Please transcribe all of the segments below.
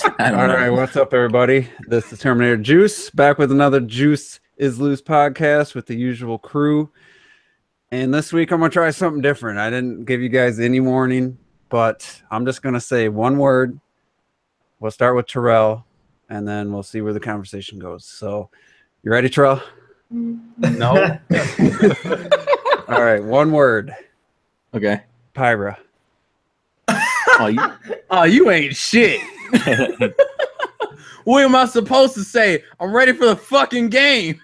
I don't All know. right, what's up, everybody? This is Terminator Juice, back with another Juice is Loose podcast with the usual crew. And this week I'm going to try something different. I didn't give you guys any warning, but I'm just going to say one word. We'll start with Terrell, and then we'll see where the conversation goes. So, you ready, Terrell? No. All right, one word. Okay. Pyra. You ain't shit. What am I supposed to say? I'm ready for the fucking game.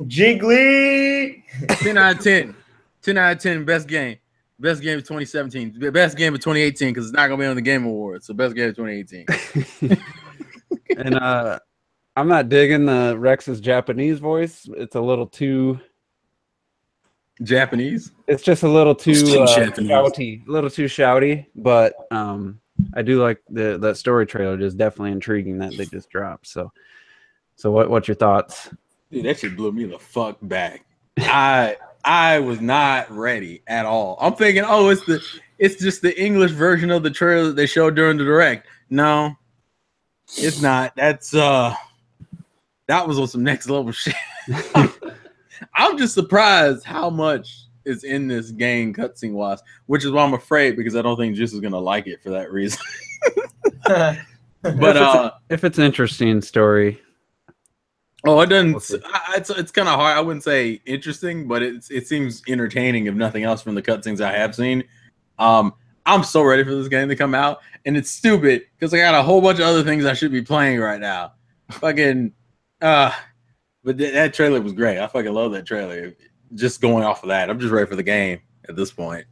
Jiggly. 10 out of 10. 10 out of 10. Best game. Best game of 2017. Best game of 2018 because it's not going to be on the Game Awards. So best game of 2018. And I'm not digging Rex's Japanese voice. It's a little too... Japanese? It's just a little too Japanese. shouty, a little too shouty, but I do like that story trailer. It is definitely intriguing that they just dropped. So what's your thoughts? Dude, that shit blew me the fuck back. I was not ready at all. I'm thinking, it's just the English version of the trailer that they showed during the direct. No, it's not. That was on some next level shit. I'm just surprised how much is in this game cutscene wise, which is why I'm afraid because I don't think Juice is gonna like it for that reason. But if it's an interesting story, it doesn't. It's kind of hard. I wouldn't say interesting, but it seems entertaining if nothing else from the cutscenes I have seen. I'm so ready for this game to come out, and it's stupid because I got a whole bunch of other things I should be playing right now. Fucking but that trailer was great. I fucking love that trailer. Just going off of that, I'm just ready for the game at this point.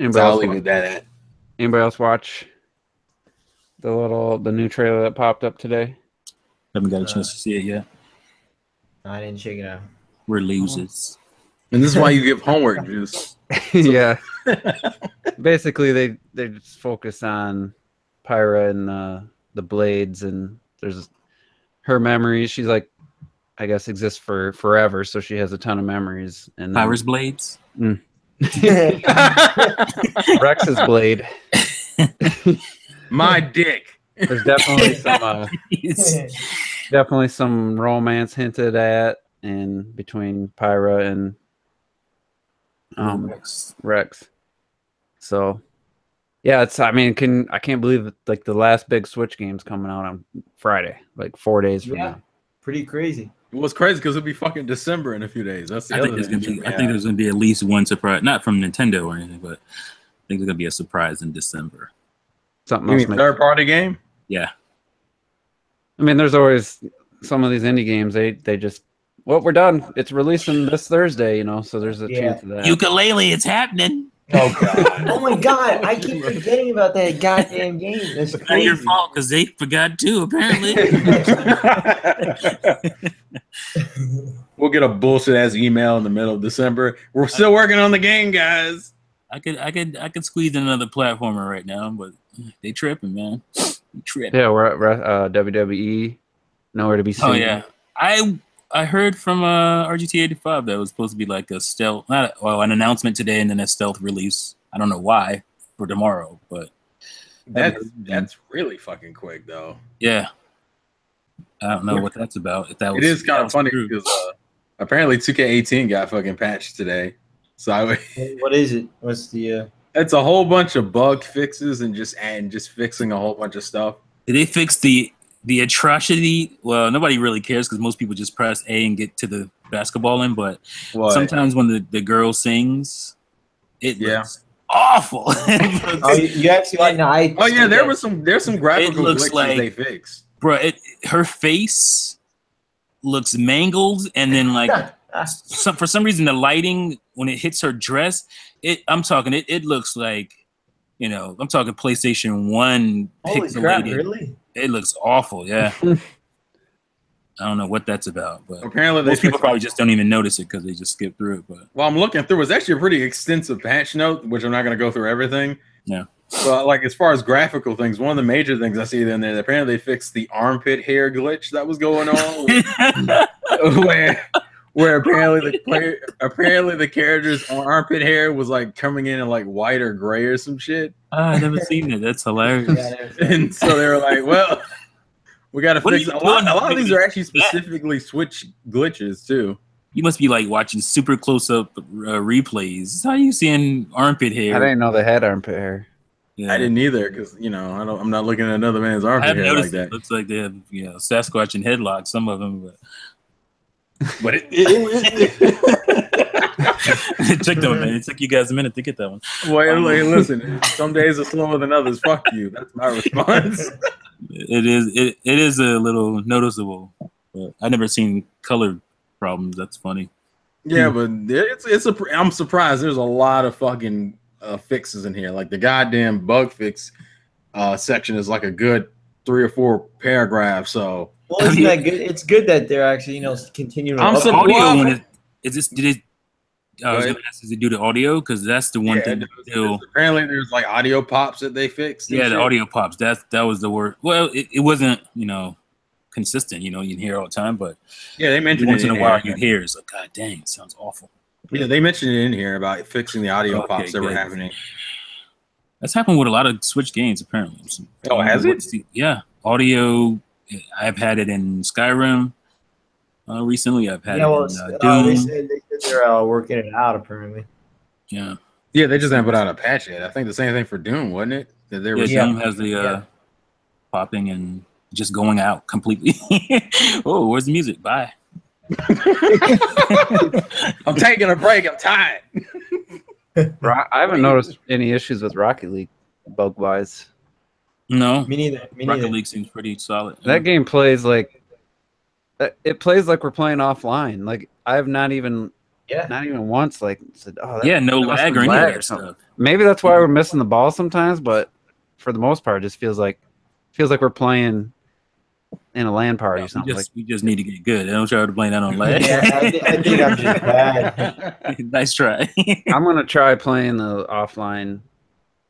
I'll leave it at that. Anybody else watch the new trailer that popped up today? Haven't got a chance to see it yet. I didn't check it out. We're losers. And this is why you give homework, Juice. Yeah. Basically, they just focus on Pyra and the blades, and there's her memories. She's like, I guess, exists for forever, so she has a ton of memories. And Pyra's blades. Rex's blade. My dick. There's definitely some romance hinted at and between Pyra and Rex. So yeah, I can't believe that, like, the last big Switch game's coming out on Friday, like 4 days from now. Pretty crazy. It was crazy because it'll be fucking December in a few days. That's the I other think thing. I think there's gonna be at least one surprise, not from Nintendo or anything, but I think there's gonna be a surprise in December. Something You else. mean third party game? Yeah. I mean, there's always some of these indie games. They just, we're done. It's releasing this Thursday, so there's a chance of that. Ukulele, it's happening. Oh god. Oh my god! I keep forgetting about that goddamn game. That's Not crazy. your fault because they forgot too. Apparently. We'll get a bullshit ass email in the middle of December. We're still working on the game, guys. I could squeeze in another platformer right now, but they tripping, man. They tripping. Yeah, we're at WWE. Nowhere to be seen. Oh yeah, I heard from RGT85 that it was supposed to be like a stealth, an announcement today and then a stealth release. I don't know why for tomorrow, but That's really fucking quick though. yeah, I don't know what that's about. If that was, It is kind that of was funny true. because apparently 2K18 got fucking patched today. So What is it? What's the? it's a whole bunch of bug fixes and just fixing a whole bunch of stuff. Did they fix the atrocity? Well, nobody really cares because most people just press A and get to the basketball in. But sometimes when the girl sings, it looks awful. You actually like? No, there's some graphical looks glitches like- they fixed. Bro, her face looks mangled, and then like for some reason the lighting when it hits her dress, it looks like, I'm talking PlayStation 1 Holy crap! pixelated. Really? It looks awful. Yeah. I don't know what that's about, but Apparently most people probably just don't even notice it because they just skip through it. But Well, I'm looking through. It's actually a pretty extensive patch note, which I'm not going to go through everything. Yeah. But like as far as graphical things, one of the major things I see in there, apparently they fixed the armpit hair glitch that was going on, where apparently the character's armpit hair was like coming in like white or gray or some shit. I never seen it. That's hilarious. And so they were like, well, we got to fix it. A lot of these are actually specifically Switch glitches too. You must be like watching super close up replays. How are you seeing armpit hair? I didn't know they had armpit hair. Yeah. I didn't either because I'm not looking at another man's armpit hair like that. It looks like they have Sasquatch and headlock. Some of them, but it took them a minute. It took you guys a minute to get that one. Wait, listen. Some days are slower than others. Fuck you. That's my response. It is a little noticeable. But I never seen color problems. That's funny. Yeah, but I'm surprised. There's a lot of fucking fixes in here. Like the goddamn bug fix section is like a good 3 or 4 paragraphs. So well, isn't that good? It's good that they're actually continuing. I'm to audio. Is this? Did it? I was gonna ask, does it do the audio? Because that's the one thing. Apparently, there's like audio pops that they fixed. Yeah, the audio pops. That was the word. Well, it wasn't consistent. You can hear all the time, but yeah, they mentioned once it in a while you hear it's like, God dang, it sounds awful. Yeah, they mentioned it in here about fixing the audio pops that were happening. That's happened with a lot of Switch games, apparently. Oh, has it? Yeah, audio. I've had it in Skyrim. Recently, I've had it in Doom. They said they're working it out, apparently. Yeah. Yeah, they just haven't put out a patch yet. I think the same thing for Doom, wasn't it? That there was Doom has the popping and just going out completely. Oh, where's the music? Bye. I'm taking a break. I'm tired. I haven't noticed any issues with Rocket League bug wise. No, me neither. Rocket League seems pretty solid. That game plays like we're playing offline. Like I have not even once said, oh, no lag or any of that stuff. Maybe that's why we're missing the ball sometimes, but for the most part, it just feels like we're playing in a LAN party or something. We just need to get good. I don't try to blame that on lag. Yeah, I think I'm just bad. Nice try. I'm gonna try playing the offline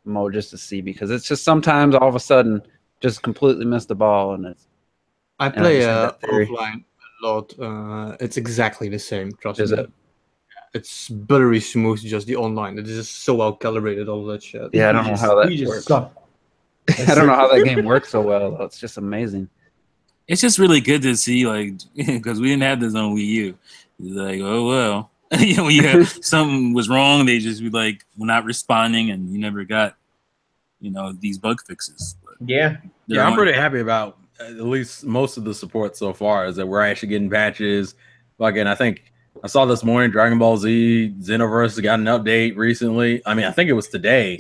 mode just to see, because it's just sometimes all of a sudden just completely miss the ball, and it's. I play offline a lot. It's exactly the same. Trust me. It? It's buttery smooth. Just the online. It is just so well calibrated. All that shit. Yeah, I don't know how that works. I don't know how that game works so well, though. It's just amazing. It's just really good to see, because we didn't have this on Wii U. It's like, oh well, something was wrong. They just be like, we're not responding, and you never got, these bug fixes. But yeah, I'm pretty happy about at least most of the support so far. Is that we're actually getting patches. Again, I think I saw this morning Dragon Ball Z Xenoverse got an update recently. I mean, I think it was today.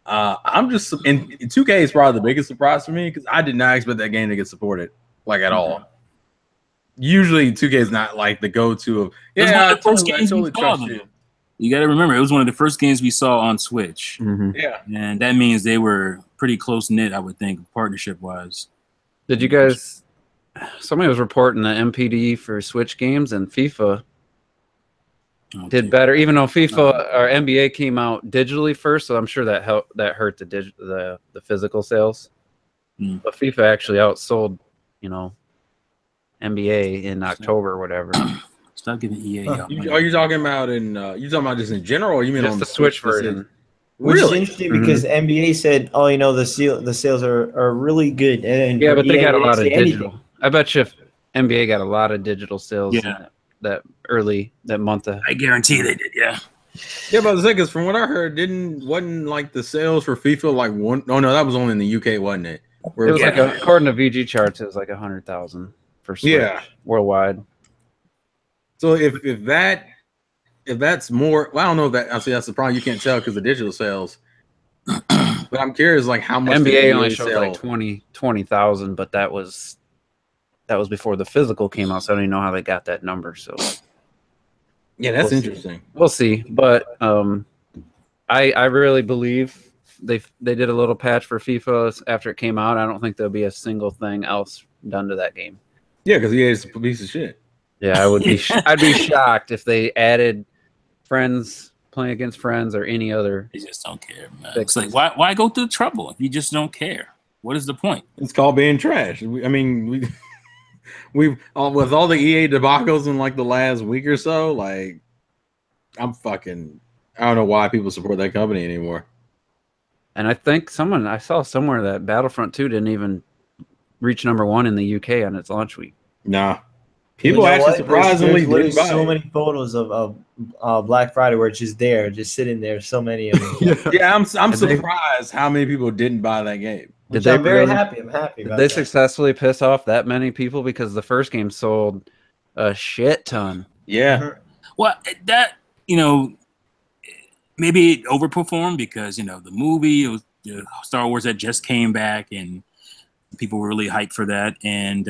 I'm just in 2K is probably the biggest surprise for me because I did not expect that game to get supported at all. Usually 2K is not like the go-to of I totally trust you. You got to remember, it was one of the first games we saw on Switch. Mm-hmm. Yeah, and that means they were pretty close knit, I would think, partnership wise. Did you guys? Somebody was reporting the MPD for Switch games, and FIFA did better, even though FIFA or NBA came out digitally first. So I'm sure that hurt the physical sales. But FIFA actually outsold, NBA in October or whatever. Stop giving EA out. Are you talking about just in general, or you mean just on the Switch version? Which is interesting because NBA said, "Oh, the sales are really good." And yeah, but they got a lot of digital. I bet you if NBA got a lot of digital sales that month. I guarantee they did. Yeah. Yeah, but because from what I heard, wasn't like the sales for FIFA like one? Oh no, that was only in the UK, wasn't it? Where it was according to VG charts, it was like 100,000 for Switch worldwide. So if that's more, well, I don't know if that. I see that's the problem. You can't tell because the digital sales. But I'm curious, how much NBA only showed like 20,000, but that was before the physical came out, so I don't even know how they got that number. So yeah, that's interesting. We'll see, but I really believe they did a little patch for FIFA after it came out. I don't think there'll be a single thing else done to that game. Yeah, because EA is a piece of shit. Yeah, I would be. I'd be shocked if they added friends playing against friends or any other. They just don't care, man. It's like why go through the trouble if you just don't care? What is the point? It's called being trash. I mean, We've with all the EA debacles in like the last week or so, like I don't know why people support that company anymore. And I think I saw somewhere that Battlefront 2 didn't even reach #1 in the UK on its launch week. Nah. People actually surprisingly there's didn't buy so it. many photos of Black Friday where it's just there, just sitting there. So many of them. Yeah, I'm surprised how many people didn't buy that game. I'm very happy. I'm happy. Did they successfully piss off that many people? Because the first game sold a shit ton. Yeah. Well, that maybe it overperformed because the movie, it was Star Wars that just came back, and people were really hyped for that, and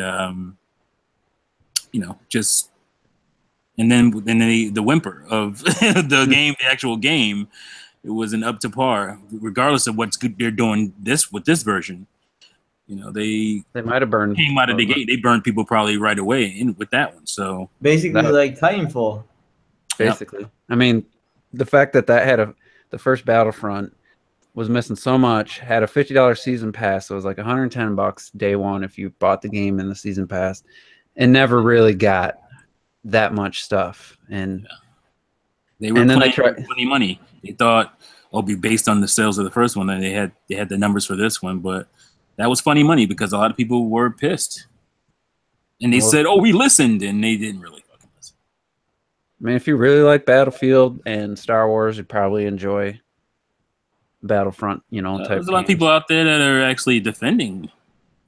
and then the whimper of the game, the actual game, it wasn't up to par, regardless of what's good they're doing with this version. They might have burned came out of the gate. They burned people probably right away with that one. So basically, like Titanfall. Basically, yep. I mean, the fact that had the first Battlefront was missing so much, had a $50 season pass, so it was like $110 day one if you bought the game in the season pass, and never really got that much stuff. And they were playing plenty money. They thought it'll be based on the sales of the first one, and they had the numbers for this one, but that was funny money because a lot of people were pissed, and they said, "Oh, we listened," and they didn't really fucking listen. I mean, if you really like Battlefield and Star Wars, you'd probably enjoy Battlefront. Type. There's a lot of people out there that are actually defending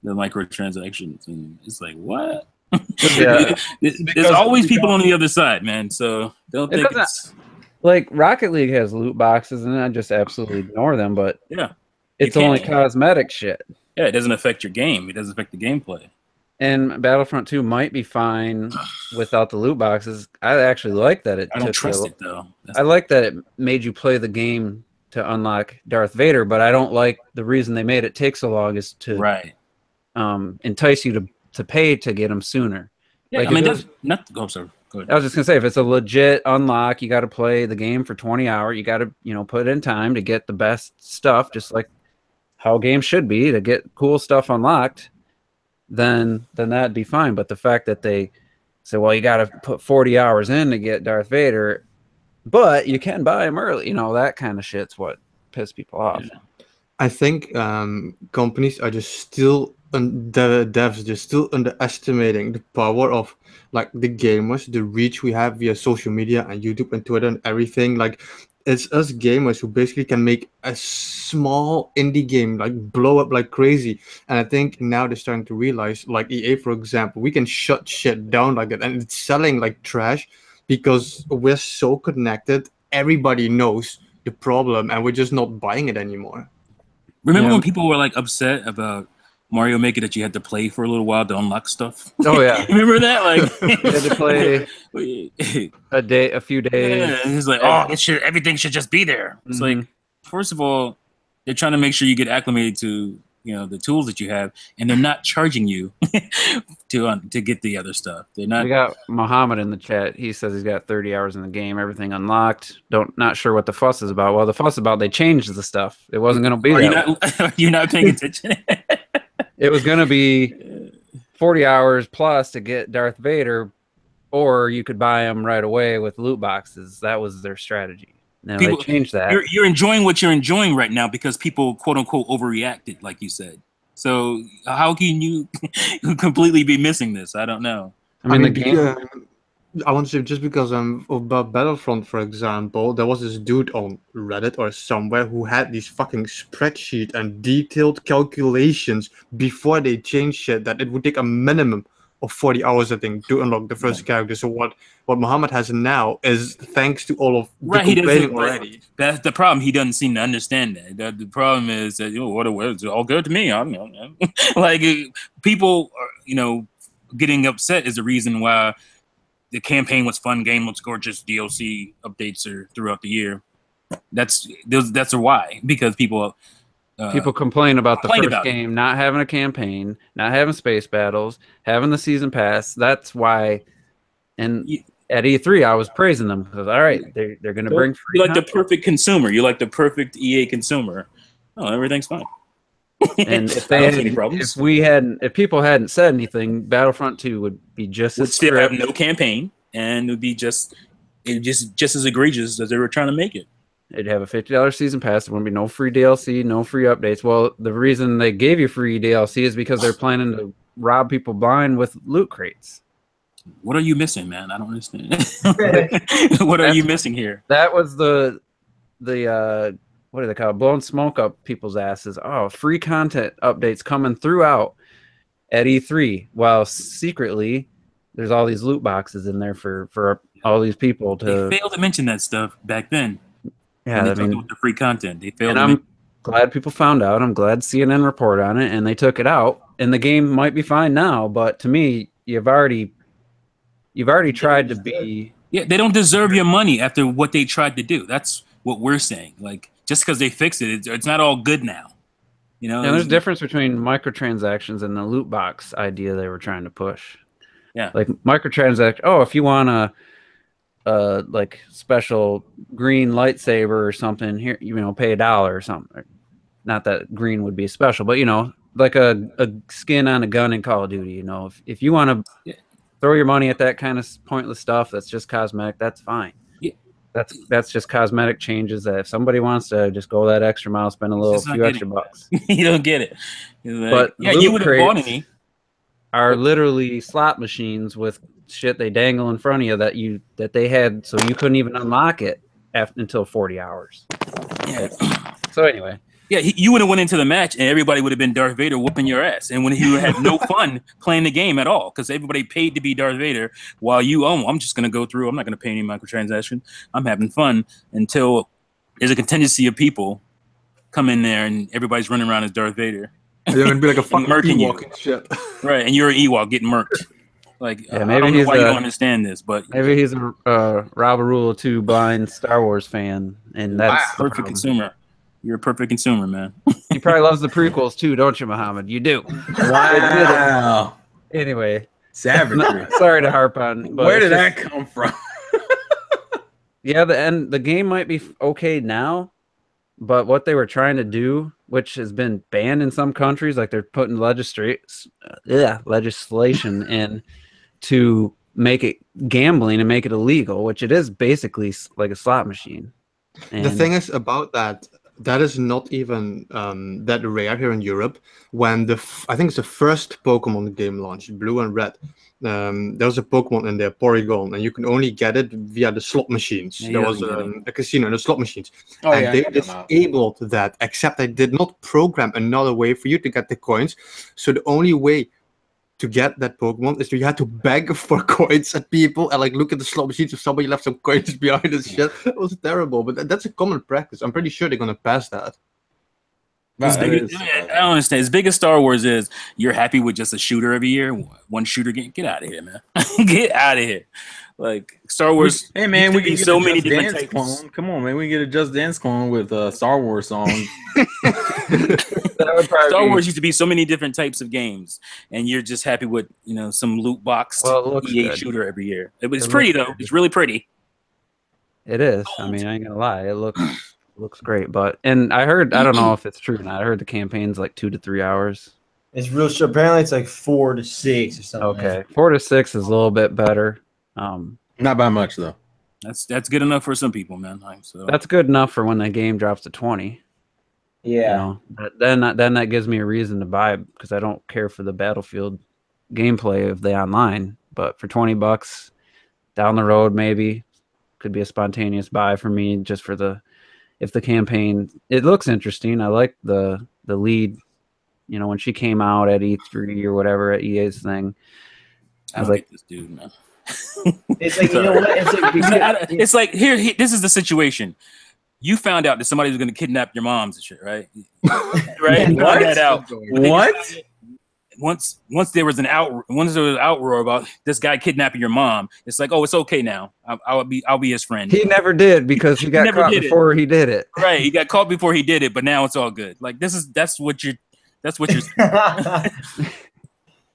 the microtransactions, and it's like, what? Yeah. There's always people on the other side, man. So don't think it's like Rocket League has loot boxes, and I just absolutely ignore them. But yeah, it's only cosmetic shit. Yeah, it doesn't affect your game. It doesn't affect the gameplay. And Battlefront 2 might be fine without the loot boxes. I actually like that it. I don't trust it though. I like that it made you play the game to unlock Darth Vader, but I don't like the reason they made it take so long is to entice you to pay to get them sooner. Yeah, like I mean, that's not. Go, sir. Go ahead. I was just gonna say, if it's a legit unlock, you got to play the game for 20 hours. You got to, put in time to get the best stuff, just like how games should be to get cool stuff unlocked. Then that'd be fine. But the fact that they say, well, you got to put 40 hours in to get Darth Vader, but you can buy him early, that kind of shit's what pissed people off. Yeah. I think companies are just still, the devs just still underestimating the power of like the gamers, the reach we have via social media and YouTube and Twitter and everything. Like it's us gamers who basically can make a small indie game like blow up like crazy. And I think now they're starting to realize, like EA, for example, we can shut shit down like that, and it's selling like trash because we're so connected. Everybody knows the problem, and we're just not buying it anymore. Remember when people were like upset about Mario Maker that you had to play for a little while to unlock stuff? Oh yeah, remember that? Like you had to play a few days. Yeah, and he's like, "Oh, everything should just be there." It's like, first of all, they're trying to make sure you get acclimated to the tools that you have, and they're not charging you to get the other stuff. They're not. We got Muhammad in the chat. He says he's got 30 hours in the game, everything unlocked. Not sure what the fuss is about. Well, the fuss about they changed the stuff. It wasn't going to be that. You're not paying attention. It was going to be 40 hours plus to get Darth Vader, or you could buy him right away with loot boxes. That was their strategy. Now they changed that. You're enjoying what you're enjoying right now because people, quote unquote, overreacted, like you said. So how can you completely be missing this? I don't know. I mean the game. I want to say, just because about Battlefront, for example, there was this dude on Reddit or somewhere who had these fucking spreadsheet and detailed calculations before they changed shit that it would take a minimum of 40 hours, I think, to unlock the first character. So what Muhammad has now is thanks to all of the complaining already. That's the problem. He doesn't seem to understand that. The problem is that it's all good to me. Like people are, getting upset is the reason why the campaign was fun, game looks gorgeous, DLC updates are throughout the year. That's a why, because people complain about the first game not having a campaign, not having space battles, having the season pass. That's why. And at E3, I was praising them because all right, they're going to bring free. You like the perfect consumer. You like the perfect EA consumer. Oh, everything's fine. And if I they don't see any had, problems. if people hadn't said anything, Battlefront 2 would be just Would as still have script. no campaign, and it would be just as egregious as they were trying to make it. It'd have a $50 season pass. There wouldn't be no free DLC, no free updates. Well, the reason they gave you free DLC is because they're planning to rob people blind with loot crates. What are you missing, man? I don't understand. What are you missing here? That was the what do they call it? Blowing smoke up people's asses. Oh, free content updates coming throughout at E3, while secretly there's all these loot boxes in there for all these people to. They failed to mention that stuff back then. Yeah, when I they talked mean, about the free content. They failed. and I'm glad people found out. I'm glad CNN report on it, and they took it out. And the game might be fine now, but to me, you've already tried to be. Yeah, they don't deserve your money after what they tried to do. That's what we're saying. Like, just because they fixed it, it's not all good now. You know, And there's a difference between microtransactions and the loot box idea they were trying to push. Yeah. Like microtransaction. Oh, if you want a like special green lightsaber or something, here, you know, pay $1 or something. Not that green would be special, but you know, like a skin on a gun in Call of Duty. You know, if you want to throw your money at that kind of pointless stuff that's just cosmetic, that's fine. Yeah. That's just cosmetic changes that if somebody wants to just go that extra mile, spend a few extra bucks. You don't get it. Like, But yeah, you would have bought any. Are literally slot machines with shit they dangle in front of you that they had, so you couldn't even unlock it until 40 hours. Yeah. So anyway. Yeah, you would have went into the match and everybody would have been Darth Vader whooping your ass, and when you had no fun playing the game at all because everybody paid to be Darth Vader, while you, I'm just gonna go through. I'm not gonna pay any microtransaction. I'm having fun until there's a contingency of people come in there and everybody's running around as Darth Vader. You're gonna be like a fucking Murking Ewok you. and shit. Right, and you're an Ewok getting murked. Like, Yeah, I maybe don't know he's why you don't understand this, but maybe he's a Rob Arula 2 blind Star Wars fan, and that's the perfect problem. consumer. You're a perfect consumer, man. He probably loves the prequels too, don't you, Muhammad? You do. Wow. Anyway, Savagery. sorry to harp on. But Where did it's that just- come from? Yeah, the game might be okay now, but what they were trying to do, which has been banned in some countries, like they're putting legislation in to make it gambling and make it illegal, which it is basically like a slot machine. The And- thing is about that is not even that rare here in Europe. When I think it's the first Pokemon game launched, Blue and Red, there was a Pokemon in there, Porygon, and you can only get it via the slot machines. Yeah, There you was don't get a casino in the slot machines. Oh, And yeah, I they know that. disabled that, except they did not program another way for you to get the coins. So the only way to get that Pokemon is you had to beg for coins at people and like look at the slot machines if somebody left some coins behind and shit. It was terrible, but that's a common practice. I'm pretty sure they're gonna pass that. As That big, is- I don't understand. As big as Star Wars is, you're happy with just a shooter every year, one shooter game. Get out of here, man. Get out of here. Like Star Wars. Hey man, used to we be can get so a many Just different Dance types. clone. Come on, man, we can get a Just Dance clone with a Star Wars song. That would probably Star be- Wars used to be so many different types of games, and you're just happy with some loot box Well, it looks EA good. shooter every year. It's It pretty looks though. good. It's really pretty. It is. I mean, I ain't gonna lie. It looks great. But and I heard, I don't know if it's true or not. I heard the campaign's like 2 to 3 hours. It's real short. Apparently, it's like 4 to 6 or something. Okay, 4 to 6 is a little bit better. Not by much though. That's good enough for some people, man. Like, so That's good enough for when the game drops to 20. Yeah. You know, but then that gives me a reason to buy it because I don't care for the Battlefield gameplay of the online. But for $20 down the road, maybe could be a spontaneous buy for me just for if the campaign. It looks interesting. I like the lead. You know, when she came out at E3 or whatever at EA's thing, I I was don't like, get this dude, man. It's like, you know what? It's like, It's like here. This is the situation. You found out that somebody was going to kidnap your moms and shit, right? Right? You found What? that out. What? Once there was an outroar about this guy kidnapping your mom, it's like, oh, it's okay now. I'll be his friend. he never did because he got never caught did it. before he did it. Right? He got caught before he did it, but now it's all good. Like that's what you're.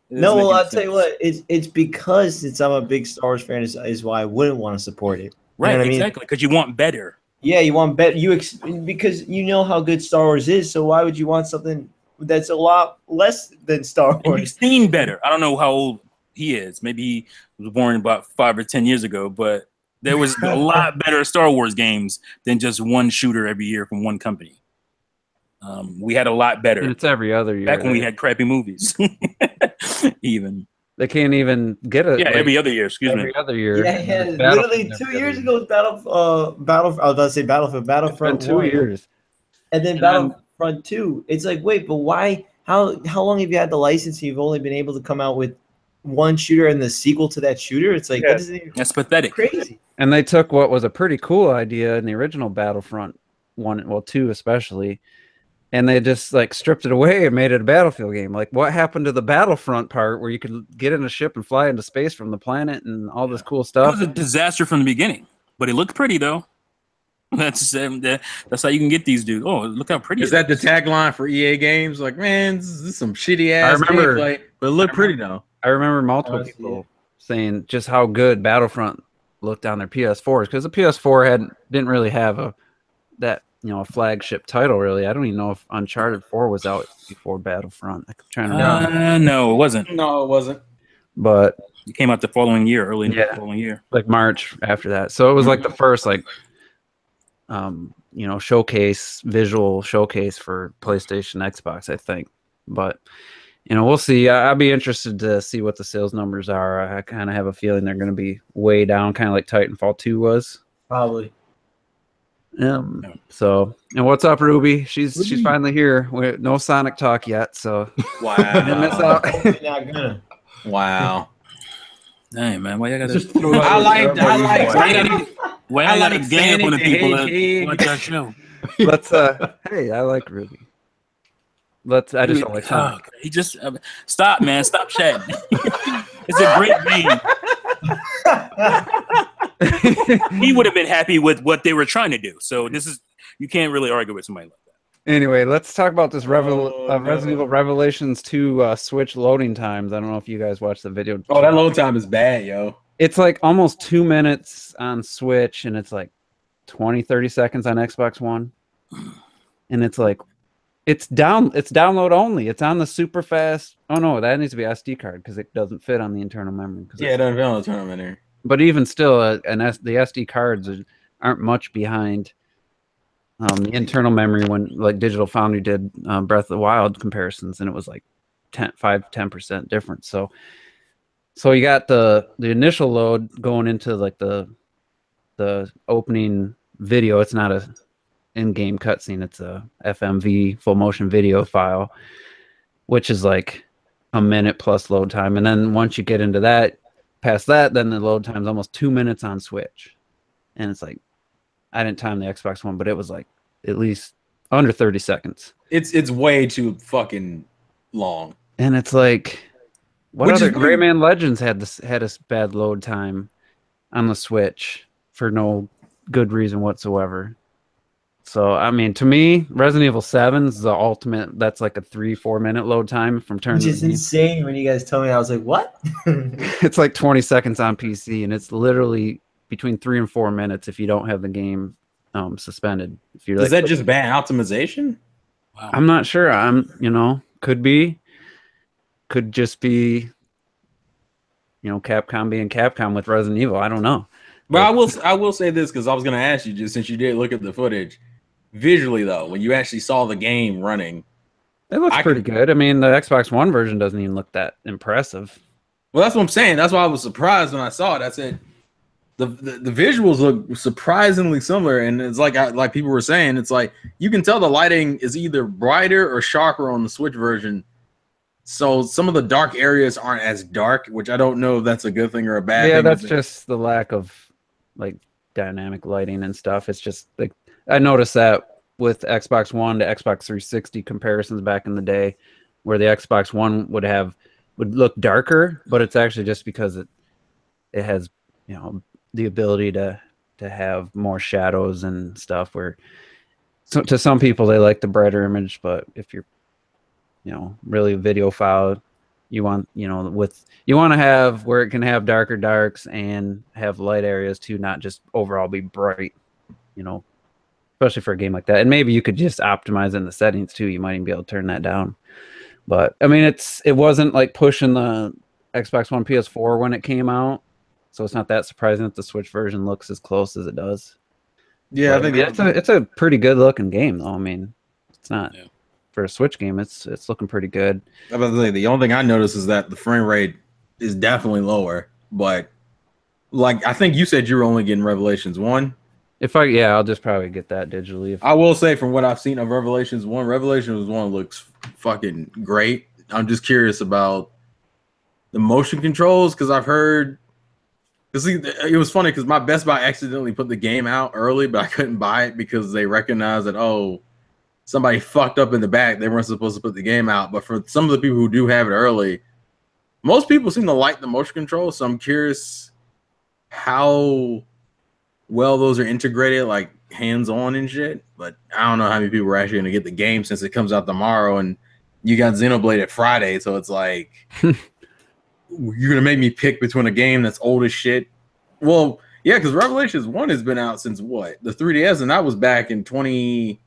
No, well, I'll tell you what. It's because I'm a big Star Wars fan is why I wouldn't want to support it. Right? know what I mean? Exactly. Because you want better. Yeah, you want bet because you know how good Star Wars is. So why would you want something that's a lot less than Star And Wars. he's seen better. I don't know how old he is. Maybe he was born about 5 or 10 years ago, but there was a lot better Star Wars games than just one shooter every year from one company. We had a lot better. And it's every other year. Back when we had crappy movies. Even. They can't even get it. Yeah, like, every other year, excuse me. every other year. Yeah, literally 2 years ago was Battlefield. I was about to say Battlefront. It's been 2 1. years. And then Battlefront 2. It's like, wait, but why? How long have you had the license and you've only been able to come out with one shooter and the sequel to that shooter? It's like, that isn't even That's pathetic. crazy. And they took what was a pretty cool idea in the original Battlefront 1, well, 2 especially, and they just like stripped it away and made it a Battlefield game. Like, what happened to the Battlefront part where you could get in a ship and fly into space from the planet and all this cool It stuff? was a disaster from the beginning, but it looked pretty though. That's how you can get these dudes. Oh, look how pretty! Is that the tagline for EA games? Like, man, this is some shitty ass remember- gameplay, but it looked pretty though. I remember multiple I see people saying just how good Battlefront looked on their PS4s, because the PS4 didn't really have a flagship title really. I don't even know if Uncharted 4 was out before Battlefront. I'm trying to remember. No, it wasn't. No, it wasn't. But It came out the following year, early in the Yeah. following year. like March after that. So it was like the first visual showcase for PlayStation, Xbox, I think. But we'll see. I'll be interested to see what the sales numbers are. I kind of have a feeling they're going to be way down, kind of like Titanfall 2 was. Probably. So, and what's up, Ruby? She's finally here. No Sonic talk yet, so didn't miss Wow. out. Probably not gonna. Wow. Hey man, why you gotta? Just throw I like Why I I like like gang up on the Sonic people the Hedgehog. that watch our show? Let's hey, I like Ruby. I just don't like Sonic. He just stop, man. Stop chatting. It's a great game. He would have been happy with what they were trying to do. So you can't really argue with somebody like that. Anyway, let's talk about this no. Resident Evil Revelations 2 Switch loading times. I don't know if you guys watched the video. Oh, that load time is bad, yo. It's like almost 2 minutes on Switch, and it's like 20-30 seconds on Xbox One. And it's like it's download only. It's on the super fast. Oh no, that needs to be SD card because it doesn't fit on the internal memory. Yeah, it doesn't feel on the tournament here. But even still, the SD cards aren't much behind the internal memory when like Digital Foundry did Breath of the Wild comparisons, and it was like 5-10% difference. So you got the initial load going into like the opening video. It's not a in-game cutscene. It's a FMV full motion video file, which is like a minute plus load time. And then once you get into that, past that, then the load time is almost 2 minutes on Switch. And it's like, I didn't time the Xbox One, but it was like at least under 30 seconds. It's way too fucking long. And it's like, what Which other is Gray weird. Man Legends had a bad load time on the Switch for no good reason whatsoever. So I mean, to me, Resident Evil 7 is the ultimate. That's like a 3-4 minute load time from turn. Which is insane. When you guys told me, I was like, "What?" It's like 20 seconds on PC, and it's literally between 3 and 4 minutes if you don't have the game suspended. If you're Is like, that just bad optimization? Wow. I'm not sure. Could just be, Capcom being Capcom with Resident Evil. I don't know. But I will say this because I was going to ask you, just since you did look at the footage, visually though, when you actually saw the game running, It looks pretty good. I mean, the Xbox One version doesn't even look that impressive. well, that's what I'm saying. That's why I was surprised when I saw it. I said the visuals look surprisingly similar, and it's like people were saying, it's like you can tell the lighting is either brighter or sharper on the Switch version. So some of the dark areas aren't as dark, which I don't know if that's a good thing or a bad thing. Yeah, that's just the lack of like dynamic lighting and stuff. It's just like I noticed that with Xbox One to Xbox 360 comparisons back in the day, where the Xbox One would look darker, but it's actually just because it has the ability to have more shadows and stuff. Where to some people they like the brighter image, but if you're really video file, you want to have where it can have darker darks and have light areas too, not just overall be bright, especially especially for a game like that. And maybe you could just optimize in the settings too. You might even be able to turn that down. But I mean, it wasn't like pushing the Xbox One PS4 when it came out, so it's not that surprising that the Switch version looks as close as it does. Yeah, But, I think it's a pretty good looking game though. I mean, it's not for a Switch game. It's looking pretty good. I was about to say, the only thing I noticed is that the frame rate is definitely lower, but like I think you said you were only getting Revelations 1. I'll just probably get that digitally. I will say from what I've seen of Revelations 1, Revelations 1 looks fucking great. I'm just curious about the motion controls because I've heard. It was funny because my Best Buy accidentally put the game out early, but I couldn't buy it because they recognized that somebody fucked up in the back. They weren't supposed to put the game out. But for some of the people who do have it early, most people seem to like the motion controls. So I'm curious how well those are integrated, like hands-on and shit. But I don't know how many people are actually going to get the game since it comes out tomorrow, and you got Xenoblade at Friday. So it's like you're gonna make me pick between a game that's old as shit. Well, yeah, because Revelations 1 has been out since what? The 3DS, and that was back in 12,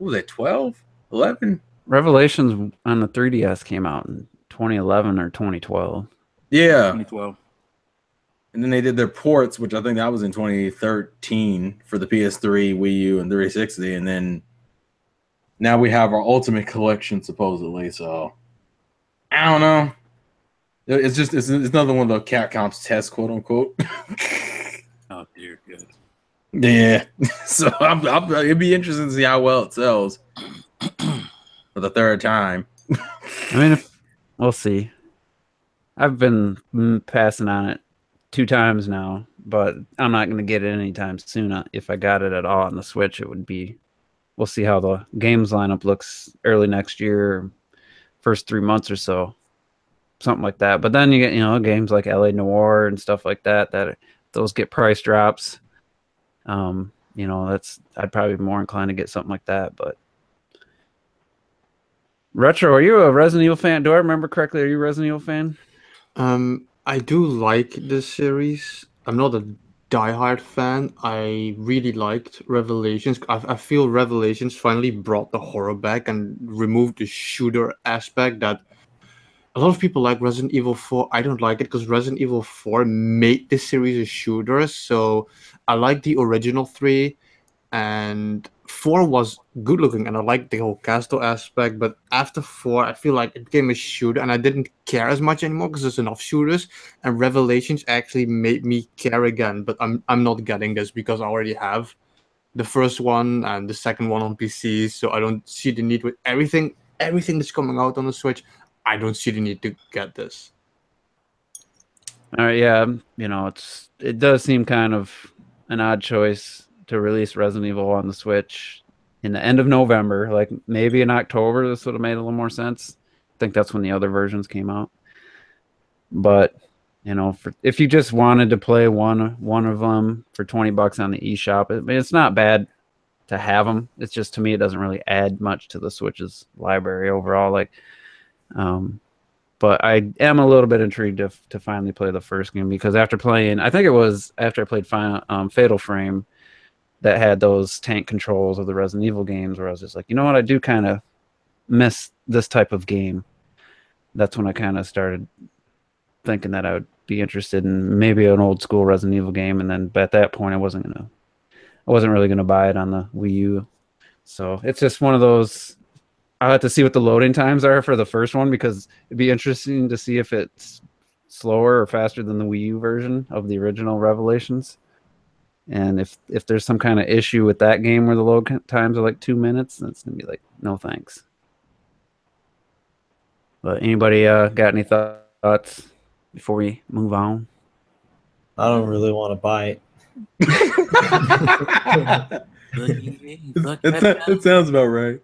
11? Revelations on the 3DS came out in 2011 or 2012. Yeah. 2012. And then they did their ports, which I think that was in 2013 for the PS3, Wii U, and 360. And then now we have our Ultimate Collection, supposedly. So I don't know. It's another one of the Capcom's tests, quote unquote. Oh dear, good. Yeah. So it'd be interesting to see how well it sells for the third time. I mean, we'll see. I've been passing on it 2 times now, but I'm not going to get it anytime soon. If I got it at all on the Switch, it would be. We'll see how the games lineup looks early next year, first 3 months or so, something like that. But then you get games like LA Noire and stuff like that. That those get price drops. I'd probably be more inclined to get something like that. But Retro, are you a Resident Evil fan? Do I remember correctly? Are you a Resident Evil fan? I do like this series. I'm not a diehard fan. I really liked Revelations. I feel Revelations finally brought the horror back and removed the shooter aspect that a lot of people like. Resident Evil 4. I don't like it because Resident Evil 4 made this series a shooter. So I like the original 3, and 4 was good looking, and I liked the whole castle aspect. But after 4, I feel like it became a shooter, and I didn't care as much anymore because there's enough shooters. And Revelations actually made me care again. But I'm not getting this because I already have the first one and the second one on PC, so I don't see the need with everything that's coming out on the Switch. I don't see the need to get this. All right, yeah, it does seem kind of an odd choice to release Resident Evil on the Switch in the end of November. Like maybe in October, this would have made a little more sense. I think that's when the other versions came out. But if you just wanted to play one of them for $20 on the eShop, it's not bad to have them. It's just, to me, it doesn't really add much to the Switch's library overall. But I am a little bit intrigued to finally play the first game, because after playing, I think it was after I played Fatal Frame, that had those tank controls of the Resident Evil games, where I was just like, you know what, I do kind of miss this type of game. That's when I kind of started thinking that I would be interested in maybe an old school Resident Evil game, and then at that point I wasn't really gonna buy it on the Wii U. So it's just one of those. I'll have to see what the loading times are for the first one, because it'd be interesting to see if it's slower or faster than the Wii U version of the original Revelations. And if there's some kind of issue with that game where the load times are like 2 minutes, that's going to be like, no thanks. But anybody got any thoughts before we move on? I don't really want to buy it. That sounds about right.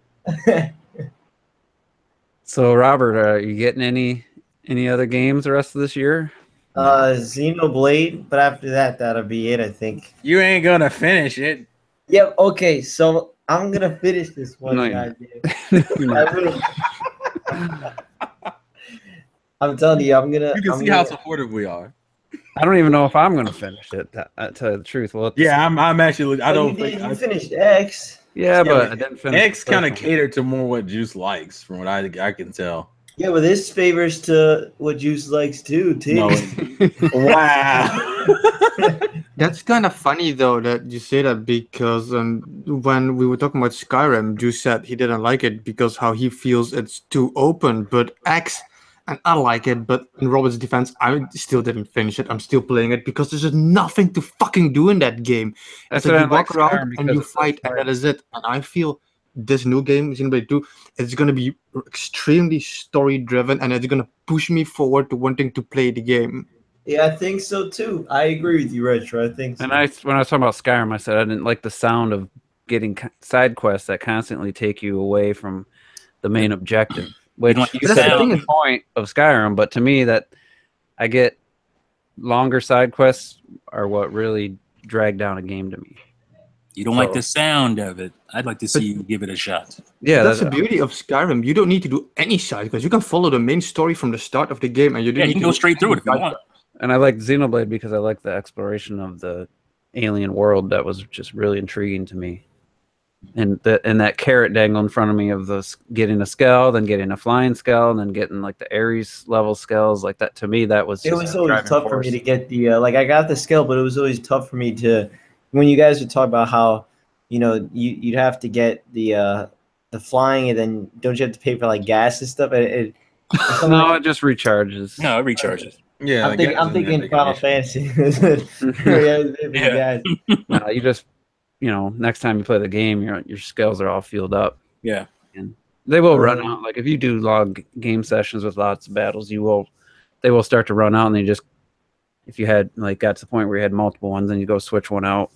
So, Robert, are you getting any other games the rest of this year? Xenoblade, but after that, that'll be it, I think. You ain't gonna finish it. Yep. Okay, so I'm gonna finish this one. No, I'm telling you, I'm gonna. You can see how supportive we are. I don't even know if I'm gonna finish it. To tell you the truth, well, Yeah, I'm actually. I don't think you finished X. yeah, but I didn't finish. X kind of catered to more what Juice likes, from what I can tell. Yeah, but this favors to what Juice likes too. No, wow. That's kind of funny though that you say that because when we were talking about Skyrim, Juice said he didn't like it because how he feels it's too open. But X, and I like it, but in Robert's defense, I still didn't finish it. I'm still playing it because there's just nothing to fucking do in that game. That's It's like what you I walk like around Skyrim and you because it's so fight, and fun. that is it. And I feel this new game, Xenoblade 2, it's gonna be extremely story driven, and it's gonna push me forward to wanting to play the game. Yeah, I think so too. I agree with you, Retro. I think so. And when I was talking about Skyrim, I said I didn't like the sound of getting side quests that constantly take you away from the main objective. Which don't like you the said sound. is the point of Skyrim, but to me, that I get longer side quests are what really drag down a game to me. You don't like the sound of it. I'd like to see you give it a shot. Yeah, That's the beauty of Skyrim. You don't need to do any side because you can follow the main story from the start of the game, and you don't Yeah, need you can to go do straight through it if you any want. and I like Xenoblade because I like the exploration of the alien world. That was just really intriguing to me. And that carrot dangle in front of me of getting a skull, then getting a flying skull, and then getting like the Ares level skulls, like that. To me, that was It just was a always driving tough for force. me to get the like I got the skill, but it was always tough for me to when you guys would talk about how you'd have to get the flying, and then don't you have to pay for like gas and stuff? No, it just recharges. No, it recharges. Yeah, I'm thinking Final Fantasy. Yeah. You just next time you play the game, your skills are all filled up. Yeah. And they will run out. Like if you do log game sessions with lots of battles, they will start to run out, and if you had got to the point where you had multiple ones, then you go switch one out.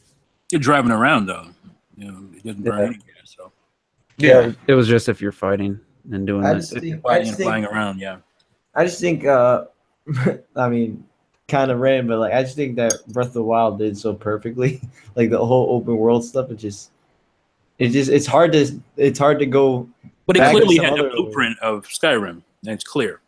You're driving around though. It doesn't burn any gas, so Yeah. It was just if you're fighting and doing I that. just think, flying and flying around, yeah. I just think I mean, kind of random, but like I just think that Breath of the Wild did so perfectly. Like the whole open world stuff, it's hard to go. But it back to clearly some had the other- blueprint of Skyrim, and it's clear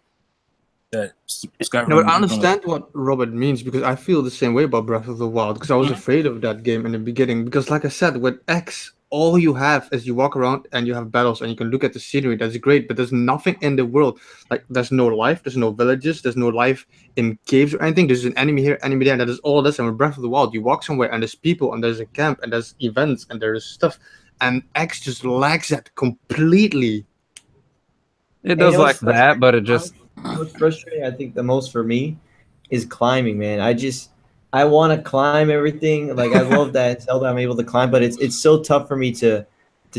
that Skyrim. No, but I understand what Robert means because I feel the same way about Breath of the Wild because I was afraid of that game in the beginning because like I said, with X, all you have is you walk around and you have battles and you can look at the scenery. That's great, but there's nothing in the world. Like there's no life, there's no villages, there's no life in caves or anything. There's an enemy here, enemy there, and that is all this. And with Breath of the Wild, you walk somewhere and there's people and there's a camp and there's events and there's stuff. And X just lacks that completely. It does it like was that, but it just What's frustrating, I think, the most for me is climbing, man. I want to climb everything. Like I love that Zelda I'm able to climb, but it's so tough for me to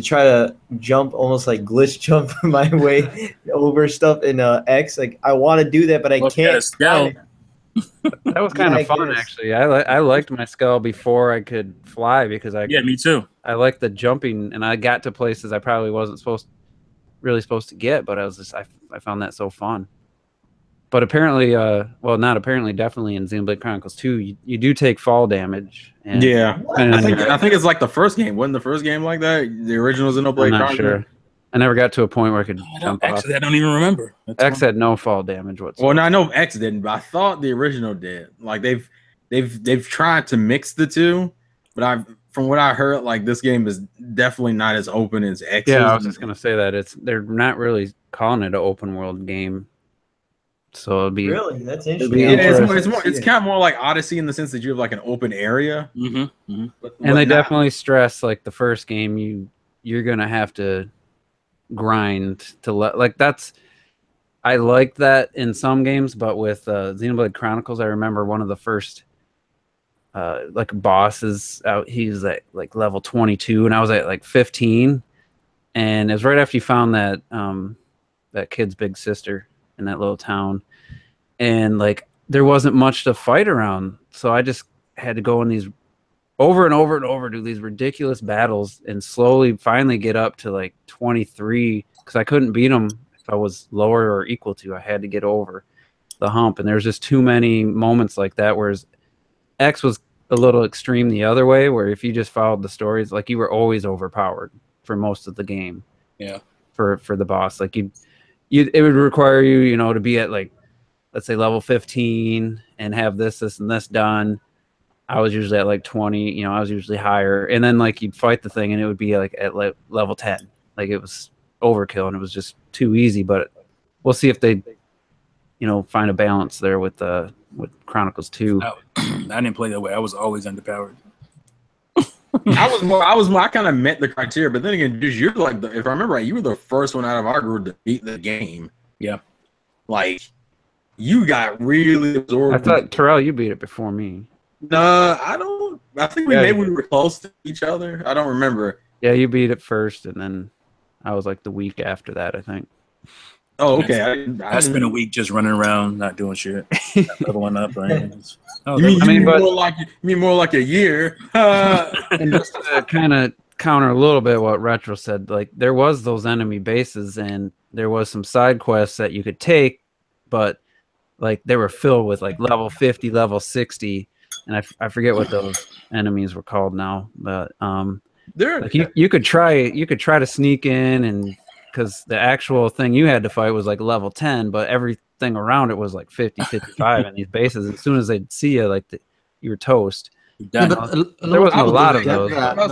try to jump, almost like glitch jump my way over stuff in X. Like I want to do that, but I can't. that was kind of fun actually. I liked my skull before I could fly because Yeah, me too. I liked the jumping, and I got to places I probably wasn't really supposed to get, but I found that so fun. But apparently, well, not apparently, definitely in Xenoblade Chronicles 2, you do take fall damage. And Yeah, and I think it's like the first game. Wasn't the first game like that? The original Xenoblade I'm not Chronicles? sure. I never got to a point where I could jump off. Actually, I don't even remember. X had no fall damage whatsoever. Well, no, I know X didn't, but I thought the original did. Like they've tried to mix the two, but from what I heard, like this game is definitely not as open as X. Yeah, I was just gonna say that they're not really calling it an open world game. So it'd be Really, that's be interesting. interesting. It's kind of more like Odyssey in the sense that you have like an open area. Mm-hmm. Mm-hmm. And they definitely stress like the first game you're gonna have to grind to like that's I like that in some games, but with Xenoblade Chronicles, I remember one of the first like bosses out. He's at like level 22, and I was at like 15, and it was right after you found that that kid's big sister in that little town, and like there wasn't much to fight around, so I just had to go in these over and over and over, do these ridiculous battles, and slowly finally get up to like 23 because I couldn't beat them if I was lower or equal to. I had to get over the hump, and there's just too many moments like that. Whereas X was a little extreme the other way, where if you just followed the stories, like you were always overpowered for most of the game. Yeah. For the boss, like it would require you, to be at like let's say level 15 and have this and this done, I was usually at like 20. You know, I was usually higher, and then like you'd fight the thing, and it would be like at level 10. Like it was overkill, and it was just too easy. But we'll see if they, you know, find a balance there with Chronicles 2. I didn't play that way. I was always underpowered. I kind of met the criteria, but then again, just you're like, if I remember right, you were the first one out of our group to beat the game. Yeah, like you got really absorbed. I thought Terrell, you beat it before me. No, I don't. I think we were close to each other. I don't remember. Yeah, you beat it first, and then I was like the week after that, I think. Oh, okay. I spent a week just running around, not doing shit, not leveling up. Right? You mean more like a year? And just to kind of counter a little bit what Retro said, like there was those enemy bases, and there was some side quests that you could take, but like they were filled with like level 50, level 60, and I forget what those enemies were called now, but like you could try to sneak in, and because the actual thing you had to fight was like level 10, but everything around it was like 50, 55 in these bases. As soon as they'd see you, like you were toast. Yeah, there wasn't a lot of those.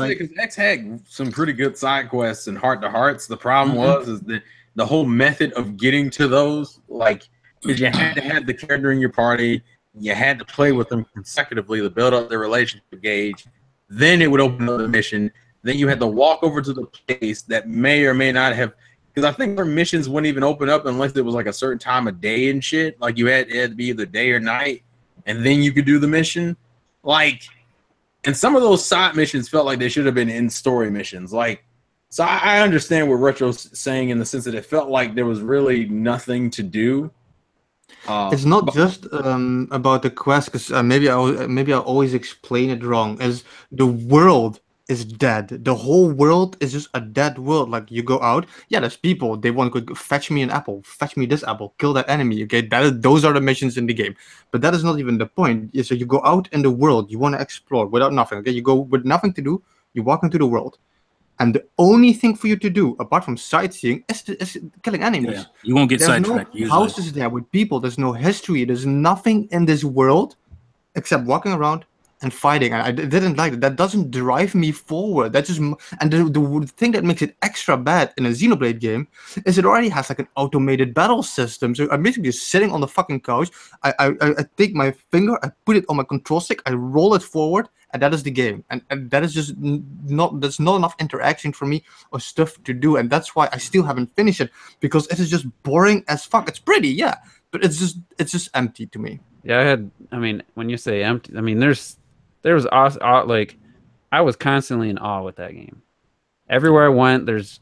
Because X had some pretty good side quests and heart to hearts. The problem was that the whole method of getting to those, like, is you had to have the character in your party, you had to play with them consecutively to build up their relationship gauge. Then it would open up the mission. Then you had to walk over to the place that may or may not have. Because I think their missions wouldn't even open up unless it was like a certain time of day and shit. Like it had to be either day or night, and then you could do the mission. Like, and some of those side missions felt like they should have been in story missions. Like, so I understand what Retro's saying in the sense that it felt like there was really nothing to do. It's not just about the quest, because maybe I always explain it wrong. As the world is dead. The whole world is just a dead world. Like you go out, yeah, there's people. They want to go fetch me an apple, fetch me this apple, kill that enemy. Okay, those are the missions in the game. But that is not even the point. So you go out in the world, you want to explore without nothing. Okay, you go with nothing to do. You walk into the world, and the only thing for you to do apart from sightseeing is killing enemies. Yeah, you won't get sidetracked. There's no houses there with people. There's no history. There's nothing in this world except walking around and fighting. I didn't like it. That doesn't drive me forward. That just, and the thing that makes it extra bad in a Xenoblade game is it already has like an automated battle system. So I'm basically just sitting on the fucking couch. I take my finger, I put it on my control stick, I roll it forward, and that is the game. And that is just there's not enough interaction for me or stuff to do. And that's why I still haven't finished it, because it is just boring as fuck. It's pretty, yeah, but it's just empty to me. Yeah, I mean, when you say empty, I mean, there was like, I was constantly in awe with that game. Everywhere I went, there's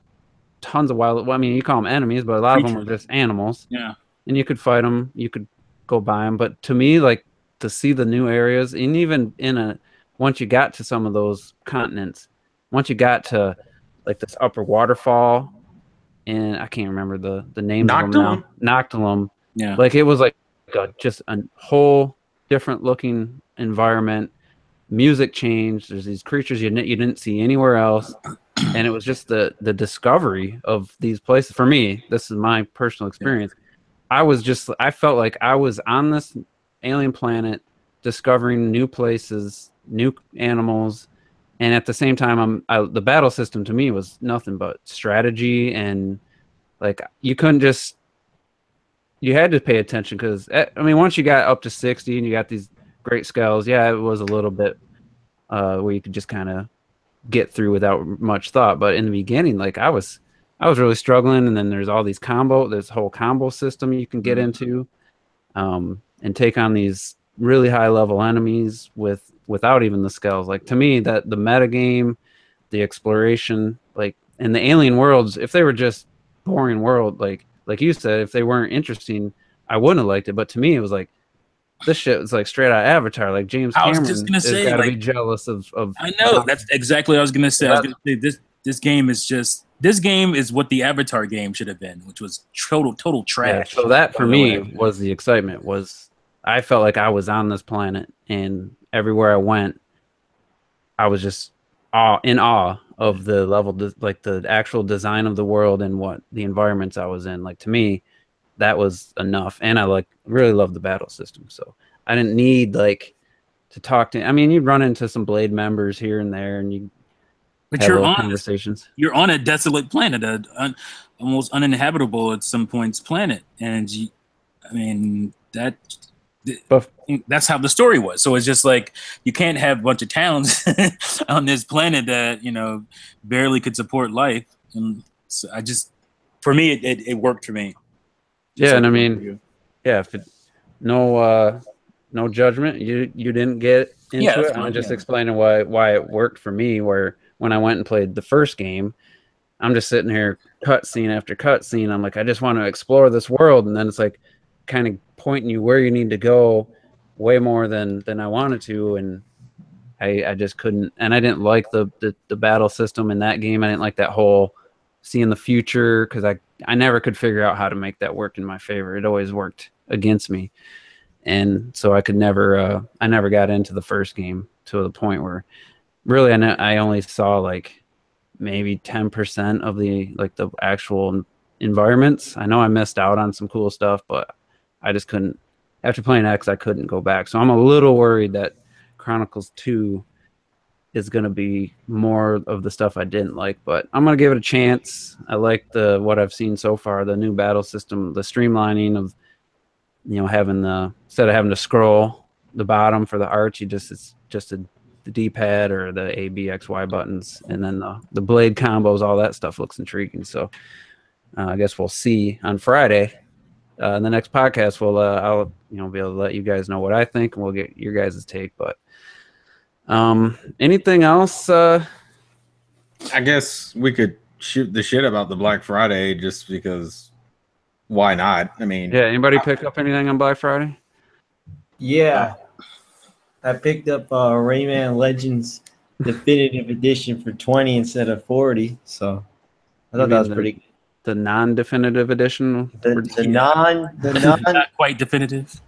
tons of wild. Well, I mean, you call them enemies, but a lot of them were just animals. Yeah, and you could fight them, you could go by them. But to me, like, to see the new areas, and even once you got to some of those continents, once you got to like this upper waterfall, and I can't remember the names of them now. Noctilum. Yeah, like it was like just a whole different looking environment. Music changed. There's these creatures you didn't see anywhere else, and it was just the discovery of these places. For me, this is my personal experience. I felt like I was on this alien planet, discovering new places, new animals, and at the same time, the battle system to me was nothing but strategy, and like you had to pay attention, because I mean, once you got up to 60 and you got these great skulls, yeah, it was a little bit where you could just kind of get through without much thought. But in the beginning, like I was really struggling, and then there's all these there's a whole combo system you can get into, and take on these really high level enemies without even the skulls. Like to me, that the meta game, the exploration, like in the alien worlds, if they were just boring world, like you said, if they weren't interesting, I wouldn't have liked it. But to me, it was like, this shit was like straight out of Avatar. Like James Cameron has got to be jealous of. I know, that's exactly what I was gonna say. I was gonna say this game is what the Avatar game should have been, which was total trash. Yeah, so that for me was the excitement. Was I felt like I was on this planet, and everywhere I went, I was just in awe of the level, like the actual design of the world and what the environments I was in. Like to me, that was enough. And I really love the battle system, so I didn't need like to talk to. I mean, you'd run into some Blade members here and there, and you But have you're little on conversations. you're on a desolate planet, almost uninhabitable at some points planet, and I mean But that's how the story was. So it's just like you can't have a bunch of towns on this planet that barely could support life. And so for me, it worked for me. yeah, and I mean, yeah, if no judgment. You didn't get into Yeah, that's it. I'm fine, just yeah. explaining why it worked for me. Where when I went and played the first game, I'm just sitting here cutscene after cutscene. I'm like, I just want to explore this world, and then it's like kind of pointing you where you need to go, way more than I wanted to, and I just couldn't. And I didn't like the battle system in that game. I didn't like that whole seeing the future because I never could figure out how to make that work in my favor. It always worked against me. And so I never got into the first game to the point where really I only saw like maybe 10% of the actual environments. I know I missed out on some cool stuff, but I just couldn't. After playing X, I couldn't go back. So I'm a little worried that Chronicles 2 is going to be more of the stuff I didn't like, but I'm going to give it a chance. I like what I've seen so far, the new battle system, the streamlining of having instead of having to scroll the bottom for the arch, it's just the D-pad or the A, B, X, Y buttons, and then the blade combos, all that stuff looks intriguing. So I guess we'll see on Friday. In the next podcast, I'll be able to let you guys know what I think, and we'll get your guys' take. But anything else? I guess we could shoot the shit about the Black Friday just because. Why not? I mean, yeah. Anybody pick up anything on Black Friday? Yeah, I picked up Rayman Legends Definitive Edition for 20 instead of 40. So I thought that was pretty good. The non-definitive edition. The not quite definitive.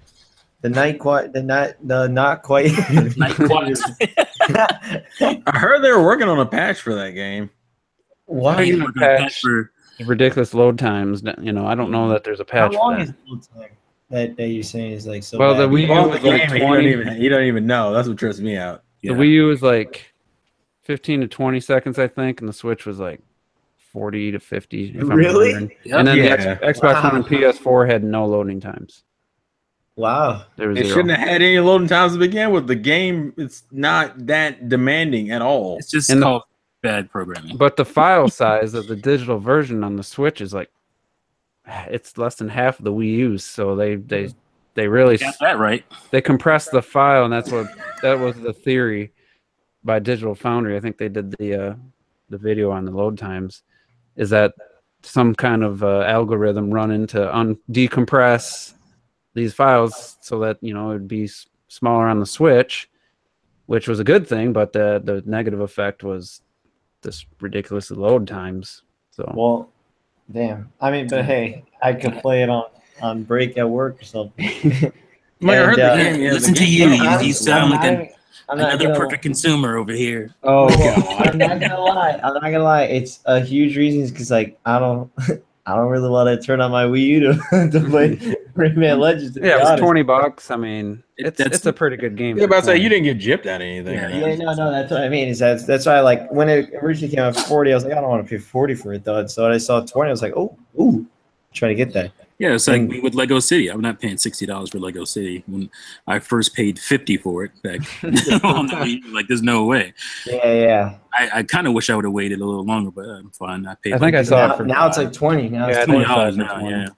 Not quite. Not quite. I heard they were working on a patch for that game. Why? Ridiculous load times. I don't know that there's a patch. How long for is load time that you're saying is like so? Well, bad? the Wii U was like 20. You don't even know. That's what trips me out. The Wii U was like 15 to 20 seconds, I think, and the Switch was like 40 to 50. Really? Yep. And then Yeah. the Xbox One and PS4 had no loading times. Wow. There was It zero. shouldn't have had any loading times to begin with. The game, it's not that demanding at all. It's just called bad programming. But the file size of the digital version on the Switch is like it's less than half of the Wii U's. So they really Got that right. they compressed the file, and that was the theory by Digital Foundry. I think they did the video on the load times. Is that some kind of algorithm running to decompress these files so that it would be smaller on the Switch, which was a good thing, but the negative effect was this ridiculous load times. So Well, damn. I mean, but hey, I could play it on break at work or something. Like, I heard the game. Yeah, Listen the to game- you. You sound like I'm not another gonna- perfect consumer over here. Oh I'm not gonna lie. It's a huge reason because like I don't really want to turn on my Wii U to play Rayman Legends. to be yeah, it was honest. $20. I mean, That's- it's a pretty good game. Yeah, for but I say 20. you didn't get gypped at anything. Yeah, man. Yeah, no, that's what I mean. Is that's why like when it originally came out for 40, I was like, I don't want to pay 40 for it though. So when I saw 20, I was like, ooh, trying to get that. Yeah, it's like me with Lego City. I'm not paying $60 for Lego City when I first paid $50 for it back. On the Wii U. Like, there's no way. Yeah. I kind of wish I would have waited a little longer, but I'm fine. I paid. I think I saw it for Now it's like 20. Now Yeah, it's I think $20. $20 now. Yeah.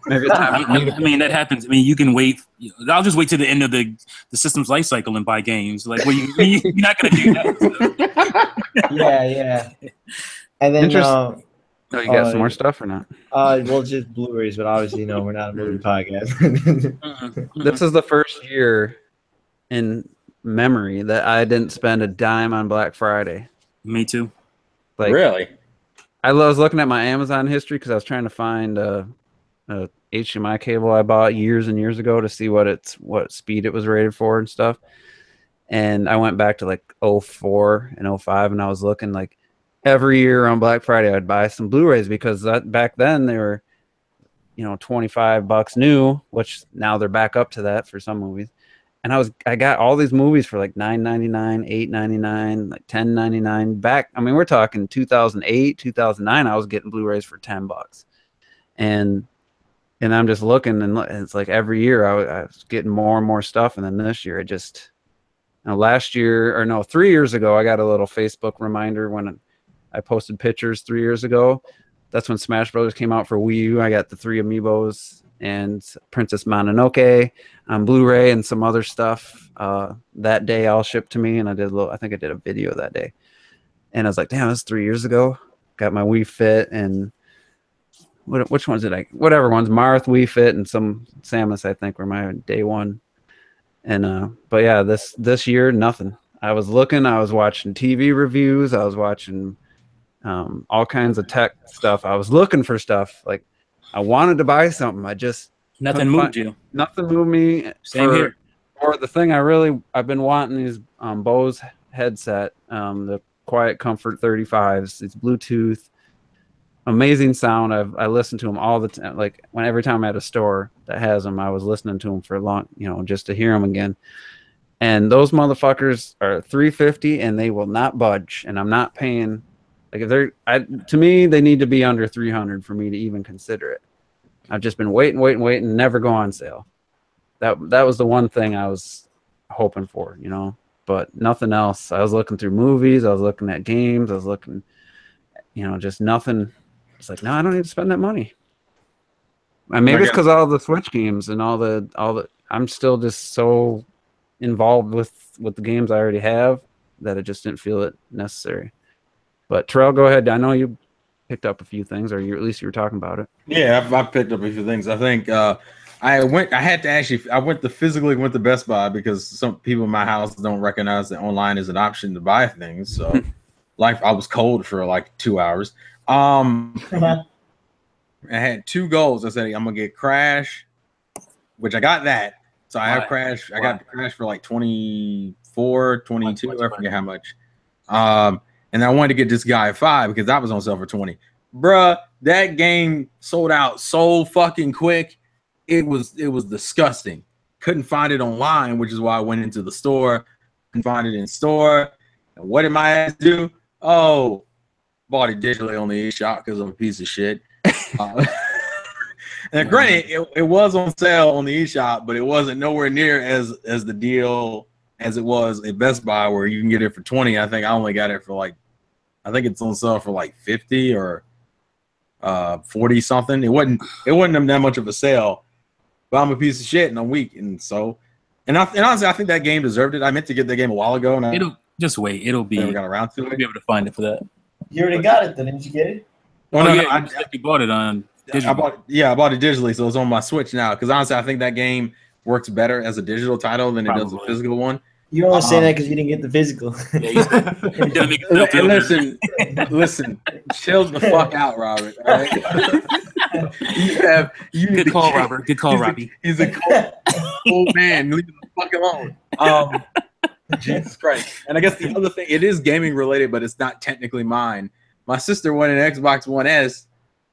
maybe it's time for me to I mean, that happens. I mean, you can wait. I'll just wait to the end of the system's life cycle and buy games. Like, well, you're not gonna do that. So. Yeah. And then Interesting. Oh, you got some more stuff or not? well, just Blu-rays, but obviously, we're not a movie podcast. This is the first year in memory that I didn't spend a dime on Black Friday. Me too. Like, Really? I was looking at my Amazon history because I was trying to find a HDMI cable I bought years and years ago to see what speed it was rated for and stuff. And I went back to like 04 and 05, and I was looking like every year on Black Friday I'd buy some Blu-rays because back then they were $25 new, which now they're back up to that for some movies. And I got all these movies for like $9.99, $8.99, like $10.99 back. I mean, we're talking 2008, 2009. I was getting Blu-rays for $10, and I'm just looking, and it's like every year I was getting more and more stuff, and then this year it just. Last year, or no, 3 years ago, I got a little Facebook reminder when I posted pictures 3 years ago. That's when Smash Brothers came out for Wii U. I got the 3 amiibos and Princess Mononoke on Blu-ray and some other stuff that day all shipped to me. And I think I did a video that day. And I was like, damn, that's 3 years ago. Got my Wii Fit and which ones did I? Whatever ones, Marth, Wii Fit, and some Samus, I think, were my day one. And but yeah, this year, nothing. I was looking, I was watching TV reviews, I was watching all kinds of tech stuff. I was looking for stuff. Like I wanted to buy something. I just nothing moved you. Nothing moved me. Same here. Or the thing I've been wanting these Bose headset, the Quiet Comfort 35s. It's Bluetooth. Amazing sound. I listened to them all the time. Like every time I had a store that has them, I was listening to them for a long, just to hear them again. And those motherfuckers are $350, and they will not budge. And I'm not paying. Like if to me, they need to be under $300 for me to even consider it. I've just been waiting, never go on sale. That was the one thing I was hoping for, but nothing else. I was looking through movies. I was looking at games. I was looking, just nothing. It's like, no, I don't need to spend that money. And maybe it's because all the Switch games and all the I'm still just so involved with the games I already have that I just didn't feel it necessary. But Terrell, go ahead. I know you picked up a few things, or at least you were talking about it. Yeah, I picked up a few things. I think I went to physically went to Best Buy because some people in my house don't recognize that online is an option to buy things. So I was cold for like 2 hours. I had 2 goals. I said I'm gonna get Crash, which I got that. So I have Crash. I got Crash for like 24, 22. I forget how much. And I wanted to get this guy 5 because that was on sale for 20. Bruh, that game sold out so fucking quick. It was disgusting. Couldn't find it online, which is why I went into the store. Couldn't find it in store. And what did my ass do? Oh, bought it digitally on the eShop because I'm a piece of shit. And granted, it was on sale on the eShop, but it wasn't nowhere near as the deal as it was at Best Buy, where you can get it for 20. I think I only got it for I think it's on sale for like 50 or 40 something. It wasn't that much of a sale, but I'm a piece of shit and I'm weak, and honestly, I think that game deserved it. I meant to get that game a while ago, and it'll just wait. It'll be. Never got around to it. We'll be able to find it for that. You already got it, then didn't you get it? Oh, no, you bought it on digital. I bought it digitally, so it's on my Switch now. Because honestly, I think that game works better as a digital title than it does a physical one. You only say that because you didn't get the physical. Listen, chill the fuck out, Robert. All right? Good call, Robert. Good call, Robbie. He's a cold old man. Leave him the fuck alone. Jesus Christ. And I guess the other thing, it is gaming related, but it's not technically mine. My sister wanted an Xbox One S,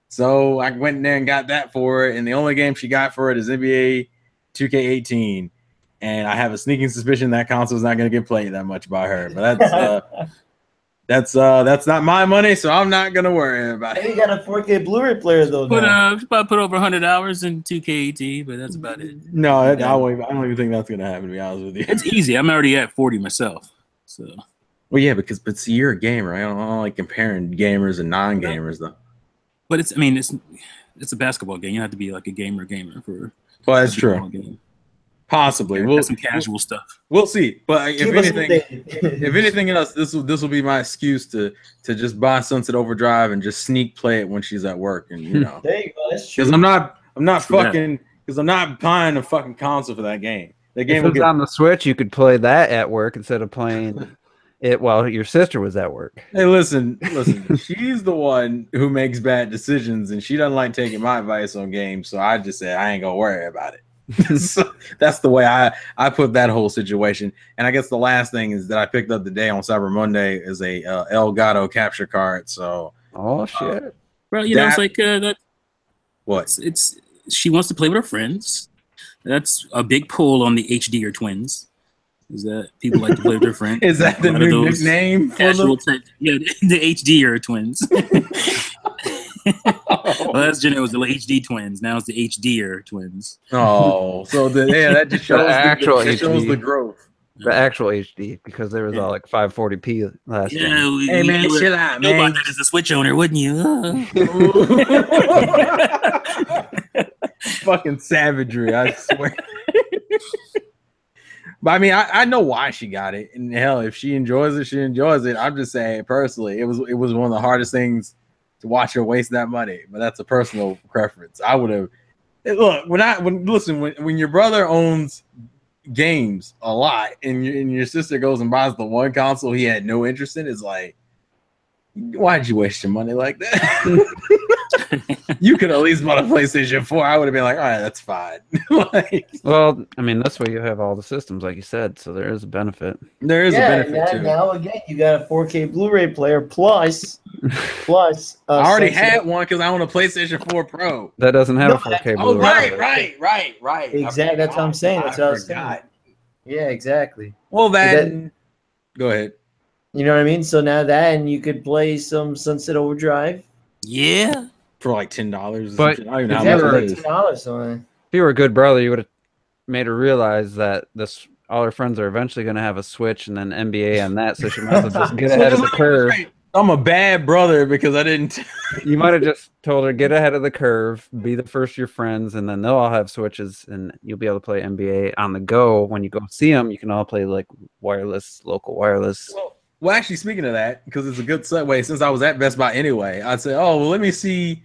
so I went in there and got that for her. And the only game she got for it is NBA 2K18. And I have a sneaking suspicion that console is not going to get played that much by her. But that's not my money, so I'm not going to worry about it. You got a 4K Blu-ray player though. Put over 100 hours in 2K18, but that's about it. No, I don't even think that's going to happen. To be honest with you, it's easy. I'm already at 40 myself. So. Well, yeah, but you're a gamer. Right? I don't like comparing gamers and non-gamers though. But it's a basketball game. You have to be like a gamer for. Well, that's true. Game. Possibly. We'll some casual stuff. We'll see. But if anything else, this will be my excuse to just buy Sunset Overdrive and just sneak play it when she's at work, and There you go. That's true. Because I'm not buying a fucking console for that game. That game if it's on the Switch, you could play that at work instead of playing it while your sister was at work. Hey, listen. She's the one who makes bad decisions, and she doesn't like taking my advice on games. So I just said I ain't gonna worry about it. So that's the way I put that whole situation. And I guess the last thing is that I picked up today on Cyber Monday is a Elgato capture card. So shit, bro, it's like that. What? It's she wants to play with her friends. That's a big pull on the HDer twins. Is that people like to play with their friends? Is that the new nickname for them? Yeah, the HDer twins. Well, that's Jenna was the HD twins. Now it's the HDer twins. Oh, so that just shows the growth. The actual HD, because there was all like 540p last time. Hey man, chill out, man. Know about that as a Switch owner, wouldn't you? Fucking savagery, I swear. But I mean, I know why she got it. And hell, if she enjoys it, she enjoys it. I'm just saying, personally, it was one of the hardest things to watch her waste that money. But that's a personal preference. I would have. Look, when your brother owns games a lot and your sister goes and buys the one console he had no interest in, it's like, why'd you waste your money like that? You could at least bought a PlayStation 4. I would have been like, all right, that's fine. Like, well, I mean, this way you have all the systems, like you said, so there is a benefit. There is a benefit to it. Now again, you got a 4K Blu-ray player plus. I already had one because I own a PlayStation 4 Pro. That doesn't have a 4K Blu-ray. Oh, right. Exactly. That's what I'm saying. That's what I was saying. Yeah, exactly. Well, then go ahead. You know what I mean? So now that, and you could play some Sunset Overdrive. Yeah. For like $10. But I don't even know how much it is. $10. If you were a good brother, you would have made her realize that all her friends are eventually going to have a Switch and then NBA on that, so she might as well just get ahead of the curve. I'm a bad brother because I didn't. You might have just told her, get ahead of the curve, be the first of your friends, and then they'll all have Switches, and you'll be able to play NBA on the go. When you go see them, you can all play like local wireless. Well, actually, speaking of that, because it's a good segue, since I was at Best Buy anyway, I'd say, oh, well, let me see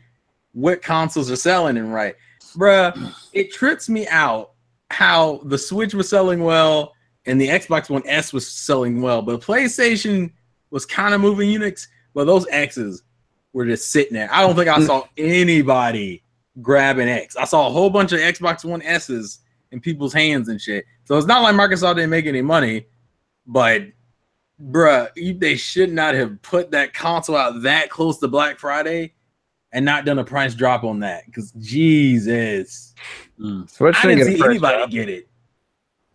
what consoles are selling and right. Bruh, it trips me out how the Switch was selling well and the Xbox One S was selling well, but PlayStation was kind of moving units, but those X's were just sitting there. I don't think I saw anybody grab an X. I saw a whole bunch of Xbox One S's in people's hands and shit. So it's not like Microsoft didn't make any money, but bruh, they should not have put that console out that close to Black Friday and not done a price drop on that. Because Jesus, Switch I didn't see anybody get it.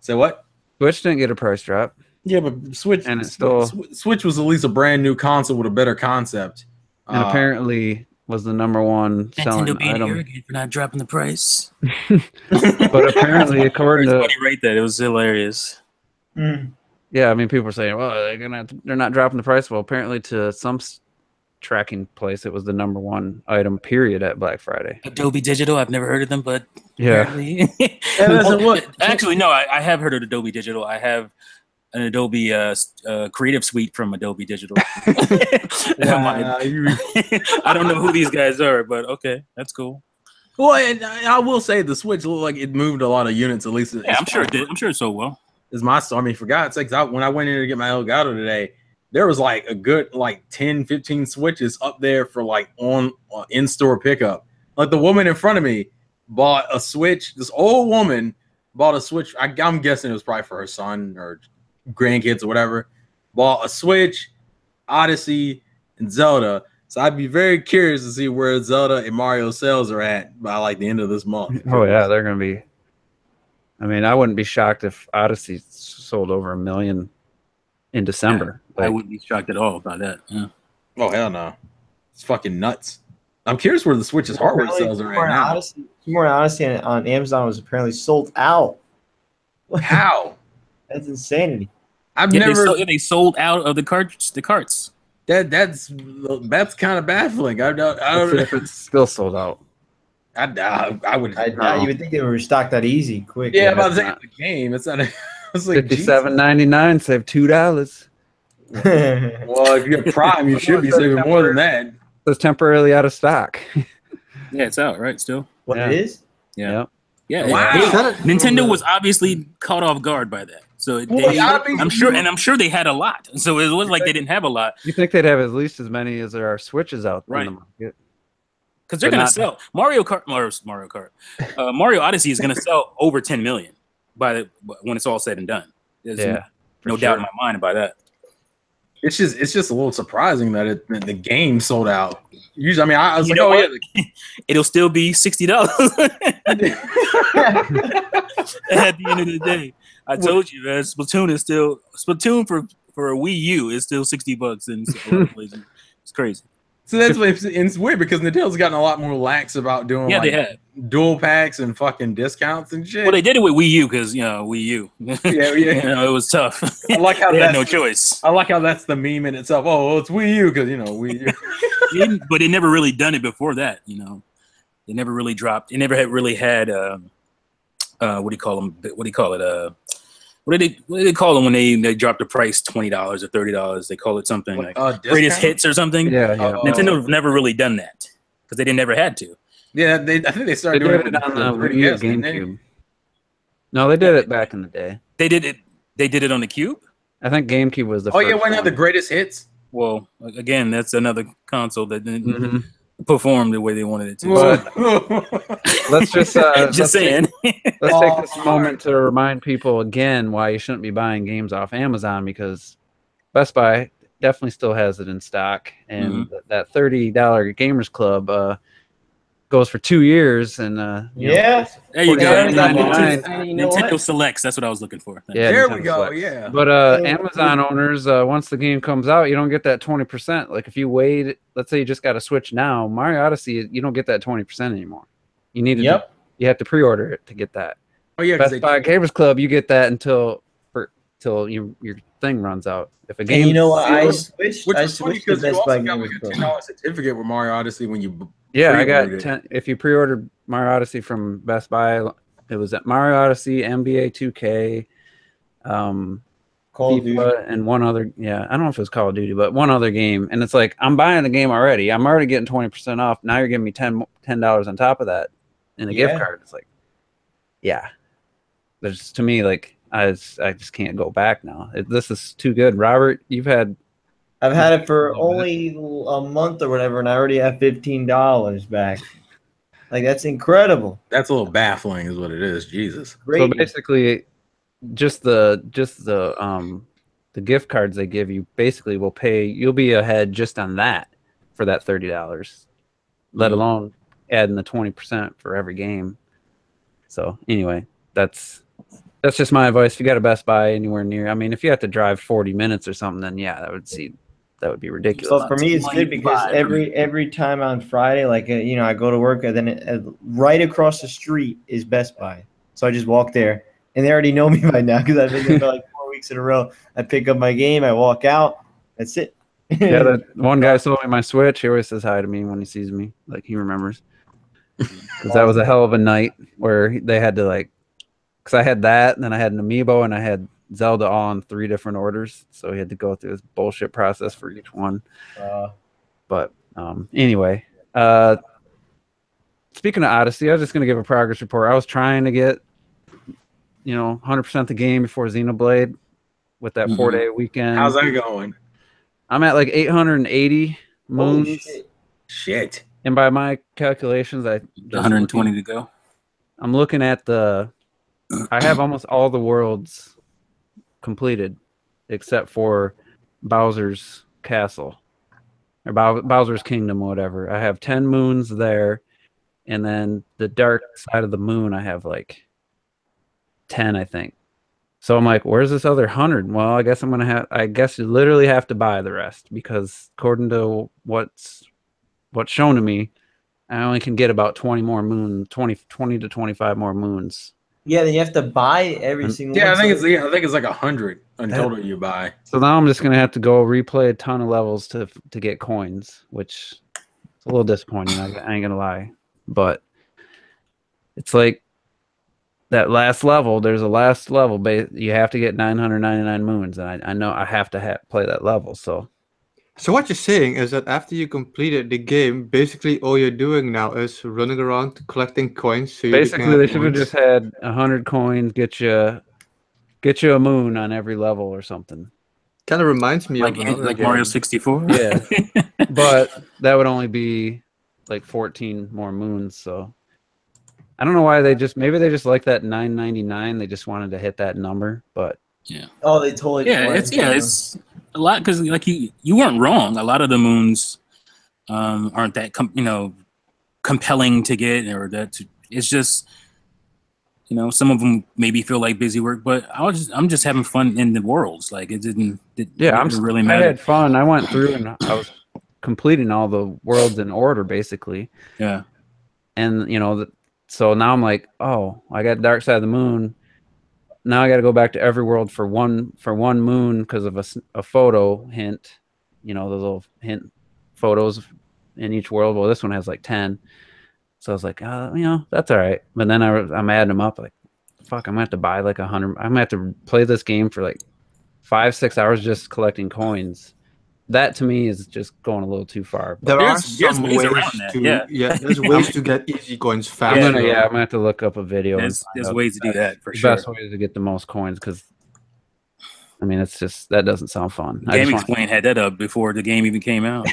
So what? Switch didn't get a price drop. Yeah, but Switch and it's still Switch was at least a brand new console with a better concept. And apparently was the #1 selling Nintendo being item. arrogant for not dropping the price. But apparently, according to rate that, it was hilarious. Yeah, I mean, people are saying, well, they're not dropping the price. Well, apparently, to some tracking place, it was the #1 item, period, at Black Friday. Adobe Digital, I've never heard of them, but yeah. Actually, no, I have heard of Adobe Digital. I have an Adobe Creative Suite from Adobe Digital. I don't know who these guys are, but okay, that's cool. Well, and I will say the Switch looked like it moved a lot of units, at least. Yeah, I'm sure it did. I'm sure it sold well. For God's sakes, when I went in to get my Elgato today, there was like a good 10, 15 Switches up there for like on in-store pickup. Like the woman in front of me bought a Switch. This old woman bought a Switch. I'm guessing it was probably for her son or grandkids or whatever. Bought a Switch, Odyssey, and Zelda. So I'd be very curious to see where Zelda and Mario sales are at by like the end of this month. Oh yeah, they're gonna be. I mean, I wouldn't be shocked if Odyssey sold over 1 million in December. Yeah, I wouldn't be shocked at all by that. Yeah. Oh hell no, it's fucking nuts. I'm curious where the Switch's hardware sales are right now. More Odyssey on Amazon was apparently sold out. How? That's insanity. They sold out of the carts. That's kind of baffling. I don't if it's still sold out. I would. You would think they were stocked that easy, quick. Yeah, but it's the game. It's not. It's like $57.99. Save $2. Well, if you have Prime, you should be saving more than that. It's temporarily out of stock. Yeah, it's out right still. It is? Yeah. Wow. Nintendo was obviously caught off guard by that. So I'm sure they had a lot. So it wasn't like they didn't have a lot. You think they'd have at least as many as there are Switches out in the market? Because they're going to sell Mario Odyssey is going to sell over 10 million when it's all said and done. There's no doubt in my mind about that. it's just a little surprising that the game sold out. Usually, I mean, I was You like, know oh what? yeah. It'll still be $60 at the end of the day. I told you, man, Splatoon for a Wii U is still $60 in a lot of places. It's crazy. So that's why it's weird because Nintendo's gotten a lot more lax about doing Yeah, like they have. dual packs and fucking discounts and shit. Well, they did it with Wii U because Wii U. Yeah. It was tough. I like how they had that's no choice. I like how that's the meme in itself. Oh, well, it's Wii U because Wii U. But they never really done it before that. They never really dropped. They never really had. What do you call them? What do you call it? What do they call them when they drop the price $20 or $30? They call it something like greatest hits or something. Yeah. Nintendo never really done that because they never had to. Yeah, I think they started They doing did it it on the 3DS, Wii didn't they? GameCube. No, they did it back in the day. They did it. They did it on the Cube. I think GameCube was the Oh first yeah, why not one. the greatest hits? Well, again, that's another console that didn't Mhm. perform the way they wanted it to. But let's just Just saying. Let's take this moment to remind people again why you shouldn't be buying games off Amazon, because Best Buy definitely still has it in stock, and that $30 Gamers Club goes for 2 years, and Yeah. There you go. $49.99. And you know Nintendo what? Selects. That's what I was looking for. Yeah, There Nintendo we go. Select. Yeah. But Amazon owners, once the game comes out, you don't get that 20%. Like if you wait, let's say you just got a Switch now, Mario Odyssey, you don't get that 20% anymore. You need to. You have to pre-order it to get that. Oh yeah, Best Buy Gamers Club, you get that until your thing runs out. If a game, And you know what? I which switched. I is funny switched to because you Best Buy also got like Gamers a Club. $10 certificate with Mario Odyssey when you. yeah, I got pre-ordered it. 10. If you pre-ordered Mario Odyssey from Best Buy, it was at Mario Odyssey, NBA 2K, Call of Duty. FIFA, and one other. Yeah, I don't know if it was Call of Duty, but one other game. And it's like, I'm buying the game already. I'm already getting 20% off. Now you're giving me $10 on top of that in a gift card. It's like, yeah, there's, to me, like I just can't go back now. This is too good. Robert, I've had it for only a month or whatever, and I already have $15 back. Like, that's incredible. That's a little baffling, is what it is. Jesus. Great. so basically just the gift cards they give you basically will pay. You'll be ahead just on that for that $30, let alone adding the 20% for every game. So anyway, that's just my advice. If you got a Best Buy anywhere near, I mean, if you have to drive 40 minutes or something, then yeah, that would be ridiculous. So for me, it's good because every time on Friday, like I go to work, and then right across the street is Best Buy. So I just walk there, and they already know me by now because I've been there for like 4 weeks in a row. I pick up my game, I walk out. That's it. Yeah, that one guy sold me my Switch. He always says hi to me when he sees me, like he remembers. Because that was a hell of a night where they had to because I had that, and then I had an Amiibo, and I had Zelda all on 3 different orders, so he had to go through this bullshit process for each one. But anyway, speaking of Odyssey, I was just gonna give a progress report. I was trying to get 100% the game before Xenoblade with that 4-day weekend. How's that going? I'm at like 880 moons. Shit. And by my calculations, 120 to go. I'm looking at I have almost all the worlds completed except for Bowser's Castle or Bowser's Kingdom, whatever. I have 10 moons there, and then the dark side of the moon I have like 10, I think. So I'm like, where's this other 100? Well, I guess you literally have to buy the rest, because according to what's shown to me, I only can get about 20 more moons, 20 to 25 more moons. Yeah, then you have to buy every single one. I think it's like 100 in total you buy. So now I'm just gonna have to go replay a ton of levels to get coins, which is a little disappointing. I ain't gonna lie, but it's like that last level. There's a last level, you have to get 999 moons, and I know I have to play that level. So what you're saying is that after you completed the game, basically all you're doing now is running around collecting coins. So basically, they should have just had 100 coins, get you a moon on every level or something. Kind of reminds me like of Mario 64. Yeah, but that would only be like 14 more moons. So I don't know why maybe they just like that 999. They just wanted to hit that number, but yeah. Oh, they totally. Yeah, it's a lot because like you weren't wrong. A lot of the moons aren't that compelling to get, or that it's just some of them maybe feel like busy work, but I'm just having fun in the worlds. Like it didn't really matter. I had fun. I went through and I was completing all the worlds in order basically. Yeah. And so now I'm like, oh, I got Dark Side of the Moon. Now I got to go back to every world for one moon because of a photo hint. Those little hint photos in each world. Well, this one has like 10. So I was like, that's all right. But then I'm adding them up. Like, fuck, I'm gonna have to buy like 100. I'm gonna have to play this game for like 5-6 hours just collecting coins. That to me is just going a little too far. There are some ways to there's ways to get easy coins fast. I'm gonna have to look up a video. There's ways to do that for sure. Best way to get the most coins because I mean it's just that doesn't sound fun. Game Explain had that up before the game even came out.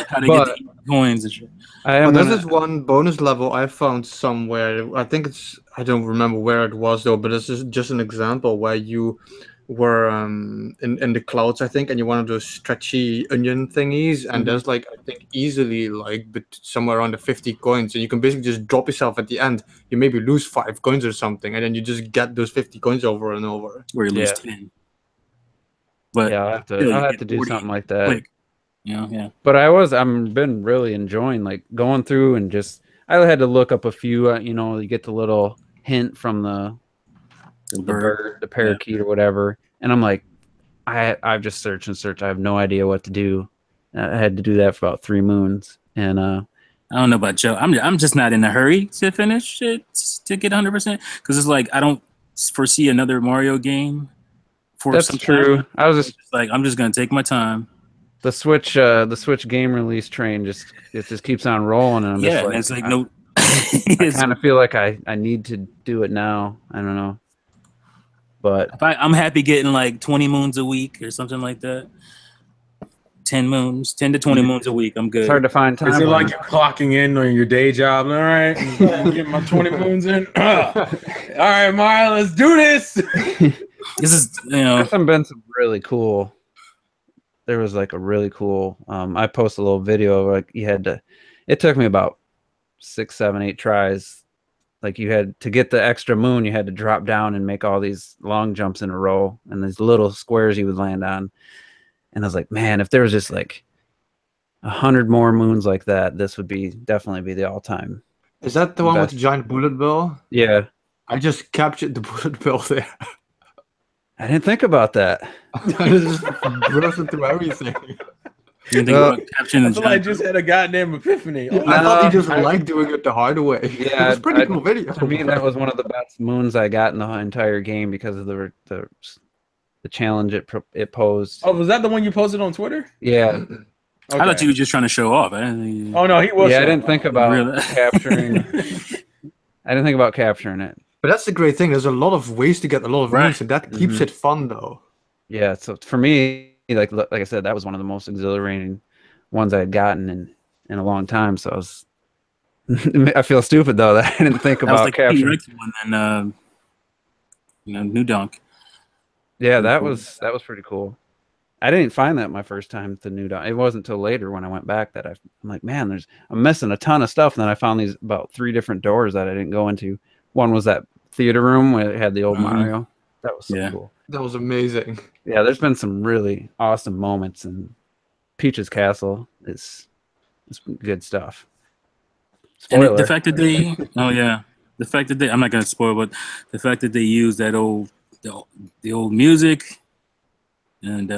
How to get the coins and shit. There's this one bonus level I found somewhere. I don't remember where it was though, but this is just an example where you were in the clouds, I think, and you're one of those stretchy onion thingies, and there's like I think easily like somewhere around the 50 coins, and you can basically just drop yourself at the end. You maybe lose 5 coins or something, and then you just get those 50 coins over and over. Where you lose 10. But yeah, I'll have to do something like that. Quick. Yeah. But I'm been really enjoying like going through and just I had to look up a few. You get the little hint from the bird, the parakeet or whatever, and I'm like, I've just searched and searched. I have no idea what to do. I had to do that for about 3 moons, and I don't know about Joe. I'm just not in a hurry to finish it to get 100% because it's like I don't foresee another Mario game. That's true. I was just like I'm just gonna take my time. The Switch game release train just keeps on rolling, and I'm just like, it's like no. I kind of feel like I need to do it now. I don't know. But I'm happy getting like 20 moons a week or something like that. 10 to 20 moons a week. I'm good. It's hard to find time. Is it like you're clocking in on your day job? All right, I'm getting my 20 moons in. All right, Mario, let's do this. This is There's been some really cool. There was like a really cool. I posted a little video like you had to. It took me about 6, 7, 8 tries. Like you had to get the extra moon, you had to drop down and make all these long jumps in a row, and these little squares you would land on. And I was like, man, if there was just like 100 more moons like that, this would definitely be the all-time. Is that the one with the giant bullet bill? Yeah, I just captured the bullet bill there. I didn't think about that. I just bursting through everything. I just had a goddamn epiphany. I thought you just liked doing it the hard way. Yeah, it's a pretty cool video. For me, that was one of the best moons I got in the entire game because of the challenge it posed. Oh, was that the one you posted on Twitter? Yeah. Okay. I thought you were just trying to show off. Oh no, he was. Yeah, I didn't think about capturing. I didn't think about capturing it. But that's the great thing. There's a lot of ways to get a lot of moons, and that keeps it fun, though. Yeah. So for me, like I said, that was one of the most exhilarating ones I had gotten in a long time. So I feel stupid though that I didn't think about capturing. One and New Donk. Yeah, that was pretty cool. I didn't find that my first time to New Donk. It wasn't until later when I went back that I'm like, man, I'm missing a ton of stuff. And then I found these about 3 different doors that I didn't go into. One was that theater room where it had the old Mario. That was so cool. That was amazing. Yeah, there's been some really awesome moments, and Peach's Castle is good stuff. Spoiler. And the fact that I'm not gonna spoil, but the fact that they use that the old music, and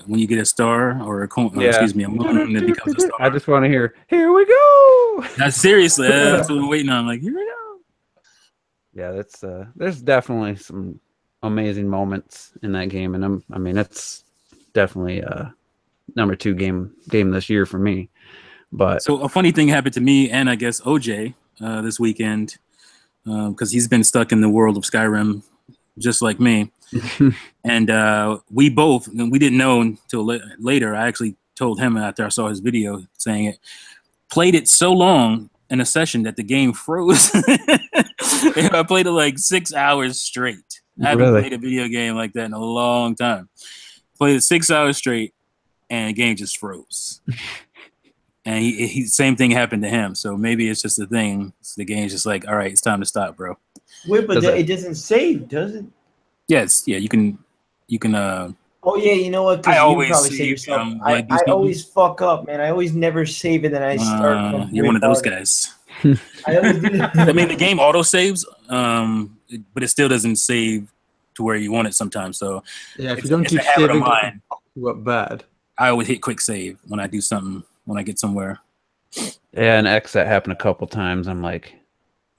when you get a star or a moon, it becomes a star. I just want to hear, "Here we go." Seriously, that's what I'm waiting on. I'm like, here we go. Yeah, that's there's definitely some amazing moments in that game, and it's definitely number 2 game this year for me. But so a funny thing happened to me and I guess OJ this weekend because he's been stuck in the world of Skyrim just like me, and we didn't know until later. I actually told him after I saw his video saying it, played it so long in a session that the game froze. I played it like 6 hours straight. I haven't played a video game like that in a long time. Played it 6 hours straight, and the game just froze. And he same thing happened to him. So maybe it's just a thing. So the game's just like, all right, it's time to stop, bro. Wait, but it doesn't save, does it? Yes, yeah, you can. Oh yeah, you know what? I You always probably save, save yourself. when I do I something. always fuck up, man. I always never save it, and I start. From You're one of very those far. guys. I always do that. I mean, the game auto saves, but it still doesn't save to where you want it sometimes. So Yeah, if it's, you don't it's a keep habit of saving, mine. you up bad. I always hit quick save when I do something, when I get somewhere. Yeah, and X that happened a couple times. I'm like,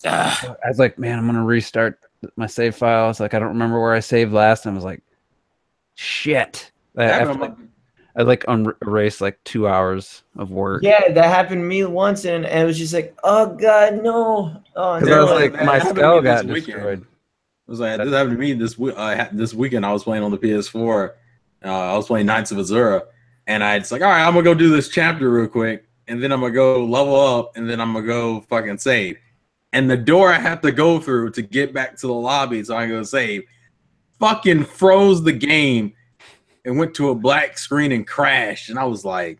Ah, I was like, man, I'm gonna restart my save file. It's like I don't remember where I saved last. And I was like, shit. I like erased like 2 hours of work. Yeah, that happened to me once, and it was just like, oh god, no. Oh, Because no. I was like, that my happened to spell me this got weekend. destroyed. It was like this happened to me this weekend. I was playing on the PS4. I was playing Knights of Azura, and I just like, all right, I'm gonna go do this chapter real quick, and then I'm gonna go level up, and then I'm gonna go fucking save. And the door I have to go through to get back to the lobby so I can go save, fucking froze the game, and went to a black screen and crashed. And I was like,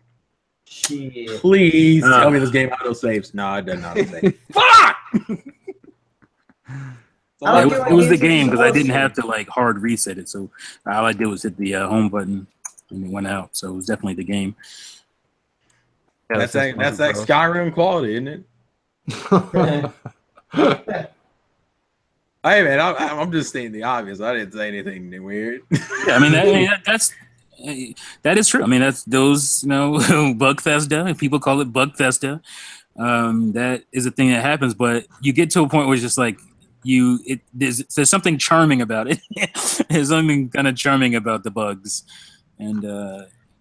Shit. please tell me this game auto saves. No, it doesn't auto save. Fuck. So I it don't was, get it was the games game because I auto didn't save. have to like hard reset it. So all I did was hit the home button and it went out. So it was definitely the game. Yeah, that's the system that wasn't froze. Skyrim quality, isn't it? Hey man, I'm just stating the obvious. I didn't say anything weird. Yeah, I mean, that is true. I mean, that's those, Bugfesta. If people call it Bugfesta, that is a thing that happens. But you get to a point where it's just like there's something charming about it. There's something kind of charming about the bugs, and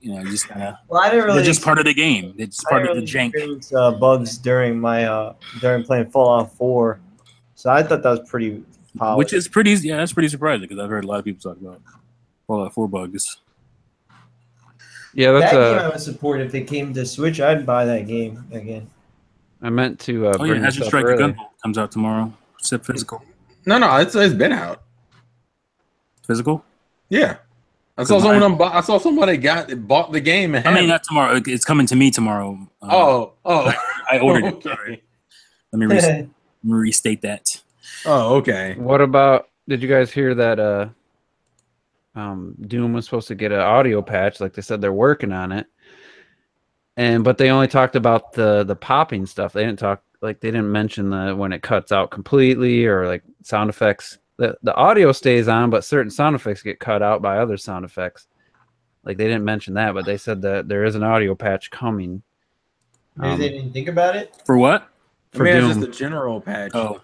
you just kind of Well, I didn't really. they're just part of the game. It's part of the jank. Experience bugs during my during playing Fallout 4, so I thought that was pretty polished. Which is pretty, yeah, that's pretty surprising because I've heard a lot of people talk about Fallout 4 bugs. Yeah, that that's game I would support if it came to Switch. I'd buy that game again. I meant to Oh yeah, bring this Azure up Strike earlier. Gunvolt comes out tomorrow. Except physical. No, it's been out. Physical? Yeah, I saw somebody bought the game. And I had mean, it. not tomorrow. It's coming to me tomorrow. Oh, I ordered it. okay. Sorry. Let me restate that. Oh, okay. What about? Did you guys hear that? Doom was supposed to get an audio patch, like they said they're working on it, but they only talked about the popping stuff. They didn't mention the when it cuts out completely or like sound effects. The audio stays on, but certain sound effects get cut out by other sound effects. Like they didn't mention that, but they said that there is an audio patch coming. Maybe they didn't think about it. For what? For it's Doom. just a general patch. Oh,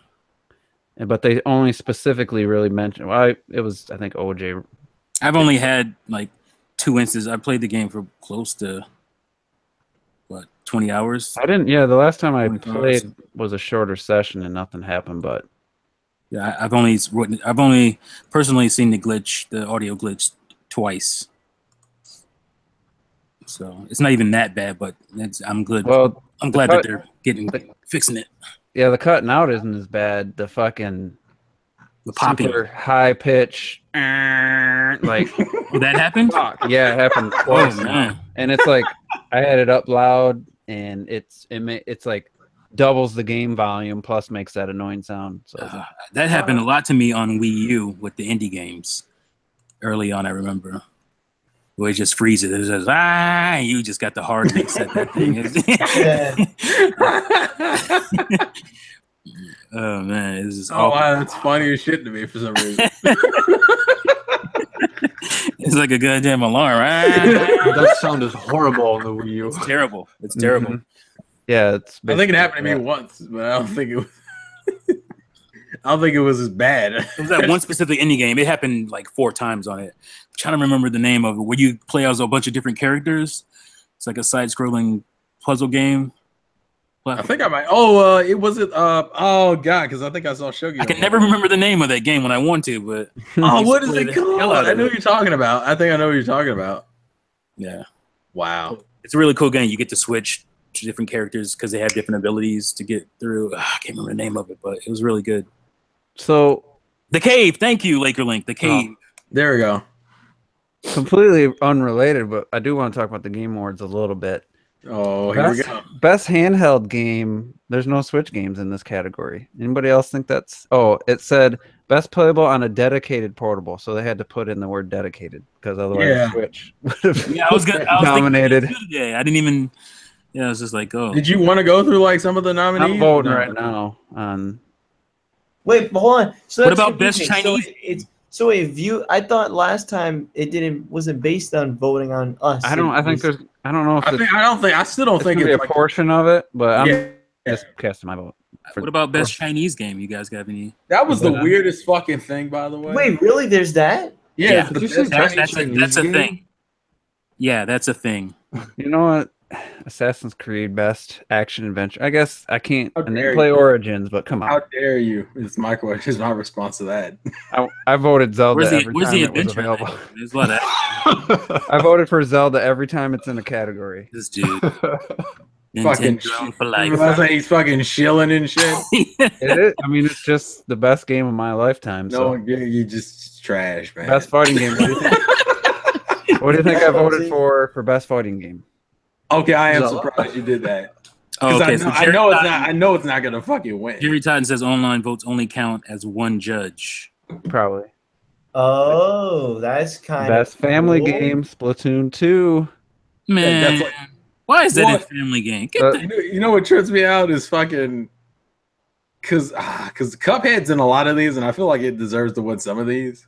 But they only specifically really mentioned. Well, it was I think OJ. I've only had like 2 instances. I played the game for close to 20 hours. I didn't. Yeah, the last time I 24 hours. played was a shorter session and nothing happened. But Yeah, I've only personally seen the audio glitch twice. So it's not even that bad, but I'm good. well, I'm glad cut- that they're fixing it. yeah, the cutting out isn't as bad. The fucking The popping. super high pitch, like Did that happen? yeah, it happened Oh twice. man. And it's like I had it up loud, and it's like doubles the game volume plus makes that annoying sound. So That happened a lot to me on Wii U with the indie games. Early on, I remember. Where it just freezes. It says, you just got the hard mix at that thing. Oh man, this is awful. wow, that's funny as shit to me for some reason. It's like a goddamn alarm. That sound is horrible on the Wii U. It's terrible. It's terrible. Mhm. Yeah, it's. I think it basically happened to me that. once, but I don't think it was. I don't think it was as bad. It was that one specific indie game. It happened like 4 times on it. I'm trying to remember the name of it. Where you play as a bunch of different characters. It's like a side-scrolling puzzle game. I think I might. Oh, it was it. Oh god, because I think I saw Shogi. I can never remember the name of that game when I want to, but Oh, what is Play it the called? hell out I of know it. what you're talking about. I think I know what you're talking about. yeah. Wow. It's a really cool game. You get to switch to different characters because they have different abilities to get through. I can't remember the name of it, but it was really good. So The Cave. Thank you, Laker Link. The Cave. There we go. completely unrelated, but I do want to talk about the Game Awards a little bit. Oh, here we go. Best handheld game. There's no Switch games in this category. Anybody else think that's? Oh, it said best playable on a dedicated portable, so they had to put in the word dedicated because otherwise Yeah. Switch would have Yeah, I was dominated. Today. I didn't even. Yeah, I was just like, oh. Did you want to go through like some of the nominees? I'm voting right now on. Wait, but hold on. So What that's about best confusing. Chinese? So if you, I thought last time it wasn't based on voting on us. I don't. I think there's. I don't know if I still don't think it's it's a like, portion of it, but I'm yeah. just casting my vote. What about best Chinese game? You guys got any? That was the weirdest fucking thing, by the way. Wait, really? There's that? Yeah, Did you say That's a thing. Yeah, that's a thing. You know what? Assassin's Creed best action adventure. I guess I can't. How I didn't dare play you. Origins, but come on. How dare you? Is my question. Is my response to that? I voted Zelda Where's every the time it was adventure? available. There's a lot of I voted for Zelda every time it's in a category. this dude. Fucking Nintendo for I life. was like, he's fucking shilling and shit. It is. I mean, it's just the best game of my lifetime. No, So you just trash, man. best fighting game. What do you think? What do you think I voted for best fighting game? Okay, I am Zelda. surprised you did that. Oh, 'Cause okay, I know it's not. I know it's not gonna fucking win. Jerry Totten says online votes only count as one judge. Probably Oh, that's kind best of family cool. game. Splatoon 2. Man, that's like- why is that What? a family game? Get Uh, the You know what trips me out is fucking because Cuphead's in a lot of these, and I feel like it deserves to win some of these.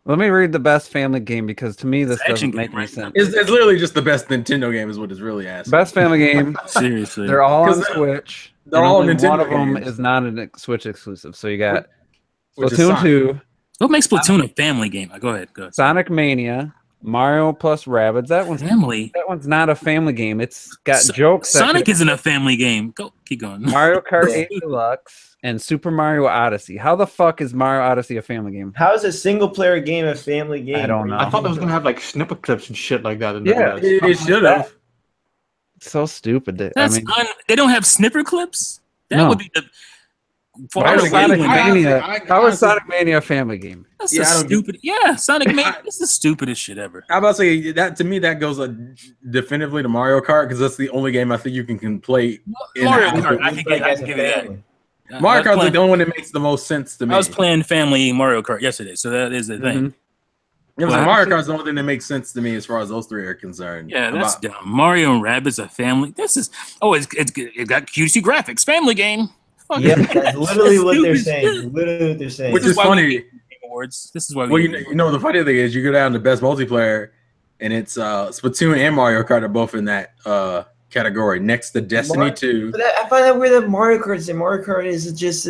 Let me read the best family game because to me this It's action doesn't make game, any right? sense. It's literally just the best Nintendo game, is what it's really asking. Best family game. seriously. They're all on 'Cause Switch. they're and all only Nintendo one of them games. is not a Switch exclusive. So you got Which is Splatoon Sonic. 2, What makes Splatoon a family game? Go ahead. Sonic Mania, Mario plus Rabbids. That one's not a family game. It's got jokes. that Sonic could- isn't a family game. Go, keep going. Mario Kart 8 Deluxe and Super Mario Odyssey. How the fuck is Mario Odyssey a family game? How is a single player game a family game? I don't know. I thought it was gonna have like snippet clips and shit like that. In Yeah, the It should have. It's so stupid. That's they don't have snipper clips. That No. would be the. How is I Sonic honestly- Mania? I How is honestly- Sonic Mania a family game? That's Yeah, the I don't stupid. Yeah, Sonic Mania. This is the stupidest shit ever. I'm about to say that to me that goes definitively to Mario Kart because that's the only game I think you can play. Mario in- Kart. I It's can like as a give you that. family. Mario I was Kart's like playing- the only one that makes the most sense to me. I was playing family Mario Kart yesterday, so that is the thing. Mhm. Yeah, but Well, Mario Kart's the only thing that makes sense to me as far as those three are concerned. Yeah, that's About- dumb. Mario and Rabbids a family. This is it got cutesy graphics. Family game. Fuck Yep, it. that's literally what they're Stupid saying. shit. Literally what they're saying. Which This is why we funny. get Game Awards. This is why we. Well, get you know, the funny thing is, you go down to best multiplayer, and it's Splatoon and Mario Kart are both in that category, next to Destiny Mar- 2. But I find that weird that Mario Kart is just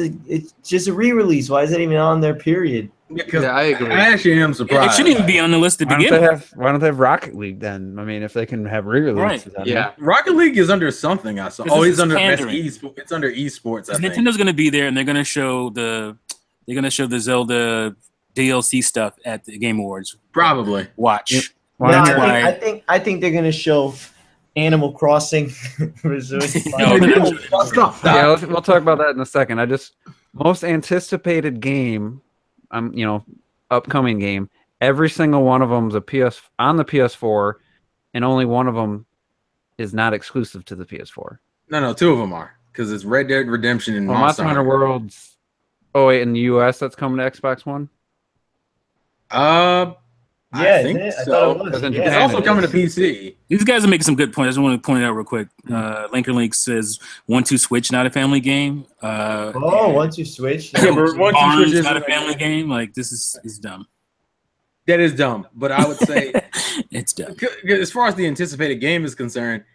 a re-release. Why is it even on there? Period. Because Yeah, I agree. I actually am It surprised. shouldn't even be on the list to Why begin don't, with. why don't they have Rocket League then? I mean, if they can have re-releases. on Yeah. Rocket League is under something I saw. 'Cause Oh, this he's is under best pandering. esports. It's under esports. I Because think. Nintendo's gonna be there, and they're gonna show the Zelda DLC stuff at the Game Awards. Probably. Watch. Yep. No, Why not? I think they're gonna show Animal Crossing. versus No, they're not showing Stop. Yeah, we'll talk about that in a second. Most anticipated game, upcoming game. Every single one of them is on the PS4, and only one of them is not exclusive to the PS4. No, two of them are because it's Red Dead Redemption and Well, Monster Hunter World's. Oh wait, in the US, that's coming to Xbox One. I Yeah, think I so. thought it was. Because in Yeah. It's Japan also it coming to is. PC. These guys are making some good points. I just want to point it out real quick. Linker Link says 1-2 Switch, not a family game. Oh, once you switch, Yeah, but once you Barnes, switch, not a it's family game. Like this is dumb. That is dumb, but I would say, It's dumb. as far as the anticipated game is concerned,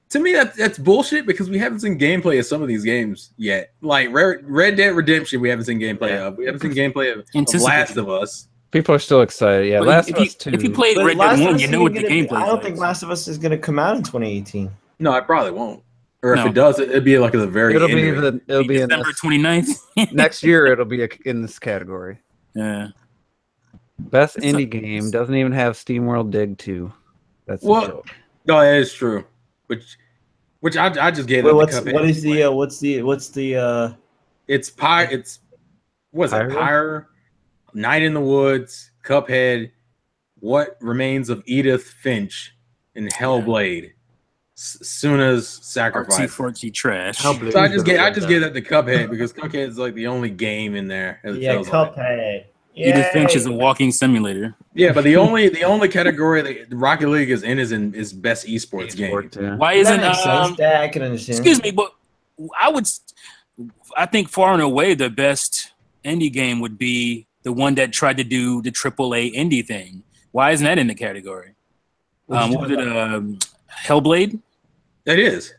to me that's bullshit because we haven't seen gameplay of some of these games yet. Like Red Dead Redemption, we haven't seen gameplay of. We haven't seen gameplay of Last of Us. People are still excited. Yeah, But Last if of you, Us 2. if you played But Red Last Dead of 1, Us you know what isn't the gonna be- gameplay I is don't like. think Last of Us is gonna come out in 2018. No, it probably won't. Or if No. it does, it'd be like at the very it'll end. be of it. it'll be in December this, 29th. next year. It'll be in this category. Yeah. Best It's indie a- game doesn't even have SteamWorld Dig 2. That's a Well, joke. No, that is true. Which I just gave Wait, it. what's the It's Pyre. It's what's it? Pyre? Pyre, Night in the Woods, Cuphead, What remains of Edith Finch in Hellblade? Suna's sacrifice. Artsy trash. Hellblade So I is just better get than that to Cuphead because Cuphead is like the only game in there. It Yeah, feels like. Cuphead. Edith Finch Yay. is a walking simulator. Yeah, but the only category that Rocket League is in is best esports game. Esports, yeah. Why That isn't makes sense. That I can understand. excuse me, but I think far and away the best indie game would be the one that tried to do the AAA indie thing. Why isn't that in the category? What you What was it? Hellblade? It is.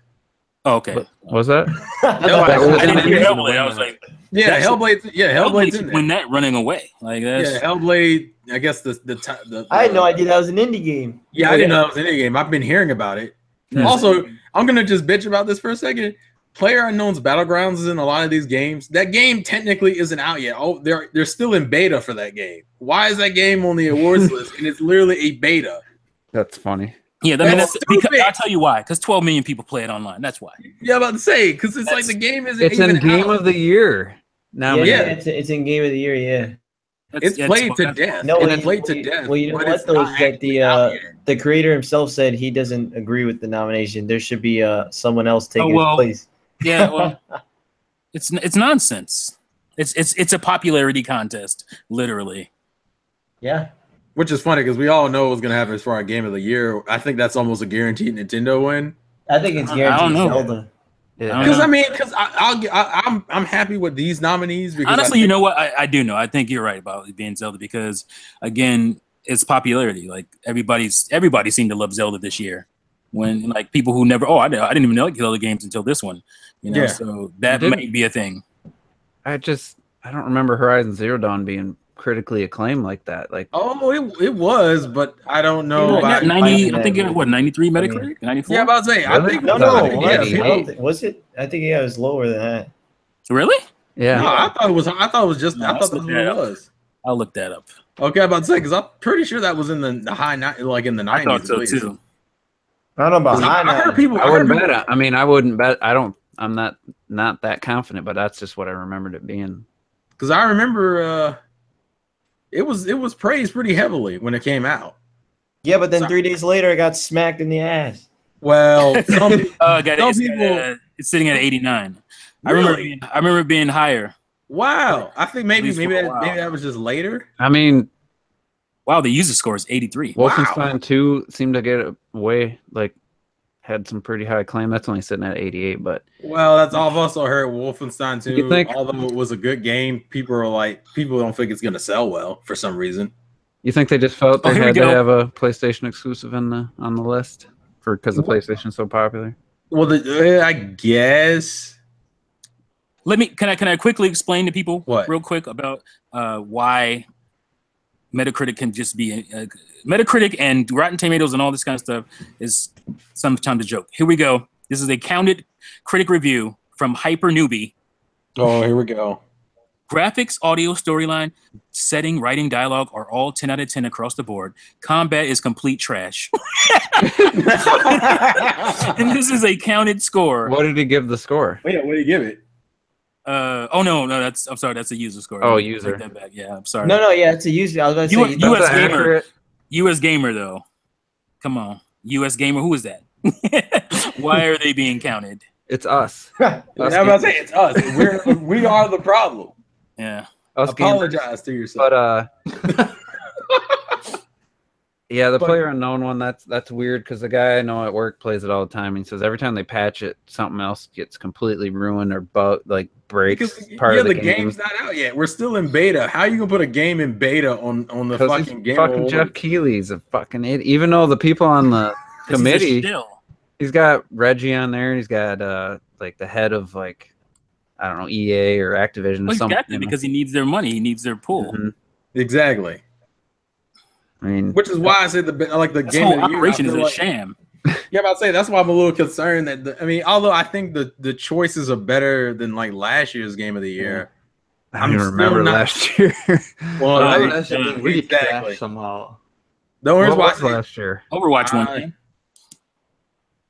Oh, okay. What was that? That's No, why I I didn't hear Indie Hellblade. I was like, Yeah, Hellblade. Yeah, Hellblade's in there. when that running away. Like that's Yeah, Hellblade. I guess the I had no idea that was an indie game. Yeah, I didn't know it was an indie game. I've been hearing about it. Yeah. Also, I'm gonna just bitch about this for a second. PlayerUnknown's Battlegrounds is in a lot of these games. That game technically isn't out yet. Oh, they're still in beta for that game. Why is that game on the awards list and it's literally a beta? That's funny. yeah. I mean, That's that's because, stupid. I'll tell you why. Because 12 million people play it online. That's why. Yeah, I'm about to say because it's like the game isn't It's even in Game out. of the Year. Now, Yeah. It's in Game of the Year. Yeah. It's played to death. No, it's well, played to you- death. well, you know but what, it's though, not is that actually out yet. the creator himself said he doesn't agree with the nomination. There should be someone else taking well, his place. Yeah. Well, it's nonsense. It's a popularity contest, literally. Yeah. Which is funny because we all know what's gonna happen as far as Game of the Year. I think that's almost a guaranteed Nintendo win. I think it's I don't guaranteed know. Zelda. Yeah. Because I'm happy with these nominees. Because Honestly, you know what? I do know. I think you're right about it being Zelda because, again, it's popularity. Like everybody seemed to love Zelda this year. When like people who never, I didn't even know like Zelda games until this one. You know, Yeah. so that Didn't- may be a thing. I don't remember Horizon Zero Dawn being critically acclaimed like that. Like, it was, but I don't know Yeah, about. yeah, 90, I I think mean, it what 93 Metacritic, 94. Yeah, I'm about to say. I Really? think No, I no, thought I it think, was yeah, 88. I don't think, was it? I think it was lower than that. Really? yeah, No, I thought it was. I thought it was just. No, I let's thought that's look what that it up. was. I'll look that up. Okay, I'm about to say because I'm pretty sure that was in the high, like in the 90s. I thought so at least. too. I don't know about 'Cause high I heard nine. people. I wouldn't heard bet. people- I mean, I wouldn't bet. I'm not that confident, but that's just what I remembered it being. Because I remember it was praised pretty heavily when it came out. Yeah, but then 3 days later, I got smacked in the ass. Well, Guys, some it's sitting at 89. I Really? remember it being higher. wow. I think maybe At least for a while. that was just later. I mean, Wow, the user score is 83. Wolfenstein 2 seemed to get away, like, had some pretty high claim. That's only sitting at 88, but Well, that's all I've also heard. Wolfenstein 2, You think- although it was a good game, people don't think it's gonna sell well for some reason. you think they just felt they here we had to go. have a PlayStation exclusive on the list because the PlayStation's so popular? Well, I guess. Can I quickly explain to people What? real quick about why Metacritic can just be Metacritic and Rotten Tomatoes and all this kind of stuff is sometimes a joke. Here we go. This is a counted critic review from Hyper Newbie. Oh, here we go. Graphics, audio, storyline, setting, writing, dialogue are all 10 out of 10 across the board. Combat is complete trash. And this is a counted score. What did he give the score? Wait, what do you give it? No, I'm sorry, that's a user score. Oh, Let me user. take that back. Yeah, I'm sorry. No, yeah, it's a user. I was about to say, US That's Gamer. accurate. US Gamer though. Come on. US Gamer, who is that? Why are they being counted? It's us. I'm about to say it's us. We are the problem. Yeah. Us gamers. Apologize to yourself. But yeah, the But- player unknown one, that's weird because the guy I know at work plays it all the time. He says every time they patch it, something else gets completely ruined or breaks Because part yeah, of the, the game. game's not out yet. We're still in beta. How you gonna put a game in beta on the 'Cause fucking he's game? fucking Awards? Jeff Keighley's a fucking idiot. Even though the people on the 'Cause he's a committee, shill. he's got Reggie on there. He's got like the head of like I don't know EA or Activision or Well, he's something. got to because he needs their money. He needs their pull. Mhm. Exactly. I mean, Which is why I said the This game whole of the year. operation I is feel a like- sham. Yeah, I'm about to say that's why I'm a little concerned that although I think the choices are better than like last year's game of the year. I don't even I'm remember still not- last year. Well, Right. like, That's yeah, really exactly. trash somehow. the only What reason why I was say- last year? Overwatch Uh, one.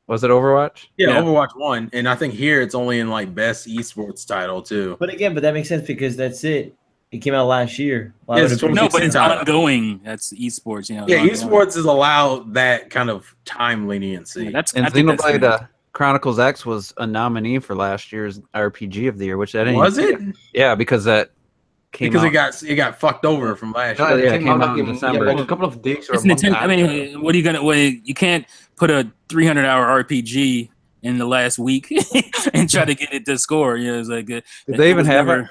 Was it Overwatch? yeah, Yeah. Overwatch 1, and I think here it's only in like best esports title too. But again, that makes sense because that's it. It came out last year. Why Yeah, would it's it be- No, but it's 2016. ongoing. That's esports. You know. Yeah, ongoing. esports is allowed that kind of time leniency. Yeah, that's And I think that's Xenoblade fair. Chronicles X was a nominee for last year's RPG of the year, which that ain't. Was it? Yeah, because that came Because out. it got fucked over from last No, year. yeah, it came out like in December. like a couple of days or It's a month Nintendo. I after. mean, what are you gonna? Well, you can't put a 300-hour RPG in the last week and try to get it to score. You know, it's like Did they it even was have never- it?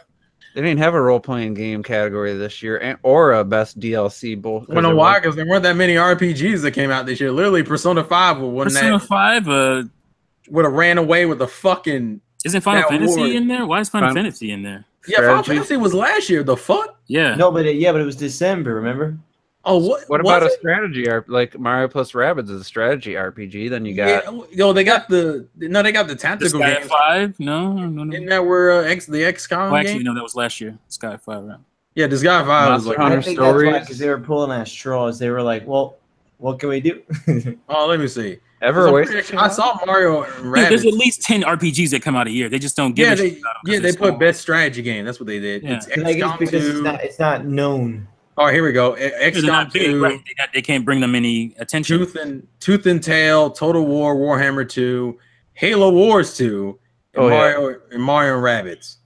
They didn't have a role playing game category this year, or a best DLC. Both. I don't know why, because there weren't that many RPGs that came out this year. Literally, Persona 5 would Persona 5. would have ran away with the fucking Isn't Final That Fantasy award. in there? Why is Final Final- Fantasy in there? yeah. Final Strategy. Fantasy was last year. The fuck? Yeah. No, but it was December. Remember? Oh, what? What was about a it? strategy? Like Mario plus Rabbids is a strategy RPG. Then you got They got the The tactical Sky games. 5? No. Isn't that where the XCOM Well, actually, game? no, that was last year. Sky 5, right? Yeah, this guy 5 was Monster like, Hunter I think Stories. that's because they were pulling at straws. They were like, "Well, what can we do?" oh, let me see. Ever I'm Oasis. pretty sure I saw Mario and Dude, there's Rabbids. at least 10 RPGs that come out a year. They just don't give Yeah, a they shit about 'em 'cause they it's put small. best strategy game. That's what they did. Yeah. It's And I guess XCOM because 2. it's not known. Oh, here we go. They're XCOM not big, 2, right? They can't bring them any attention. Tooth and Tail, Total War, Warhammer 2, Halo Wars 2, and Oh, yeah. Mario and Rabbids.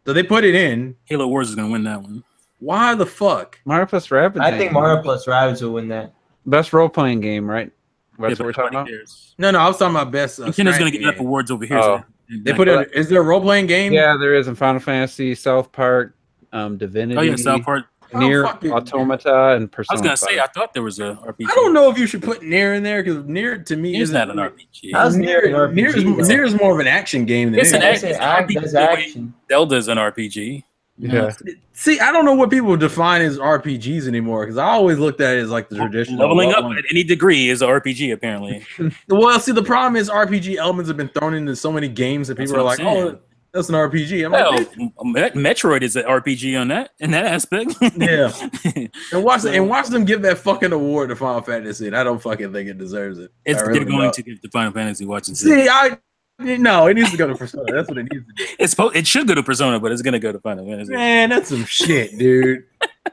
So they put it in. Halo Wars is going to win that one. Why the fuck? Mario plus Rabbids. I ain't think Mario plus Rabbids will win that. best role playing game, right? That's Yeah, what we're but talking nobody about. cares. No, I was talking about best. Nintendo's going to strategy get enough game. awards over here. Oh. They put it. Is there a role playing game? Yeah, there is in Final Fantasy, South Park, Divinity. Oh, yeah, South Park. Near fuck it. Automata, and I Persona. was going to say, 5. I thought there was a RPG. I don't know if you should put Nier in there because Nier to me It's is not an RPG. How's Nier an RPG? Nier is more of an action game than It's an anything. action. That's action. Zelda's an RPG. Yeah. See, I don't know what people define as RPGs anymore because I always looked at it as like the traditional Leveling up at any degree is an RPG, apparently. Well, see, the problem is RPG elements have been thrown into so many games that That's people are what like, I'm "Oh, saying. that's an RPG." I'm Well, like, Metroid is an RPG in that aspect. Yeah. and watch them give that fucking award to Final Fantasy. And I don't fucking think it deserves it. It's I really they're going don't. to give the Final Fantasy watching. See, no, it needs to go to Persona. That's what it needs to do. It should go to Persona, but it's gonna go to Final Fantasy. Man, that's some shit, dude.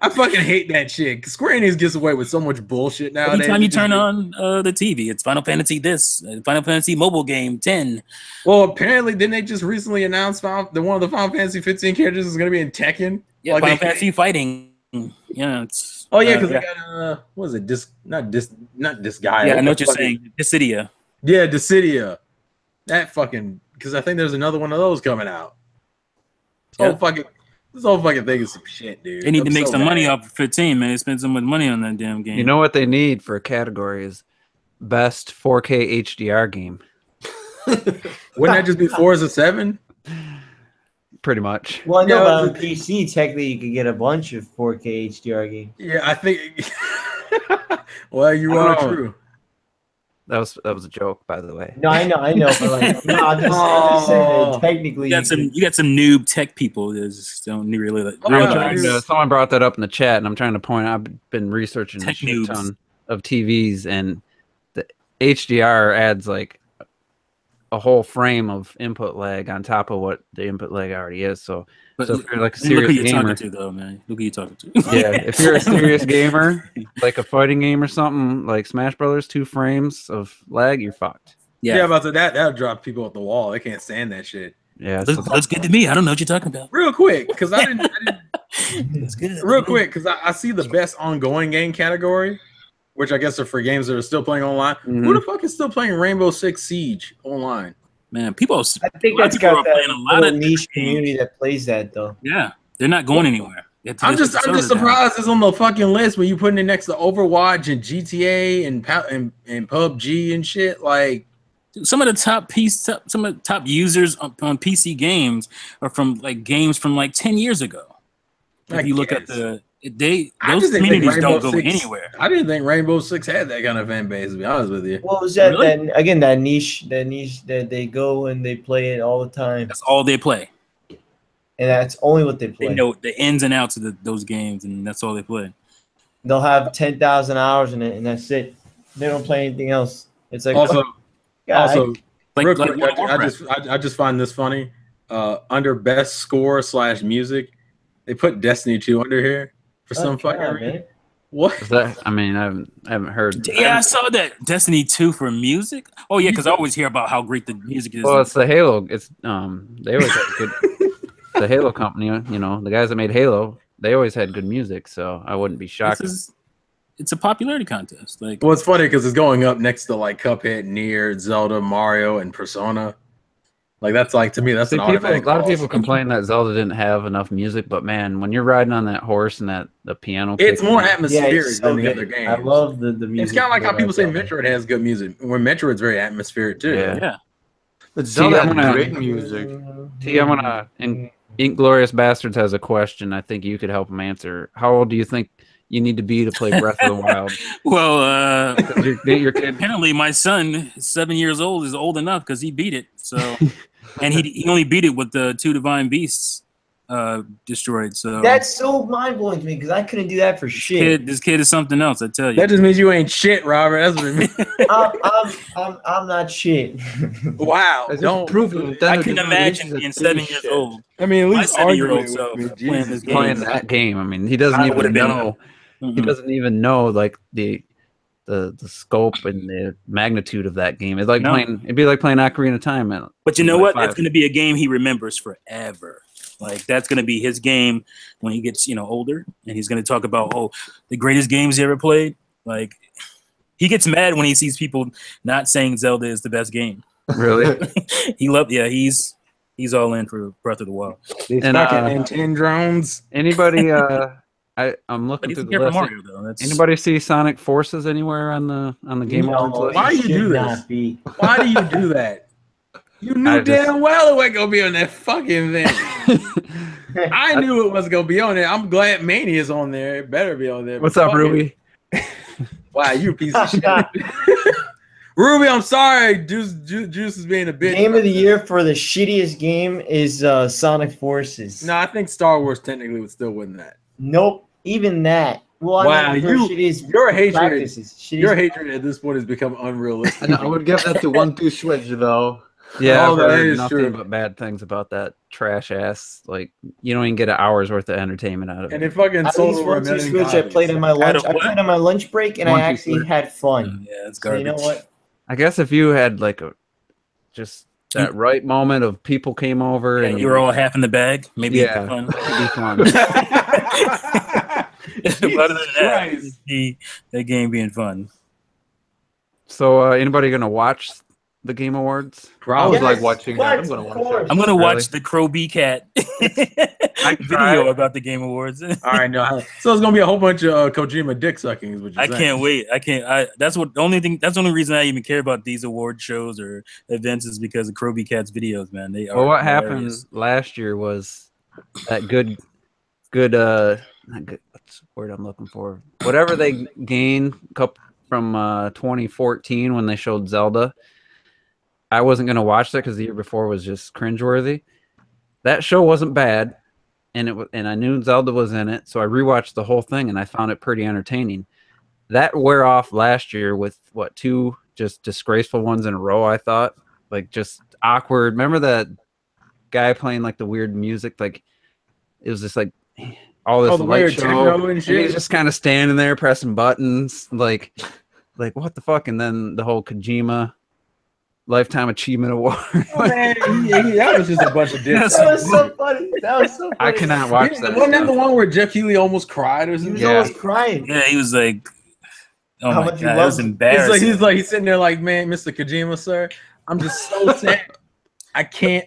I fucking hate that shit. Square Enix gets away with so much bullshit nowadays. Every time you turn on the TV, it's Final Fantasy this, Final Fantasy mobile game 10. Well, apparently, didn't they just recently announce that one of the Final Fantasy 15 characters is going to be in Tekken? Yeah, Like Final they- Fantasy fighting. Yeah, it's. Oh yeah, because yeah. they got what was it? Not this guy. Yeah, I know what you're saying. Dissidia. Yeah, Dissidia. That fucking because I think there's another one of those coming out. Yeah. This whole fucking thing is some shit, dude. They need to I'm make so some money mad. off of 15, man. They spend so much money on that damn game. You know what they need for a category is best 4K HDR game. Wouldn't that just be Forza 7? Pretty much. Well, no, Yeah, but on but- PC, technically, you could get a bunch of 4K HDR games. Yeah, I think. Well, you I are don't know. true. That was a joke, by the way. No, I know, but like, no, I'm just saying that technically, You got some noob tech people that just don't really Oh, I'm yeah, trying dude. to- someone brought that up in the chat, and I'm trying to point out. I've been researching a Tech shit noobs. ton of TVs, and the HDR adds like a whole frame of input lag on top of what the input lag already is. So But if you're like a look who serious you're gamer, talking to, though, man. Look who you're talking to. yeah, if you're a serious gamer, like a fighting game or something, like Smash Brothers, 2 frames of lag, you're fucked. Yeah, about to that'll drop people off the wall. They can't stand that shit. Yeah, so Looks good to me. I don't know what you're talking about. Real quick, because I didn't It's good. real quick, because I see the best ongoing game category, which I guess are for games that are still playing online. Mhm. Who the fuck is still playing Rainbow Six Siege online? Man, people. I think a lot of that's people got are that playing a lot little of niche games. community that plays that, though. Yeah, they're not going anywhere. They have to I'm just just put the server down. surprised it's on the fucking list when you putting it next to Overwatch and GTA and PUBG and shit. Like, Some of the top users on PC games are from like games from like 10 years ago. I If you look guess. at those I just didn't think communities Rainbow don't go Six- anywhere. I didn't think Rainbow Six had that kind of fan base. To be honest with you, What was that? Really? That again, that niche that they go and they play it all the time, That's all they play. and that's only what they play. They know the ins and outs of those games, and that's all they play. They'll have 10,000 hours in it, and that's it. They don't play anything else. It's like also, God, also, Like, real like quick, World of I Warcraft. just find this funny. Under best score / music, They put Destiny 2 under here for some fucking reason. What? Is that? I mean, I haven't heard. Yeah, I saw that Destiny 2 for music. Oh yeah, because I always hear about how great the music is. Well, it's the Halo. It's they always had good. The Halo company, you know, the guys that made Halo, they always had good music, so I wouldn't be shocked. It's a popularity contest. Like, well, it's funny because it's going up next to like Cuphead, Nier, Zelda, Mario, and Persona. Like that's like to me, that's an automatic. A lot of people complain that Zelda didn't have enough music, but man, when you're riding on that horse and the piano, it's more atmospheric so than the other games. I love the music. It's kind of like how people say Metroid has good music. When Metroid's very atmospheric too. Yeah. But Zelda has great music. I'm gonna. Inglorious Bastards has a question. I think you could help him answer. How old do you think you need to be to play Breath of the Wild? Well, your kid. Apparently, my son, 7 years old, is old enough because he beat it. So, and he only beat it with the 2 divine beasts destroyed. So that's so mind blowing to me because I couldn't do that for shit. This kid is something else. I tell you. That just means you ain't shit, Robert. That's what it means. I'm not shit. Wow. Don't prove it. I can imagine being 7 years old. I mean, at least my 7-year-old self playing that game. I mean, he doesn't even know. He doesn't even know like the scope and the magnitude of that game. It's like playing. It'd be like playing Ocarina of Time. But you know what? It's going to be a game he remembers forever. Like that's going to be his game when he gets older, and he's going to talk about the greatest games he ever played. Like he gets mad when he sees people not saying Zelda is the best game. Really? He's all in for Breath of the Wild. These fucking Nintendrones. Anybody? I'm looking through the list. Mario, though. Anybody see Sonic Forces anywhere on the Game Awards list? Why do you do this? Why do you do that? You knew damn well it wasn't gonna be on that fucking thing. I knew it wasn't gonna be on there. I'm glad Mania's on there. It better be on there. What's up, Ruby? Wow, you a piece of shit. Ruby, I'm sorry. Juice is being a bitch. Game of the year for the shittiest game is Sonic Forces. No, I think Star Wars technically would still win that. Nope, even that. Well, wow, your hatred at this point has become unrealistic. I would give that to 1-2 Switch though. Yeah, I've heard nothing but bad things about that trash ass. Like you don't even get an hour's worth of entertainment out of it. And it fucking sold over a million copies. I played on my lunch. I played on my lunch break, and I actually had fun. Yeah, it's garbage. So you know what? I guess if you had like that right moment of people came over and you were all half in the bag, maybe it'd be fun. Other than that, that game being fun. So, anybody gonna watch the Game Awards? I was like watching that. I'm gonna watch it. I'm gonna watch the Crow Cat video about the Game Awards. All right, no. So it's gonna be a whole bunch of Kojima dick sucking. Is what you're saying. Can't wait. That's the only reason I even care about these award shows or events is because of Crow Cat's videos, man. They are. Well, what happened last year was that good. Not good. What's the word I'm looking for? Whatever they gained from 2014 when they showed Zelda. I wasn't going to watch that because the year before was just cringeworthy. That show wasn't bad, and I knew Zelda was in it, so I rewatched the whole thing, and I found it pretty entertaining. That wore off last year with, 2 just disgraceful ones in a row, I thought. Like, just awkward. Remember that guy playing, like, the weird music? Like, it was just, like, all this light show, and he's just kind of standing there pressing buttons, like, what the fuck? And then the whole Kojima Lifetime Achievement Award. Oh, man, that was just a bunch of dicks. That was so funny. I cannot watch that. Wasn't that the one where Jeff Keighley almost cried or something? He was almost crying. Yeah, he was like, "Oh my god, that was embarrassing." He's sitting there like, "Man, Mr. Kojima, sir, I'm just so sad. I can't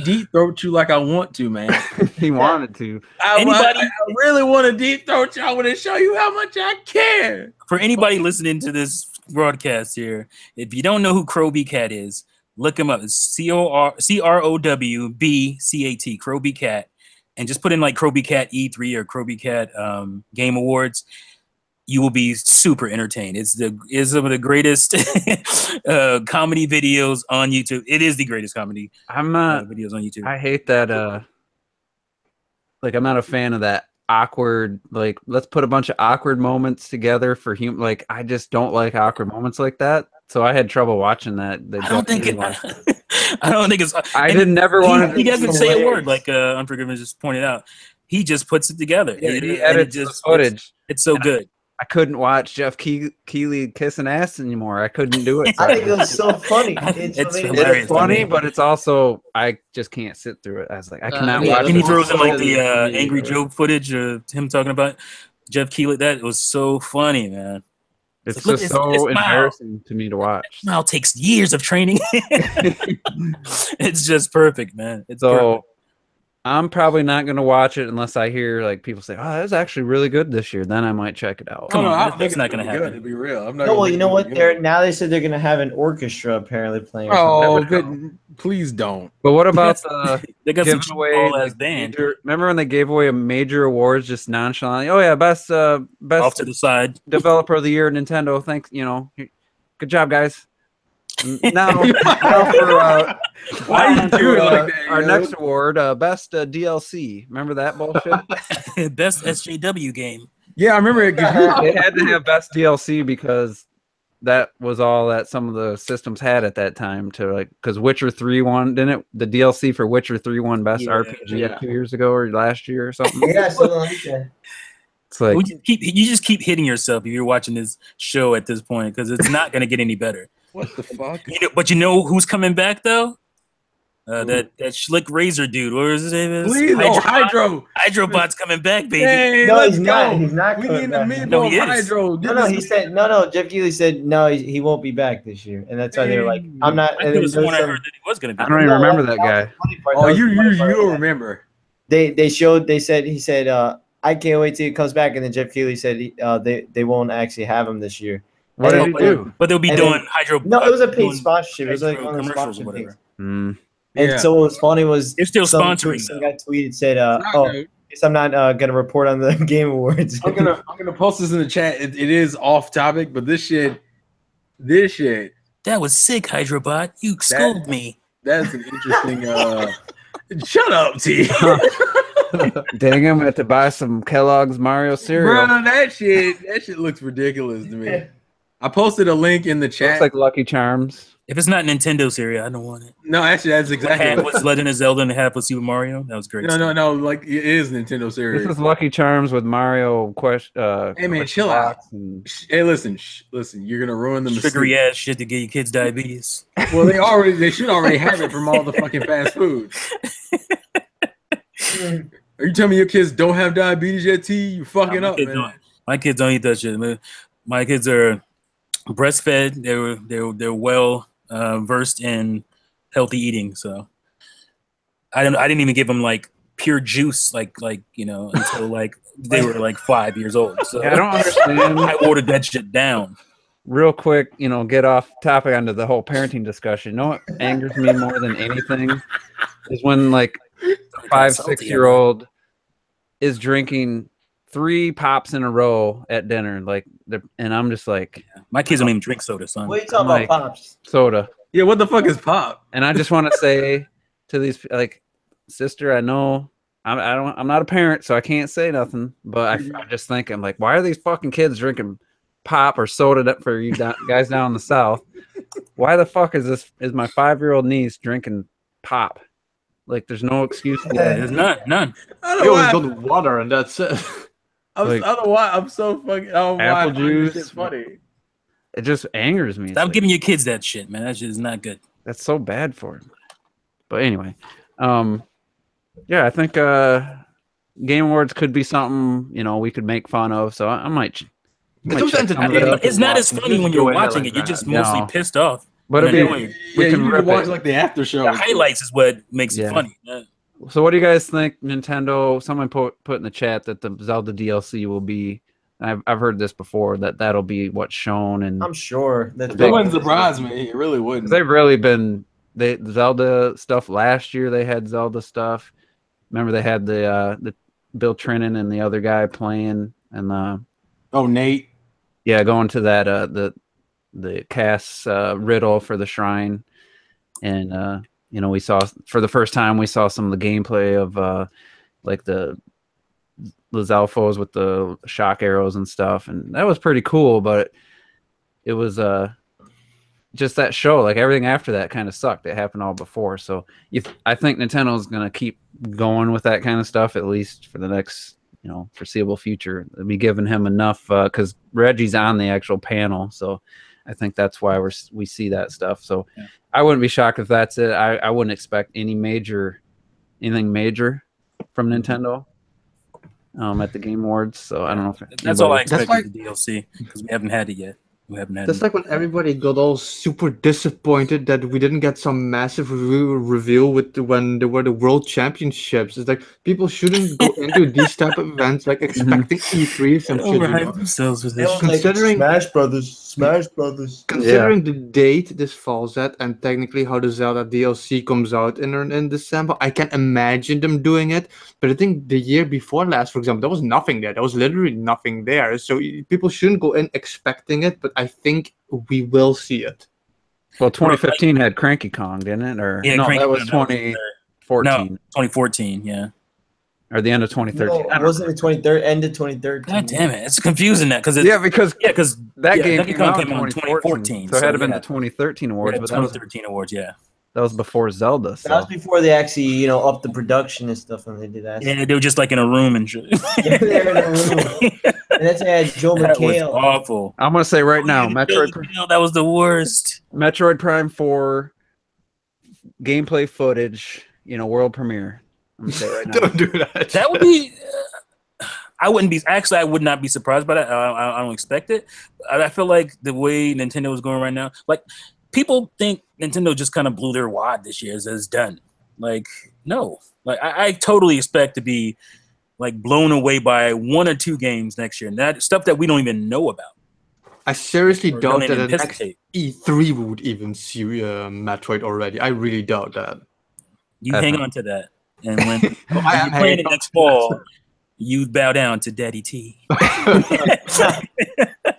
deep throat you like I want to, man." He wanted to. I really want to deep throat you. I want to show you how much I care. For anybody listening to this broadcast here, if you don't know who Crowby Cat is, look him up. It's CROWBCAT, Crowby Cat, and just put in like Crowby Cat E3 or Crowby Cat Game Awards. You will be super entertained. It's some of the greatest comedy videos on YouTube. It is the greatest comedy videos on YouTube. I hate that. I'm not a fan of that awkward. Like, let's put a bunch of awkward moments together for human. Like, I just don't like awkward moments like that. So I had trouble watching that. I don't think it's. I and didn't never wanted. He doesn't say a word, hilarious. like Unforgiven just pointed out. He just puts it together. Yeah, And he it edits the footage. It's so good. I couldn't watch Jeff Keighley kissing ass anymore. I couldn't do it. I think it was so funny. It's amazing. hilarious. It's funny, to me. but it's also I just can't sit through it. I was like, I cannot yeah, watch. And he it. throws in like Also, the yeah, Angry right. Joe footage of him talking about Jeff Keighley. That was so funny, man. It's like, look, just it's so smile. embarrassing to me to watch. Smile takes years of training. It's just perfect, man. It's So perfect. I'm probably not going to watch it unless I hear like people say, "Oh, that was actually really good this year." Then I might check it out. Come on, I don't that's think not it's gonna gonna be happen. good, to be real. I'm not. No, gonna well, think you know it's what? gonna be good. Now they said they're gonna have an orchestra apparently playing. Or Oh, Never good. Please don't. But what about the They got some giving away all ass like, band major? Remember when they gave away a major awards just nonchalantly? Oh yeah, best off best to the side. developer of the year, Nintendo. Thanks, good job, guys. Now for Why you do it like that? our yo? next award, best DLC. Remember that bullshit? Best SJW game. Yeah, I remember it. 'Cause you, They had to have best DLC because that was all that some of the systems had at that time to because Witcher 3 won, didn't it? The DLC for Witcher 3 won best Yeah, RPG yeah. 2 years ago or last year or something. yeah, something like that. It's like You just keep hitting yourself if you're watching this show at this point because it's not gonna get any better. what the fuck? But you know who's coming back though? That Schlick Razor dude. What was his name? Please, Hydro. Hydrobot's coming back, baby. Hey, No, let's he's not. go. He's not We coming need the back. mid No, of he is. Hydro. No, he said no. Jeff Keighley said no. He won't be back this year, and that's why they were like, "I'm not." I And could then have sworn I there's heard that he was gonna be. I don't even remember that guy. Oh, you don't remember? They showed. He said, "I can't wait till he comes back," and then Jeff Keighley said they won't actually have him this year. What did And he then- do? But they'll be And doing then- hydro. No, it was a paid doing sponsorship. It was like hydro one of those commercials or sponsorship whatever. things. Mm. And Yeah. so what was funny was They're still some sponsoring, person though. got tweeted said, Nah, "Oh, dude. guess I'm not gonna report on the Game Awards." I'm gonna post this in the chat. It is off topic, but this shit, That was sick, Hydrobot. You schooled me. that's an interesting. Shut up, T. Dang, I'm gonna have to buy some Kellogg's Mario cereal. Bro, that shit looks ridiculous to me. I posted a link in the chat. Looks like Lucky Charms. If it's not Nintendo series, I don't want it. No, actually, that's exactly. Half was Legend of Zelda and half was Super Mario. That was great. No. Like it is Nintendo This series. is Lucky Charms with Mario Hey man, chill out. Hey, listen. You're gonna ruin the Sugary mystique. ass shit to get your kids diabetes. Well, they should already have it from all the fucking fast food. Are you telling me your kids don't have diabetes yet, T? You fucking up, man. My kids don't eat that shit, man. My kids are breastfed. They're well versed in healthy eating. So I didn't even give them like pure juice, like until like they were like 5 years old. So I don't understand. I watered that shit down. Real quick, get off topic onto the whole parenting discussion. You know what angers me more than anything is when like a 5-6-year-old is drinking 3 pops in a row at dinner, and I'm just like, My kids don't even drink soda, son. What are you talking Like- about, pops? soda. Yeah, what the fuck is pop? And I just want to say to these, like, sister, I know I'm not a parent, so I can't say nothing, but I just think, I'm like, why are these fucking kids drinking pop or soda for you guys down in the South? Why the fuck is my 5-year-old niece drinking pop? Like, there's no excuse for that. There's none. I You don't always know got why. water and that's it. I like- don't know why. I'm so fucking. I don't know why I Apple find this juice. shit funny. It just angers me. It's Stop like, giving your kids that shit, man. That shit is not good. that's so bad for him. But anyway, yeah, I think Game Awards could be something we could make fun of. So I might. It's also check some of entertaining. it out. It's not as funny when you're watching it. You're just mostly No. pissed off. But it'd No. be, Yeah, we you can need to rip watch it. like the after show. The highlights is what makes Yeah. it funny. So what do you guys think, Nintendo? Someone put in the chat that the Zelda DLC will be. I've heard this before that'll be what's shown, and I'm sure It wouldn't surprise me. It really wouldn't. they've really been the Zelda stuff last year. They had Zelda stuff. Remember they had the Bill Trinan and the other guy playing, and Oh, Nate. yeah, going to that the Cass riddle for the shrine, and we saw for the first time we saw some of the gameplay of like the Zalfos with the shock arrows and stuff, and that was pretty cool. But it was just that show, like everything after that kind of sucked. It happened all before. So I think Nintendo is going to keep going with that kind of stuff, at least for the next, foreseeable future. They'll be giving him enough because Reggie's on the actual panel. So I think that's why we see that stuff. So yeah. I wouldn't be shocked if that's it. I wouldn't expect anything major from Nintendo at the Game Awards. So I don't know if that's all I expect is the DLC because we haven't had it yet. That's like when everybody got all super disappointed that we didn't get some massive reveal when there were the World Championships. It's like people shouldn't go into these type of events like expecting E3 some shit. Themselves with this. Considering Smash Brothers. Considering the date this falls at and technically how the Zelda DLC comes out in December, I can imagine them doing it. But I think the year before last, for example, there was nothing there. There was literally nothing there. So people shouldn't go in expecting it, but I think we will see it. Well, 2015 had Cranky Kong, didn't it? Or yeah, no, Cranky that was Kong, 2014. No, 2014, yeah. Or the end of 2013. No, wasn't it end of 2013? God damn it. It's confusing that because that game came out in 2014. So it had to been the 2013 awards. But 2013 awards, yeah. That was before Zelda. So. That was before they actually, upped the production and stuff when they did that. Yeah, they were just like in a room and shit. Yeah, they were in a room. And that's had Joe That McHale. was awful. I'm gonna say right now, Metroid. That was the worst. Metroid Prime 4 gameplay footage. World premiere. I'm gonna say right now. Don't do that. That would be. I would not be surprised by that. I don't expect it. I feel like the way Nintendo is going right now, like people think Nintendo just kind of blew their wad this year. It's done. Like no, like I totally expect to be like blown away by 1 or 2 games next year, and that stuff that we don't even know about. I seriously doubt that the next anticipate. E3 would even see Metroid already. I really doubt that. You hang on to that, and when you're playing it next fall, you bow down to Daddy T.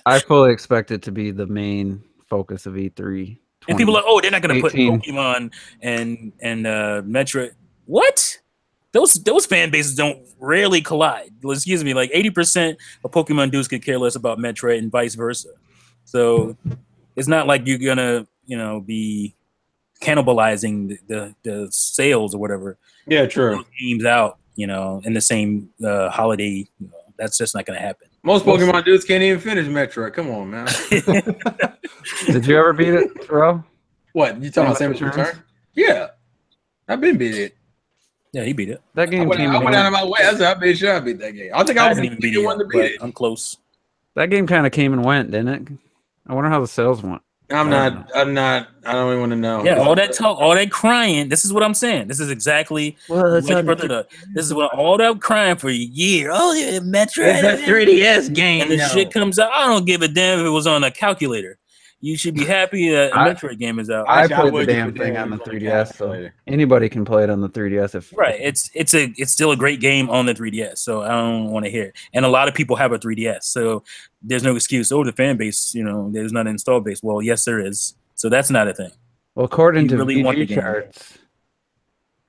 I fully expect it to be the main focus of E3. And people are like, oh, they're not going to put Pokemon and Metroid. What? Those fan bases don't rarely collide. Excuse me, like 80% of Pokemon dudes could care less about Metroid and vice versa. So it's not like you're gonna, be cannibalizing the sales or whatever. Yeah, true. Those games out, in the same holiday. That's just not gonna happen. Most Pokemon dudes can't even finish Metroid. Come on, man. Did you ever beat it, Terrell? What? You talking about Samus Return? Yeah. I've been beat it. Yeah, he beat it. That game I went out of my way. I said, I made sure I beat that game. I think I was even beat the one to beat it. I'm close. That game kind of came and went, didn't it? I wonder how the sales went. I don't even want to know. Yeah, all that talk, all that crying. This is what I'm saying. This is exactly this is what all that crying for a year. Oh, yeah, Metroid. It's that 3DS game. And the shit comes out. I don't give a damn if it was on a calculator. You should be happy that a Metroid game is out. I played the damn thing on the 3DS, so anybody can play it on the 3DS. It's still a great game on the 3DS, so I don't want to hear it. And a lot of people have a 3DS, so there's no excuse. Oh, the fan base, there's not an install base. Well, yes, there is. So that's not a thing. Well, according to VG charts,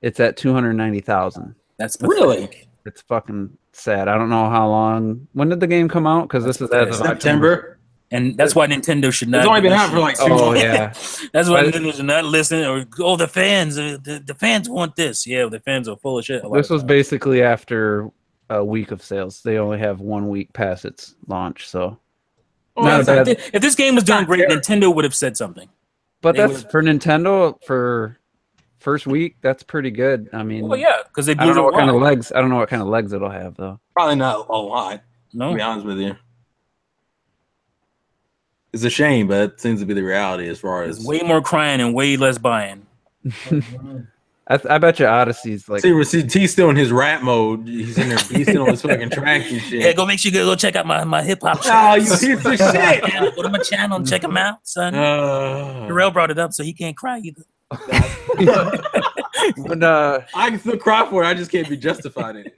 it's at 290,000. That's pathetic. Really? It's fucking sad. I don't know how long. When did the game come out? Because this is as of September. And that's why Nintendo should not. It's only been out for like 2 months. Oh yeah, that's why Nintendo should not listen. Or the fans, the fans want this. Yeah, the fans are full of shit. This was basically after a week of sales. They only have 1 week past its launch, so. If this game was doing great, Nintendo would have said something. But that's for Nintendo for first week. That's pretty good. I mean, well, yeah, because they. I don't know what kind of legs. I don't know what kind of legs it'll have though. Probably not a lot. No, to be honest with you. It's a shame, but it seems to be the reality as far as. There's way more crying and way less buying. I bet you Odyssey's like. See, T's still in his rap mode. He's in there beasting on his fucking tracks and shit. Yeah, make sure you go check out my hip hop. Oh, you piece of shit! Go to my channel and check him out, son. Terrell brought it up, so he can't cry either. But, I can still cry for it. I just can't be justified in it.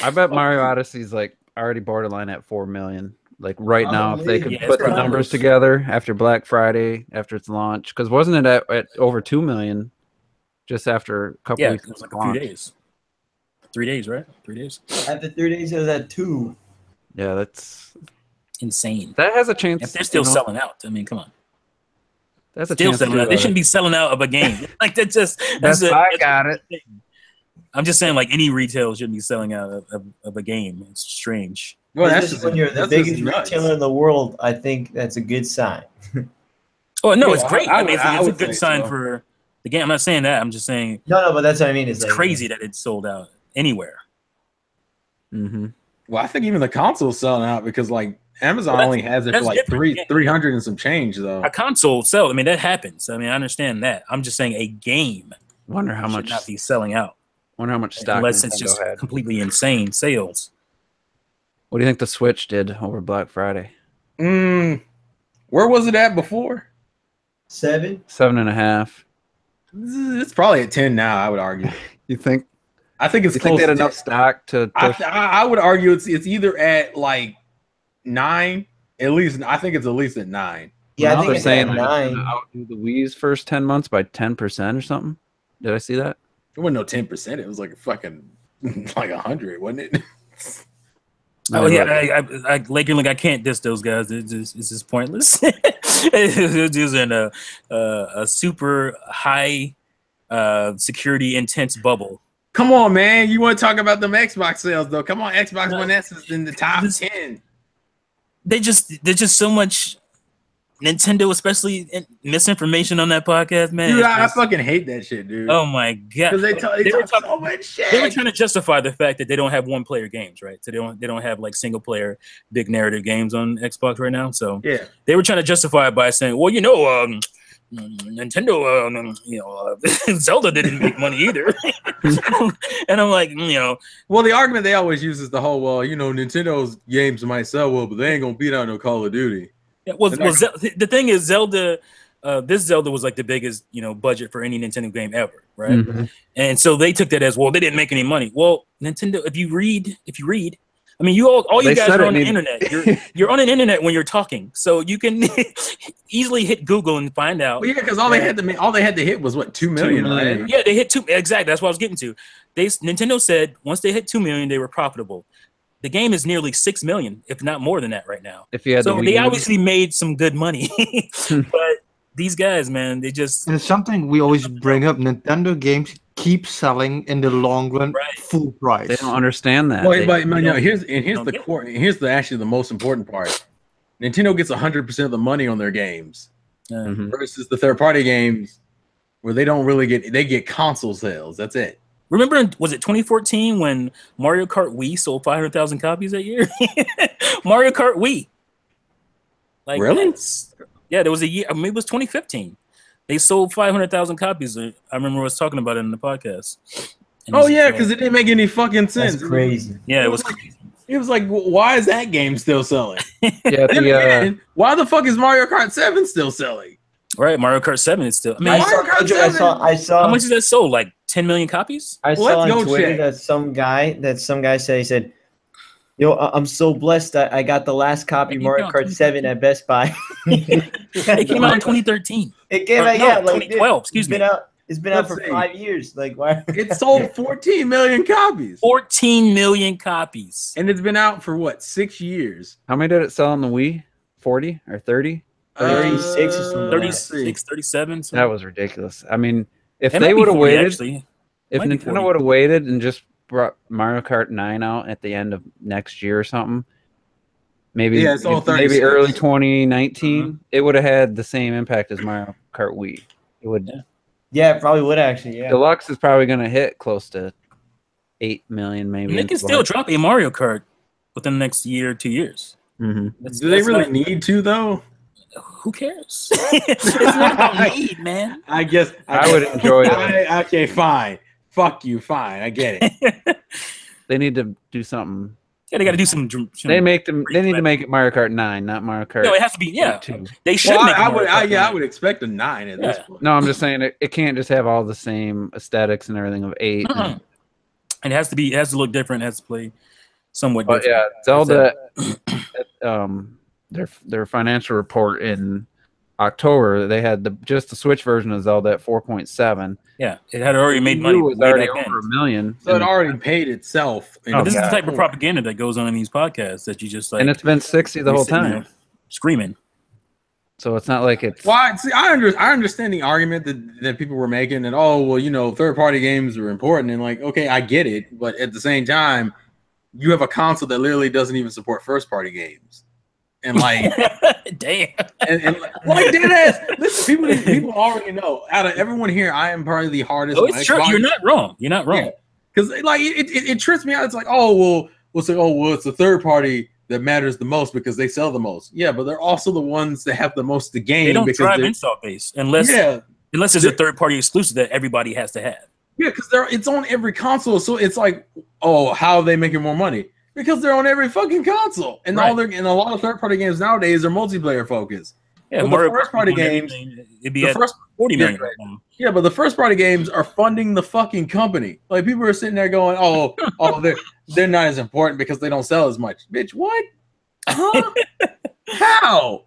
I bet Mario Odyssey's like already borderline at 4 million. Like right now, if they could put the numbers together after Black Friday, after its launch, because wasn't it at over 2 million just after a couple weeks? Yeah, it was like a few days. 3 days, right? 3 days. After 3 days, it was at 2. Yeah, that's insane. That has a chance. If they're still selling out, I mean, come on. That's a Still chance to selling do out. They shouldn't be selling out of a game. Like that's I got it. I'm just saying, like any retail shouldn't be selling out of a game. It's strange. Well, It's that's just just when you're the that's biggest just nuts. retailer in the world. I think that's a good sign. Oh no, Yeah, it's great. I I mean, would- I it's a would good say sign so. for the game. I'm not saying that. I'm just saying No, but that's what I mean. it's Is like, crazy that it's sold out anywhere. Mm-hmm. Well, I think even the console's selling out because like Amazon Well, only has it for that's like different, yeah. 300 and some change though. A console sell. I mean, that happens. I mean, I understand that. I'm just saying a game Wonder how should much. not be selling out Wonder how much stock unless it's Nintendo just had. completely insane sales. What do you think the Switch did over Black Friday? Where was it at before? 7. 7.5. It's probably at 10 now. I would argue. You think? I think it's You think close they had to enough stock to push? I would argue it's either at like 9. At least I think it's at least at 9. Yeah, Now I think they're it's saying at like, 9. outdo the Wii's first 10 months by 10% or something. Did I see that? It wasn't no 10%. It was like a fucking like 100, wasn't it? Oh yeah, Laker Link. I can't diss those guys. It's just pointless. It's using a super high security intense bubble. Come on, man. You want to talk about them Xbox sales though? Come on, Xbox No. One S is in the top 10. There's just so much Nintendo, especially misinformation on that podcast, man. Dude, It's I just- fucking hate that shit, dude. oh my god! Because they were talk so much shit. They were trying to justify the fact that they don't have one player games, right? So they don't have like single player big narrative games on Xbox right now. So Yeah. they were trying to justify it by saying, well, Nintendo, Zelda didn't make money either. And I'm like, Well, the argument they always use is the whole, well, Nintendo's games might sell well, but they ain't gonna beat out no Call of Duty. yeah, the thing is, Zelda, this Zelda was like the biggest, budget for any Nintendo game ever, right? Mhm. And so they took that as, well, they didn't make any money. Well, Nintendo, if you read, I mean, you They guys said are it on the needed- internet. You're on an internet when you're talking, so you can easily hit Google and find out. Well, yeah, because all they had to hit was what 2 million, 2 million. right? Yeah, they hit 2. Exactly, that's what I was getting to. Nintendo said once they hit 2 million, they were profitable. The game is nearly 6 million, if not more than that, right now. If you had So the they Wii U. obviously made some good money, but these guys, man, they just And it's something we always bring up. Nintendo games keep selling in the long run Right. full price. They don't understand that. Well, They- but no, don't- here's don't the get it. core. Here's actually the most important part. Nintendo gets 100% of the money on their games Mhm. versus the third party games where they don't really get console sales. That's it. remember. Was it 2014 when Mario Kart Wii sold 500,000 copies that year? Mario Kart Wii. Like, Really? Yeah, there was a year. Maybe it was 2015. They sold 500,000 copies. I remember I was talking about it in the podcast. And Oh it's- yeah, because it didn't make any fucking sense. That's crazy. yeah, it was. It was like, why is that game still selling? yeah, Then the, again, why the fuck is Mario Kart 7 still selling? Right, Mario Kart 7 is still. I mean, I Mario Kart saw, 7. I saw, how much is that sold? Like 10 million copies? I Well, saw let's on go Twitter check. that some guy said, he said, "Yo, I'm so blessed that I got the last copy It came Mario out Kart 7 at Best Buy." It came out in 2013. It came Or out, no, yeah, like 2012, excuse me. It's been out Let's for see. 5 years. Like, why? It sold 14 million copies. 14 million copies. And it's been out for what, 6 years? how many did it sell on the Wii? 40 or 30? 36 or something. 36, 37. That was ridiculous. I mean, if It they might be would have 40, waited, actually. if Might be Nintendo 40. would have waited and just brought Mario Kart 9 out at the end of next year or something, maybe Yeah, it's all maybe 36. early 2019, it would have had the same impact as Mario Kart Wii. It would. Yeah. Yeah, it probably would actually. Yeah. Deluxe is probably going to hit close to 8 million, maybe. And they can still drop a Mario Kart within the next year or 2 years. Mm-hmm. Do they really need to though? Who cares? It's not about need, man. I guess I would enjoy it. Okay, fine. Fuck you, fine. I get it. They need to do something. Yeah, they got to do some. They make them. They need to make it Mario Kart 9, not Mario Kart. No, it has to be. Yeah, 2. they should Well, make. I Mario would. Kart I 9. would expect a 9 at this Yeah. point. No, I'm just saying it can't just have all the same aesthetics and everything of 8. Uh-uh. And it has to be. It has to look different. It has to play somewhat But different. yeah, Zelda. Their financial report in October, they had just the Switch version of Zelda at 4.7. Yeah, it had already made Wii money. U was way already back over then. $1 million. So it already paid itself. Oh, But this is the God. type of propaganda that goes on in these podcasts that you just like. And it's been 60 the you're whole sitting time. there screaming. So it's not like it's. Well, see, I understand the argument that people were making, and third party games are important, and like, okay, I get it, but at the same time, you have a console that literally doesn't even support first party games, and like, damn, and like dead ass. Listen, people already know. Out of everyone here, I am probably the hardest. Oh, it's true. You're not wrong. You're not wrong. Because like it trips me out. It's like, it's the third party that matters the most because they sell the most. Yeah, but they're also the ones that have the most to gain. They don't because drive install base unless it's a third party exclusive that everybody has to have. Yeah, because it's on every console. So it's like, how are they making more money? Because they're on every fucking console. And a lot of third party games nowadays are multiplayer focused. Yeah, but the first party games, it'd be at 40 million right now. Yeah, but the first party games are funding the fucking company. Like people are sitting there going, they're not as important because they don't sell as much. Bitch, what? Huh? How?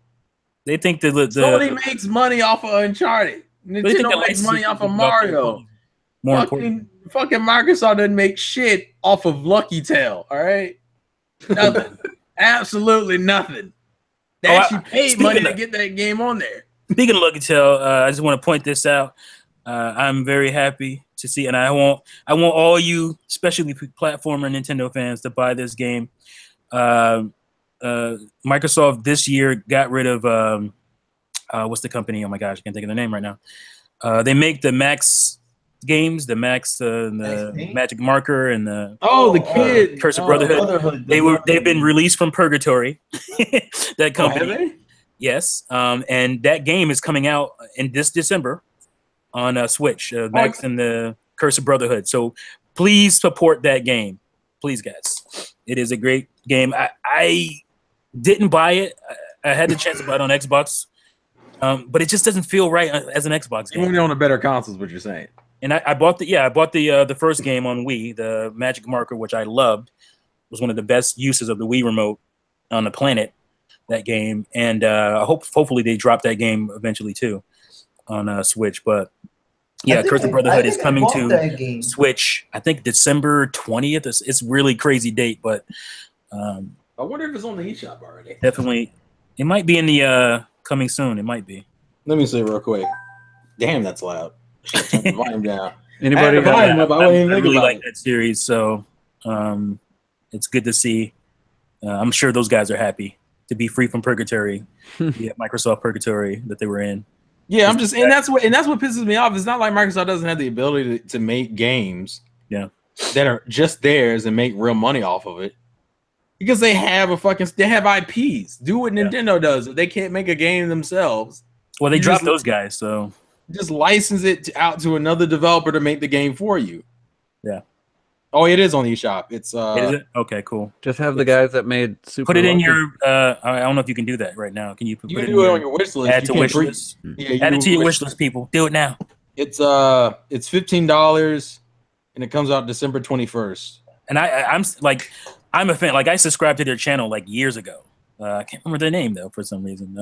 They think that Sony makes money off of Uncharted. Nintendo makes money off of Mario. Fucking Microsoft doesn't make shit off of Lucky Tale. All right, nothing. Absolutely nothing. They actually paid money to get that game on there. Speaking of Lucky Tale, I just want to point this out. I'm very happy to see, and I want all you, especially platformer Nintendo fans, to buy this game. Microsoft this year got rid of what's the company? Oh my gosh, I can't think of the name right now. They make the Max games, the Max, the Magic Marker, and the Curse of Brotherhood. They've been released from purgatory. That company. Have they? Yes, and that game is coming out in this December on Switch. Max and the Curse of Brotherhood. So please support that game, please, guys. It is a great game. I didn't buy it. I had the chance to buy it on Xbox, but it just doesn't feel right as an Xbox game. You only own a better console, is what you're saying. And I bought the first game on Wii, the Magic Marker, which I loved. It was one of the best uses of the Wii remote on the planet. That game, and hopefully they drop that game eventually too on Switch. But yeah, Curse of Brotherhood is coming to Switch. I think December 20th. It's really crazy date, but I wonder if it's on the eShop already. Definitely, it might be in the coming soon. It might be. Let me see real quick. Damn, that's loud. Turn the volume down. Anybody? I really like that series, so it's good to see. I'm sure those guys are happy to be free from purgatory, Microsoft purgatory that they were in. Yeah, and that's what pisses me off. It's not like Microsoft doesn't have the ability to make games, that are just theirs and make real money off of it, because they have IPs. Do what Nintendo does. If they can't make a game themselves, well, they dropped those guys, so just license it out to another developer to make the game for you. Yeah. Oh, it is on eShop. It's Is it? Okay, cool. Just have the guys that made Super. Put it in your. I don't know if you can do that right now. Can you put it on your wish list? Add to wish list. Yeah, add it to your wish list, people. Do it now. It's $15, and it comes out December 21st. And I'm a fan. Like I subscribed to their channel like years ago. I can't remember their name though for some reason.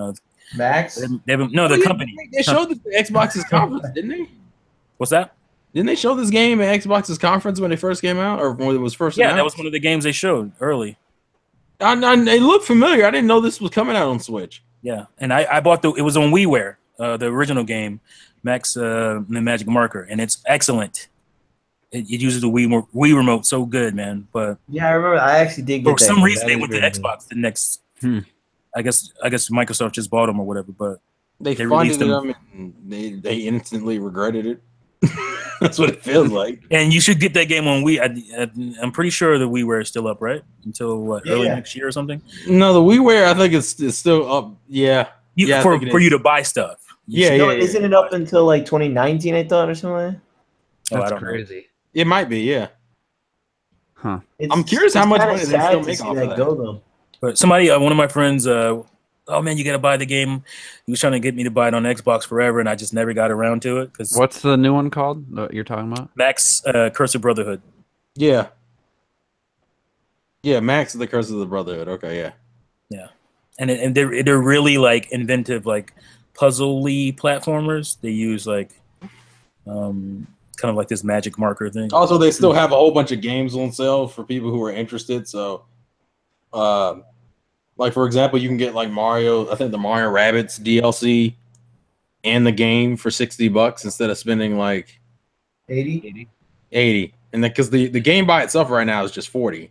Max? The company. They showed this at Xbox's conference, didn't they? What's that? Didn't they show this game at Xbox's conference when it first came out, or when it was first announced? Yeah, that was one of the games they showed early. It looked familiar. I didn't know this was coming out on Switch. Yeah, and I bought it was on WiiWare, the original game, Max the Magic Marker, and it's excellent. It uses the Wii remote so good, man. But yeah, I remember. I actually did get for some reason they went to Xbox the next. I guess Microsoft just bought them or whatever, but they funded them and they instantly regretted it. That's what it feels like. And you should get that game on Wii. I'm pretty sure the WiiWare is still up, right? Until early next year or something. No, the WiiWare I think it's still up. Yeah, for you to buy stuff. Isn't it up until like 2019? I thought or something. That's crazy. It might be, yeah. Huh. I'm curious how much money they still make off of that. Though. But somebody, one of my friends, oh man, you gotta buy the game. He was trying to get me to buy it on Xbox forever, and I just never got around to it. What's the new one called that you're talking about? Max Curse of Brotherhood. Yeah. Yeah, Max the Curse of the Brotherhood. Okay, yeah. Yeah, and they're really like inventive, like puzzle-y platformers. They use like kind of like this Magic Marker thing. Also, they still have a whole bunch of games on sale for people who are interested. So, Like for example, you can get like Mario. I think the Mario Rabbids DLC and the game for $60 instead of spending like 80. 80. And because the game by itself right now is just 40.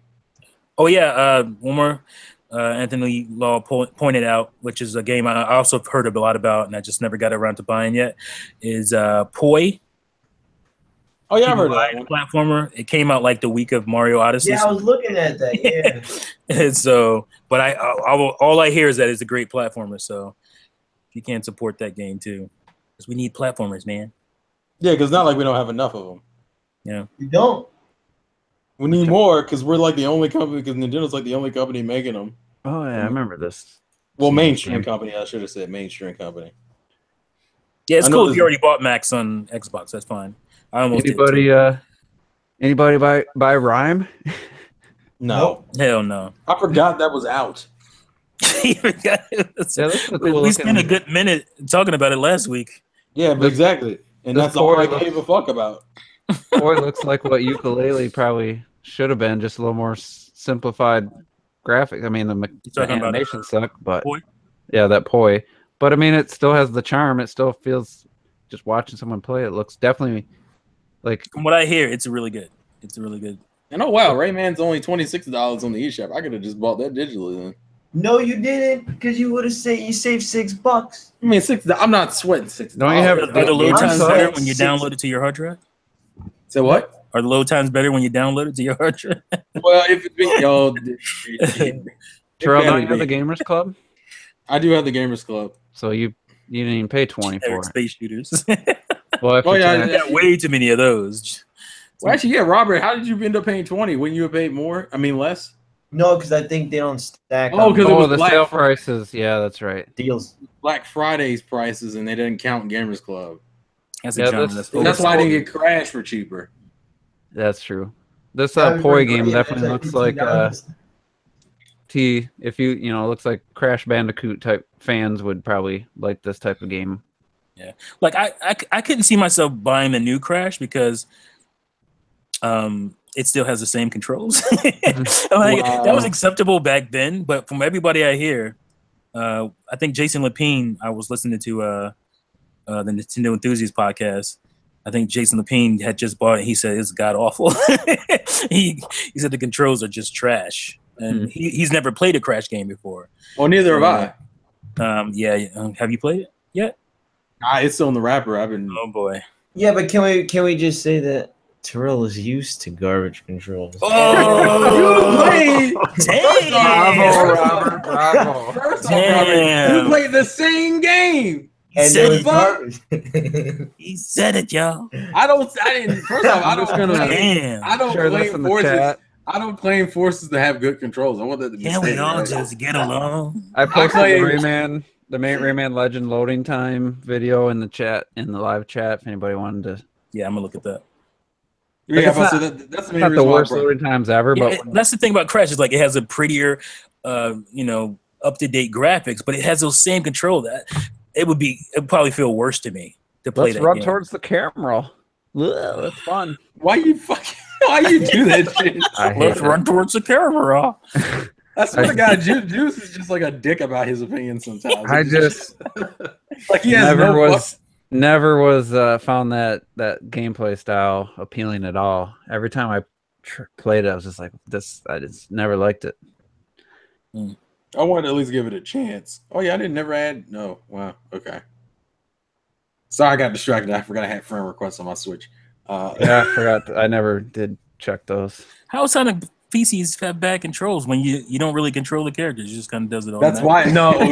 Oh yeah, one more. Anthony Law pointed out, which is a game I also heard a lot about, and I just never got around to buying yet. Is Poi? Oh yeah, I've heard of that one. Platformer. It came out like the week of Mario Odyssey. Yeah, I was looking at that. Yeah. And so, but all I hear is that it's a great platformer. So if you can't support that game too, because we need platformers, man. Yeah, because not like we don't have enough of them. Yeah, You don't. We need more because we're like the only company. Because Nintendo's like the only company making them. Oh yeah, I remember this. Well, mainstream company. I should have said mainstream company. yeah, it's I know cool if this- you already bought Max on Xbox. That's fine. I almost Anybody did anybody buy Rhyme? No, hell no. I forgot that was out. Yeah, that's a cool we spent a looking- good minute talking about it last week. Yeah, but exactly, and this that's all I boy gave a fuck about. Boy, looks like what ukulele probably should have been, just a little more simplified graphics. I mean, the talking about animation sucked, but Poi? yeah, that Poi. But I mean, it still has the charm. It still feels, just watching someone play, it looks definitely like. From what I hear, it's really good. It's really good. And oh wow, Rayman's only $26 on the eShop. I could have just bought that digitally then. No, you didn't, because you would have said you saved $6. I mean, I'm not sweating $6. Don't you have- Are the load I'm times sorry, better when you six- download it to your hard drive? Say what? Are the load times better when you download it to your hard drive? Well, if it be, yo, Terrell, don't better you have the be. Gamers Club? I do have the Gamers Club. So you didn't even pay 20 for Eric it. Space shooters. Well, if Oh, it's yeah, an- I got way too many of those. Well, actually, yeah, Robert, how did you end up paying 20? Wouldn't you have paid more? I mean, less? No, because I think they don't stack Oh, on 'cause it was the Black sale Friday. prices. Yeah, that's right. deals. Black Friday's prices, and they didn't count Gamers Club. That's Yeah, a genre. this- And that's why I didn't get Crash for cheaper. That's true. This Yeah, Poi it's game like definitely looks like $15. if you it looks like Crash Bandicoot type fans would probably like this type of game. Like I couldn't see myself buying the new Crash because it still has the same controls. Like that was acceptable back then, but from everybody I hear, I think Jason Lapine, I was listening to the Nintendo Enthusiast podcast. I think Jason Lapine had just bought it. He said it's god awful. he said the controls are just trash, and he's never played a Crash game before. Well, neither have I. Have you played it yet? It's still in the wrapper. I've been. Oh boy. Yeah, but can we just say that Terrell is used to garbage controls? Oh, You damn! Robert, bravo. First off, Damn. Robert, you played the same game. And Said it was it. garbage. He said it, y'all. I didn't. First off, I don't claim. Damn. I don't Share this claim in the forces. chat. I don't claim forces to have good controls. I want that to be. Can we stated, all right? just get along? I posted claim- the main Rayman Legend loading time video in the chat, in the live chat, if anybody wanted to. Yeah, I'm gonna look at that. Yeah, It's but so not- that's the main Not the reason why I worst brought- loading times ever, Yeah, but that's the thing about Crash is like it has a prettier, up to date graphics, but it has those same control that it would probably feel worse to me to play let's that rub game. towards the camera. Ugh, that's fun. Why you fucking? Why you do that shit? I hate Let's it. run towards the camera. I swear to God, Juice is just like a dick about his opinion sometimes. I just like he has never was found that gameplay style appealing at all. Every time I played it, I was just like, this. I just never liked it. I wanted to at least give it a chance. Oh yeah, I didn't never add. No, wow, okay. Sorry, I got distracted. I forgot I had friend requests on my Switch. Yeah, I forgot. I never did check those. How some PCs have bad controls when you don't really control the characters? You just kind of does it all. That's why. No, I'm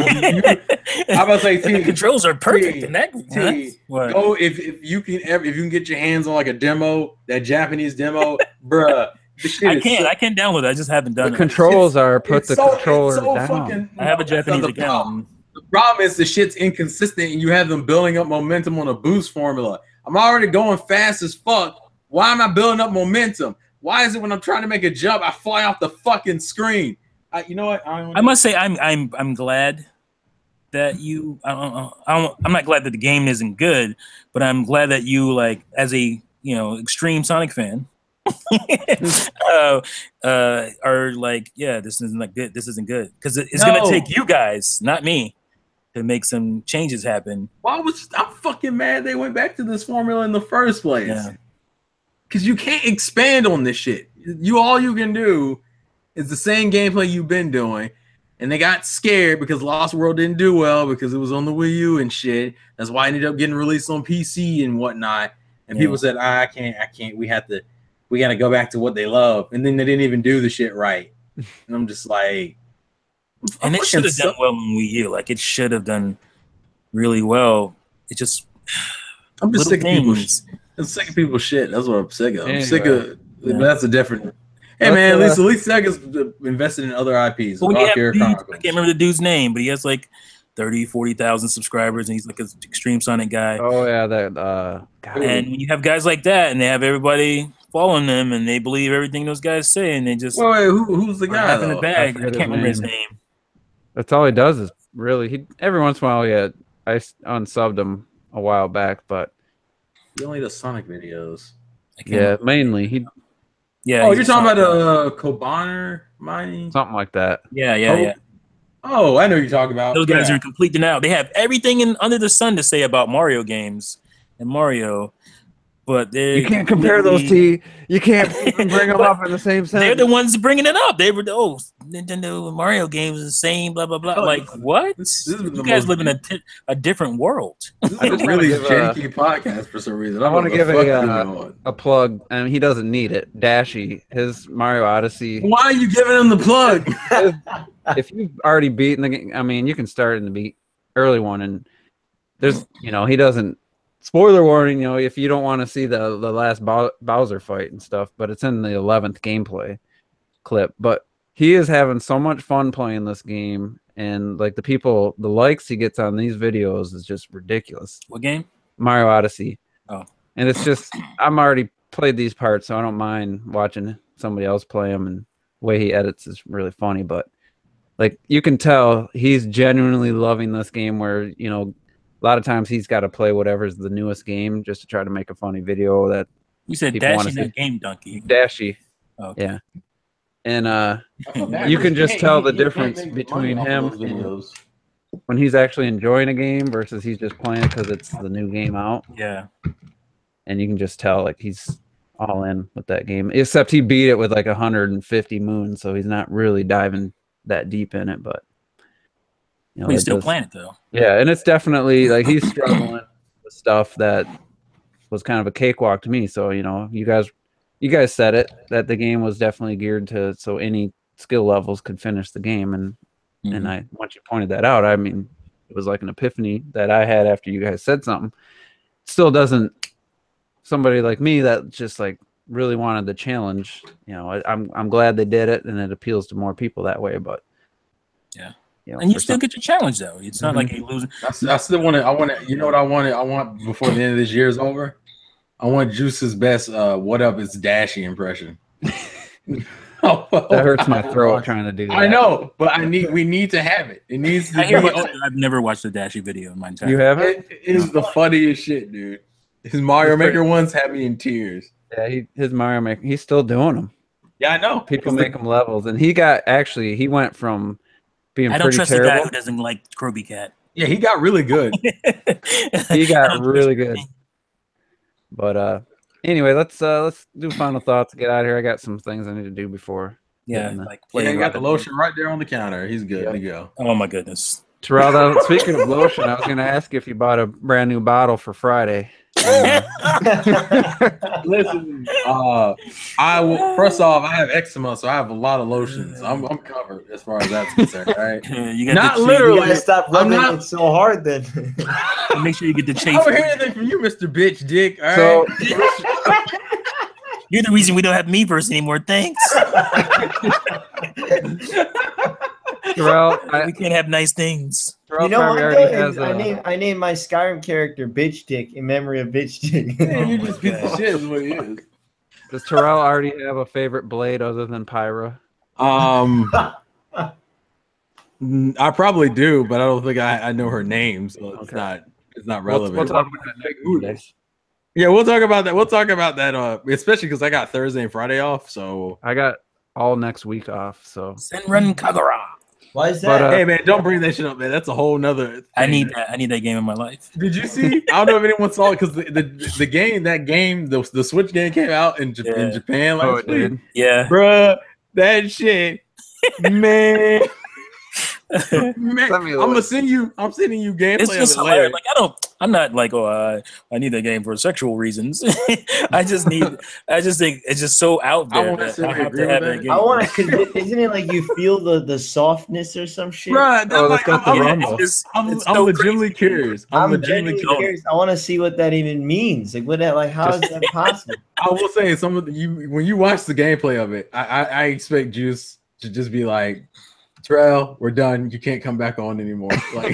about to say, the T, controls are perfect T, in that. T, What? go if you can get your hands on like a demo, that Japanese demo, bruh. The shit I is can't. so- I can't download it. I just haven't done The it. controls are put it's the so- controller it's so down. fucking- I have a that's not Japanese the account. problem. The problem is the shit's inconsistent and you have them building up momentum on a boost formula. I'm already going fast as fuck. Why am I building up momentum? Why is it when I'm trying to make a jump, I fly off the fucking screen? You know what? I must say I'm glad that you. I'm not glad that the game isn't good, but I'm glad that you, like, as a extreme Sonic fan, are like, yeah, this isn't like good. This isn't good because it's gonna take you guys, not me, to make some changes happen. I'm fucking mad they went back to this formula in the first place. Yeah. Because you can't expand on this shit. All you can do is the same gameplay you've been doing. And they got scared because Lost World didn't do well because it was on the Wii U and shit. That's why it ended up getting released on PC and whatnot. And people said, I can't. We got to go back to what they love. And then they didn't even do the shit right. And I'm just like, and it should have done well on Wii U. Like it should have done really well. It just, I'm just sick of people. I'm sick of people's shit. That's what I'm sick of. I'm sick of. Yeah. That's a different. Hey man, at least Sega's invested in other IPs. Well, I can't remember the dude's name, but he has like 40,000 subscribers, and he's like an Extreme Sonic guy. Oh yeah, that. And when you have guys like that, and they have everybody following them, and they believe everything those guys say, and they just wait, who's the guy in the bag? I can't remember his name. That's all he does is really every once in a while. I unsubbed him a while back, but he only does Sonic videos. Yeah, mainly Yeah. Oh, you're talking about Kobaner mining? Something like that. Yeah. Oh, I know you're talking about. Those guys are in complete denial. They have everything under the sun to say about Mario games and Mario, but you can't compare those two. You can't bring them up in the same sentence. They're the ones bringing it up. They were Nintendo and Mario games are the same. Blah blah blah. Like what? You guys live in a different world. This is a really janky podcast for some reason. I want to give a plug, and he doesn't need it. Dashy, his Mario Odyssey. Why are you giving him the plug? If you've already beaten the game, I mean, you can start in the early one, and there's, he doesn't. Spoiler warning, if you don't want to see the last Bowser fight and stuff, but it's in the 11th gameplay clip. But he is having so much fun playing this game, and like the likes he gets on these videos is just ridiculous. What game? Mario Odyssey. Oh, and it's just I'm already played these parts, so I don't mind watching somebody else play them, and the way he edits is really funny. But like you can tell, he's genuinely loving this game. Where a lot of times he's got to play whatever's the newest game just to try to make a funny video that you said Dashy, not Game Donkey. Dashy. Oh, okay. Yeah. And you can just tell the difference between him when he's actually enjoying a game versus he's just playing it because it's the new game out. Yeah. And you can just tell like he's all in with that game. Except he beat it with like 150 moons, so he's not really diving that deep in it, but he's still playing it though. Yeah, and it's definitely like he's struggling with stuff that was kind of a cakewalk to me. So you guys said it that the game was definitely geared to so any skill levels could finish the game, and once you pointed that out, I mean, it was like an epiphany that I had after you guys said something. Still doesn't somebody like me that just like really wanted the challenge. I'm glad they did it, and it appeals to more people that way. But yeah. And you still get your challenge though. It's not like you losing. I still want to. I want to. You know what I wanted? I want before the end of this year is over. I want Juice's best. What up? It's Dashy impression. That hurts my throat trying to do that. I know, but we need to have it. It needs to. I've never watched a Dashy video in my entire. You haven't? It is the funniest shit, dude. His Mario Maker ones had me in tears. Yeah, his Mario Maker. He's still doing them. Yeah, I know. People make him levels, and he went from. I don't trust terrible. a guy who doesn't like Kirby Cat. Yeah, he got really good. He got really good. But anyway, let's do final thoughts. Get out of here. I got some things I need to do before. Yeah, you got the lotion right there on the counter. He's good to go. Oh my goodness. Terrell, speaking of lotion, I was going to ask if you bought a brand new bottle for Friday. Listen, first off, I have eczema, so I have a lot of lotions. I'm covered as far as that's concerned. Right? Not literally. You gotta stop rubbing it so hard. Then make sure you get the chafe. I don't hear anything from you, Mr. Bitch Dick. All right. You're the reason we don't have Meverse anymore. Thanks. Terrell, we can't have nice things. Terrell, I named my Skyrim character Bitch Dick in memory of Bitch Dick. Man, you just piece of shit is what he is. Does Terrell already have a favorite blade other than Pyra? I probably do, but I don't think I know her name, so it's not relevant. We'll talk about that next. Yeah, we'll talk about that. We'll talk about that. Especially because I got Thursday and Friday off. So I got all next week off. So Senran Kagura. Why is But, that? hey man, don't bring that shit up, man. That's a whole nother thing. I need that. I need that game in my life. Did you see? I don't know if anyone saw it because the game, the Switch game came out in Japan oh, last it week. did. Yeah. Bruh, that shit, man. Send me the I'm link. sending you gameplay It's of just it later. hilarious. Like I'm not like, I need that game for sexual reasons. I just think it's just so out I there won't that I necessarily have agree to have with that that. game. I want to. Isn't it like you feel the softness or some shit? Bruh, that's Oh, like, that's got the I'm, rumble. It's I'm so legitimately crazy. curious. I'm legitimately genuinely curious. curious. I want to see what that even means. Like, how is that possible? I will say some of when you watch the gameplay of it, I expect Juice to just be like, Terrell, we're done. You can't come back on anymore. Like,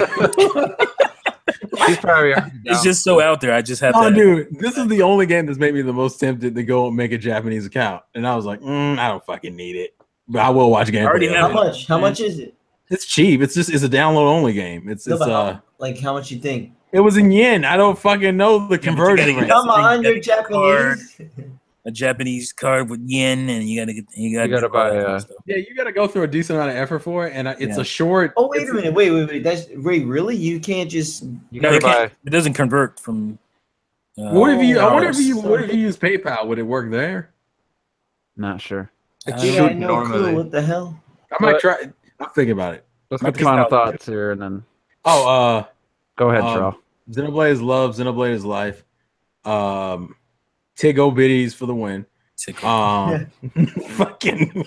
He's probably already It's down. just so out there. I just have oh, to. dude, this is the only game that's made me the most tempted to go and make a Japanese account, and I was like, I don't fucking need it, but I will watch gameplay. already of have it. How much? How much is it? It's cheap. It's a download only game. It's No, but how much you think? it was in yen. I don't fucking know the conversion gotta rate. get- Come on, you you're gotta get Japanese. a Japanese card with yen, and you gotta gotta do all buy that kind a- of stuff. Yeah, you got to go through a decent amount of effort for it, and it's Yeah. a short. Oh wait it's a minute! Wait! Wait! Really? You can't just. You No, gotta you can't. buy. It doesn't convert from. What if you? I wonder if dollars. you. What if you use PayPal? Would it work there? Not sure. I It don't Yeah, know. I should no normally. clue. What the hell? I might But- try. I'll think about it. Let's Might get be final solid. thoughts here, and then Oh, go ahead, Um, Terrell. Xenoblade is love. Xenoblade is life. Tigo Biddies for the win. Fucking.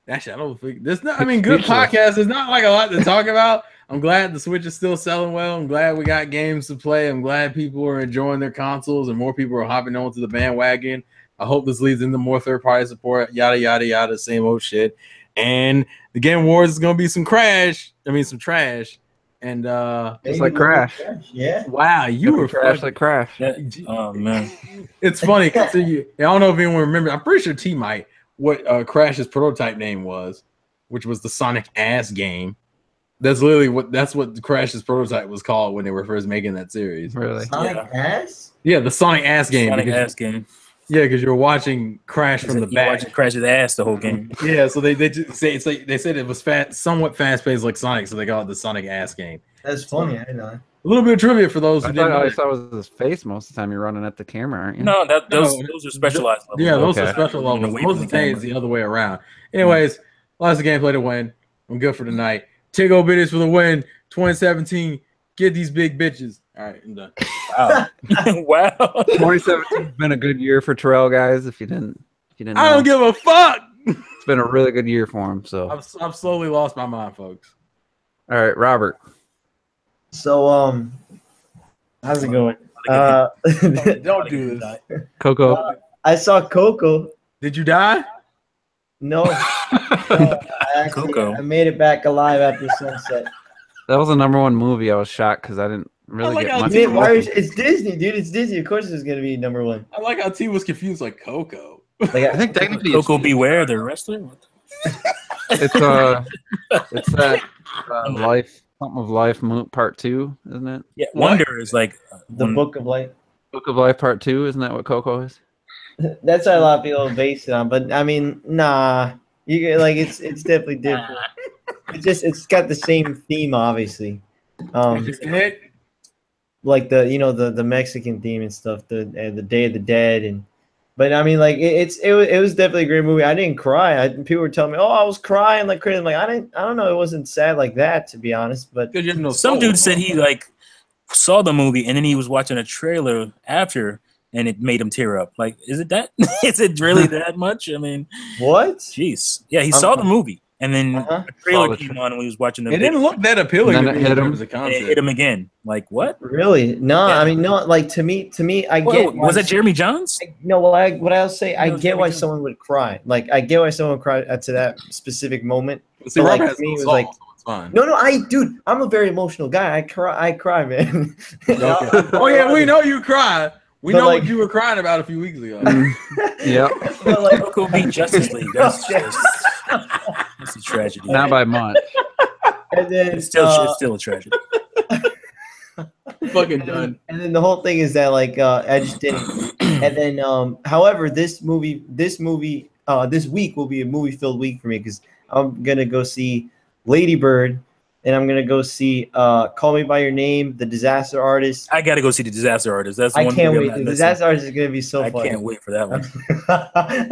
Actually, I don't think there's not. I mean, good Speechless. podcast. There's not like a lot to talk about. I'm glad the Switch is still selling well. I'm glad we got games to play. I'm glad people are enjoying their consoles and more people are hopping onto the bandwagon. I hope this leads into more third-party support. Yada yada yada. Same old shit. And the Game Awards is gonna be some trash. And Just like Crash. Yeah. wow, you were Crash fucking- like Crash. Yeah. Oh man. It's funny. I don't know if anyone remembers. I'm pretty sure T might what Crash's prototype name was, which was the Sonic Ass game. That's literally that's what Crash's prototype was called when they were first making that series. Really? Sonic ass. Yeah, the Sonic Ass game. Sonic because, ass game. Yeah, because you're watching Crash from the You back. watching Crash's ass the whole game. Yeah, so they just say it's like they said it was somewhat fast paced like Sonic, so they call it the Sonic Ass game. That's funny. I know. A little bit of trivia for those who I didn't thought all know. I saw was his face most of the time. You're running at the camera, aren't you? No, those No, are specialized levels. Yeah, those are Okay. special levels. Away Most from of the time camera. it's the other way around. Anyways, lots of gameplay to win. I'm good for tonight. Tigo Biddies for the win. 2017. Get these big bitches. All right, I'm done. Wow. Wow. 2017 has been a good year for Terrell, guys. If you didn't know. I don't give a fuck. It's been a really good year for him. So, I've slowly lost my mind, folks. all right, Robert. So how's it going? Don't do this. Coco. I saw Coco. Did you die? No, Coco. I made it back alive after sunset. That was the #1 movie. I was shocked because I didn't really like get how much. Dude, It's Disney, dude. It's Disney. Of course, it's gonna be #1. I like how T was confused like Coco. Like I think technically it's, Coco Beware, the wrestler. What it's that life, something of life, part 2, isn't it? Yeah, Wonder is like the Book of Life. Book of Life Part 2, isn't that what Coco is? That's what a lot of people base it on, but I mean, nah. You get like it's definitely different. It's got the same theme, obviously. Like the Mexican theme and stuff, the Day of the Dead, and but I mean, like it was definitely a great movie. I didn't cry. People were telling me, "Oh, I was crying like crazy." I'm like, I don't know. It wasn't sad like that, to be honest. But You have no some soul, dude said bro. he like saw the movie and then he was watching a trailer after and it made him tear up. Like, is it that? Is it really that much? I mean, what? jeez. Yeah, he saw the movie and then Uh-huh. a trailer Saw the came on when he was watching the It video, didn't look that appealing And to then me it in hit him. terms of and it hit concept. him again. Like, what? Really? No, Yeah. I mean, no. Like to me, I Whoa, get. was that Jeremy Johns? No, what I'll say, I No, get why Jeremy someone would cry. Like, I get why someone would cry to that specific moment. See, But, Rob like, has to me, no it was soul, like- so it's fine. No, dude, I'm a very emotional guy. I cry, man. Okay. Oh yeah, we know you cry. We But, know like- what you were crying about a few weeks ago. Yep. But, like, Coco beat Justice League. That's just that's a tragedy. Not by much. and then It's still a tragedy. fucking done. And then the whole thing is that like I just didn't. And then however, this week will be a movie filled week for me because I'm gonna go see Lady Bird, and I'm gonna go see Call Me by Your Name, The Disaster Artist. I gotta go see The Disaster Artist. That's the I one can't movie wait. I'm The not Disaster Artist is gonna be so missing. fun. I can't wait for that one.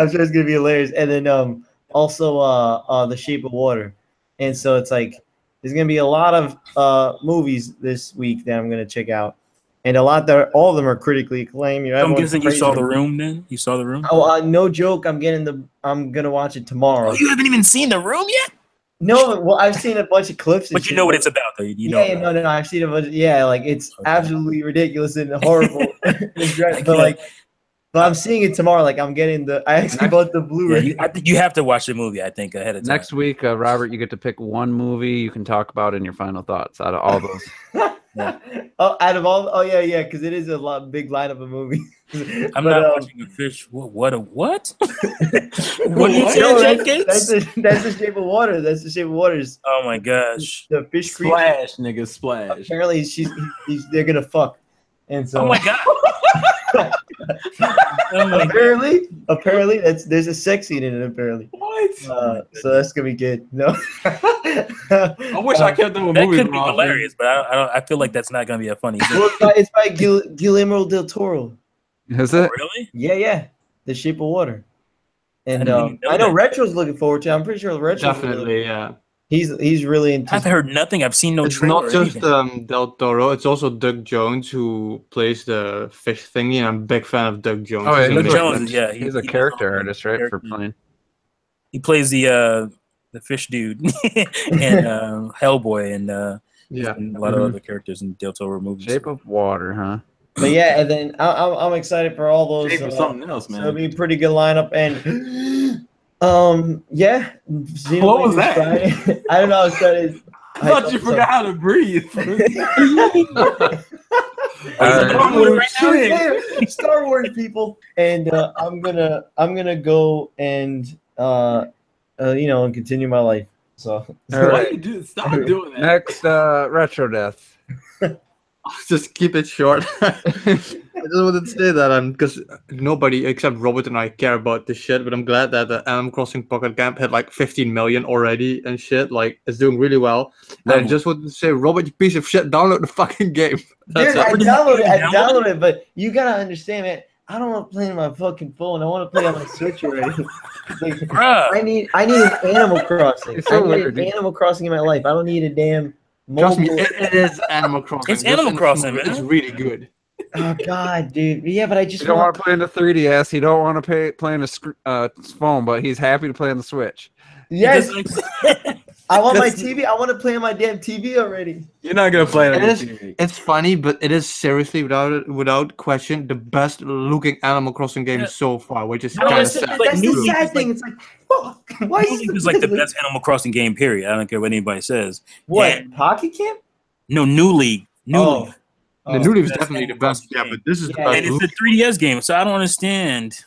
I'm sure it's gonna be hilarious. And then also The Shape of Water. And so it's like there's gonna be a lot of movies this week that I'm gonna check out. And a lot that all of them are critically acclaimed. You know, I'm everyone's guessing you praising saw The them. Room then? You saw The Room? Oh, no joke. I'm gonna watch it tomorrow. Oh, you haven't even seen The Room yet? No, well, I've seen a bunch of clips. And But you shit, know what it's about, though. You know. yeah, no, I've seen a bunch. Yeah, like it's Okay. absolutely ridiculous and horrible. can't. But I'm seeing it tomorrow. Like I'm getting I actually bought the Yeah, Blu-ray. you have to watch the movie, I think, ahead of time. Next week, Robert, you get to pick one movie you can talk about in your final thoughts out of all those. Oh, out of all, yeah, because it is a big lineup of movies. I'm not watching a fish. What a what? What you No, said, Jake that's Gates? that's the Shape of Water. That's the Shape of Water's Oh my gosh! the fish creature. Splash, nigga, splash. Apparently, they're gonna fuck, and so Oh my god! Oh my god! apparently there's a sex scene in it. Apparently, What? so that's gonna be good. No, I wish I kept doing That movies could be more often. hilarious, but I feel like that's not gonna be a funny thing. Well, it's by Guillermo del Toro. Is Oh, it? really? Yeah, The Shape of Water. And I didn't even know I know that. Retro's looking forward to it. I'm pretty sure Retro's Definitely, yeah. He's really into. I've heard nothing. I've seen no It's trailer. not or just anything. Del Toro, it's also Doug Jones who plays the fish thingy, and I'm a big fan of Doug Jones. Oh, yeah, He's Doug he's amazing. Jones, yeah, He's a he character does all artist, the right? For character. playing. He plays the fish dude and Hellboy and Yeah. and a lot of other characters in Del Toro movies. Shape of Water, huh? But yeah, and then I'm excited for all those. Shape of something else, So it'll man. be a pretty good lineup. And yeah. What was that? Friday. I don't know. I was trying to. I thought you forgot how to breathe. Star Wars people, and I'm gonna go and and continue my life. So All Why right. you do? Stop doing that. Next, Retro Death. Just keep it short. I just wanted to say that because nobody except Robert and I care about this shit, but I'm glad that the Animal Crossing Pocket Camp had like 15 million already and shit. Like it's doing really well. And I just wanted to say, Robert, you piece of shit, download the fucking game. That's dude, I it. downloaded it, but you gotta understand, man. I don't want to play on my fucking phone. I want to play on my Switch already. Like, Bruh. I need an Animal Crossing. It's so I need weird, an dude. Animal Crossing in my life. I don't need a damn Trust me, mobile. it is Animal Crossing. It's Animal Crossing, man. It's really good. Oh God, dude. Yeah, but I just You don't want want. to play in the 3DS. You don't want to play in the phone, but he's happy to play on the Switch. Yes, Just- I want my That's- TV. I want to play on my damn TV already. You're not gonna play it on It your is- TV. It's funny, but it is seriously, without question, the best looking Animal Crossing game Yeah. so far, which is I don't kind of understand, sad. like, That's New the Leaf sad is thing. It's like, fuck. Why New is Leaf is like the best Animal Crossing game, period. I don't care what anybody says. What? And- Pocket Camp? No, New League. New Oh. League. The New Leaf is Best definitely the Animal best. Crossing Yeah, game. but this is the Yeah, best. And it's a 3DS game, so I don't understand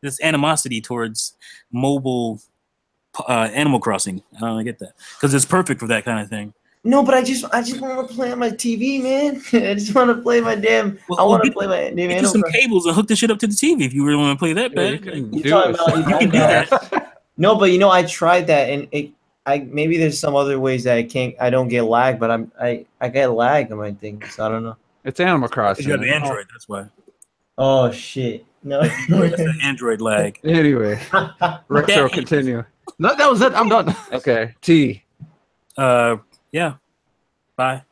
this animosity towards mobile Animal Crossing. I don't get that because it's perfect for that kind of thing. No, but I just want to play on my TV, man. I just want to play my damn. Well, I want to get- play my damn Get you Animal some Crossing. cables and hook the shit up to the TV if you really want to play that Yeah, you bad. can You do talking it. about- You can do that. No, but I tried that, and maybe there's some other ways that I don't get lag, but I get lag on my thing, so I don't know. It's Animal 'Cause Crossing. you have Android, that's why. Oh shit, no. That's the Android lag. Anyway, Retro, That- continue. No, that was it. I'm done. Okay, T. Yeah. Bye.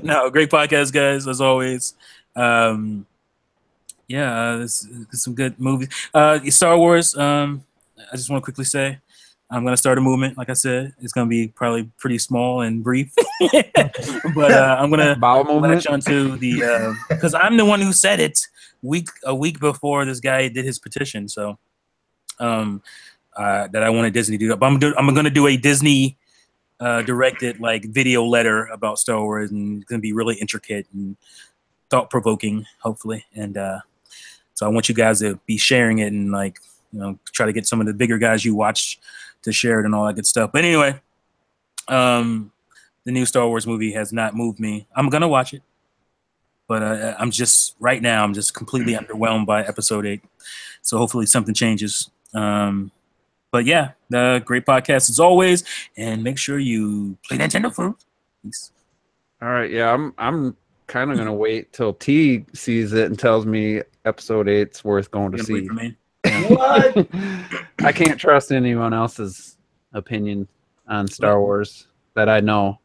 No, great podcast, guys, as always. There's some good movies. Star Wars. I just want to quickly say, I'm gonna start a movement. Like I said, it's gonna be probably pretty small and brief, but I'm gonna Bowel movement. latch onto the because I'm the one who said it a week before this guy did his petition. So, that I wanted Disney to do. But I'm gonna do a Disney directed like video letter about Star Wars, and it's gonna be really intricate and thought provoking, hopefully. And so I want you guys to be sharing it and like try to get some of the bigger guys you watch to share it and all that good stuff. But anyway, the new Star Wars movie has not moved me. I'm gonna watch it, but I'm just right now. I'm just completely underwhelmed by Episode 8. So hopefully something changes. But yeah, great podcast as always, and make sure you play Nintendo Fruit. Peace. All right, yeah, I'm kind of gonna wait till T sees it and tells me Episode 8's worth going to see. For me? What? I can't trust anyone else's opinion on Star Wars that I know.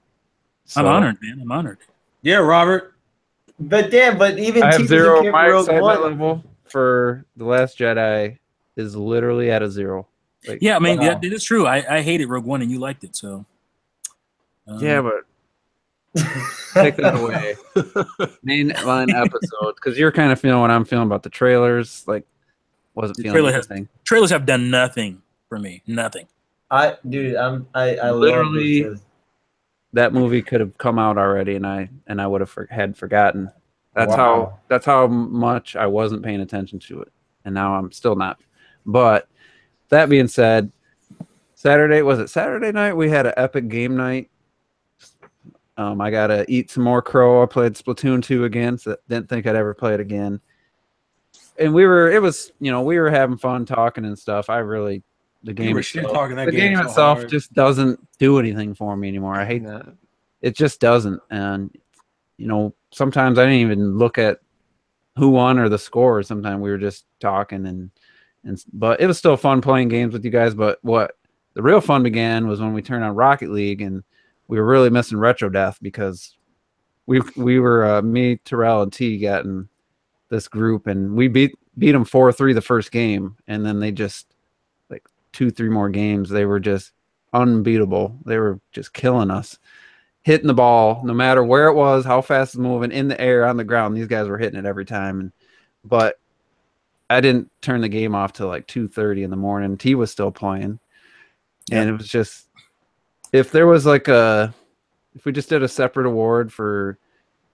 I'm So, honored, man. I'm honored. Yeah, Robert. But damn, but even I T have doesn't zero. care My for Rogue excitement One. level for The Last Jedi is literally at a 0. Like, Yeah, I mean, Wow. that is true. I hated Rogue One, and you liked it, so. yeah, but take that away. Mainline episode, because you're kind of feeling what I'm feeling about the trailers. Like, wasn't The feeling trailer has- anything. trailers have done nothing for me. Nothing. I Literally- love this. That movie could have come out already, and I would have had forgotten. That's Wow. how much I wasn't paying attention to it, and now I'm still not. But that being said, Saturday night? We had an epic game night. I gotta eat some more crow. I played Splatoon 2 again, so didn't think I'd ever play it again. And we were having fun talking and stuff. The game were shit itself, talking that the game game so itself hard. just doesn't do anything for me anymore. I hate Nah. it. Just doesn't. And sometimes I didn't even look at who won or the score. Sometimes we were just talking but it was still fun playing games with you guys. But what the real fun began was when we turned on Rocket League, and we were really missing Retro Death because we were me, Terrell, and T got in this group, and we beat them 4-3 the first game, and then they just 2-3 more games, they were just unbeatable. They were just killing us, hitting the ball no matter where it was, how fast it's moving, in the air, on the ground. These guys were hitting it every time. But I didn't turn the game off till 2:30 in the morning. T was still playing, and it was just, if there was if we just did a separate award for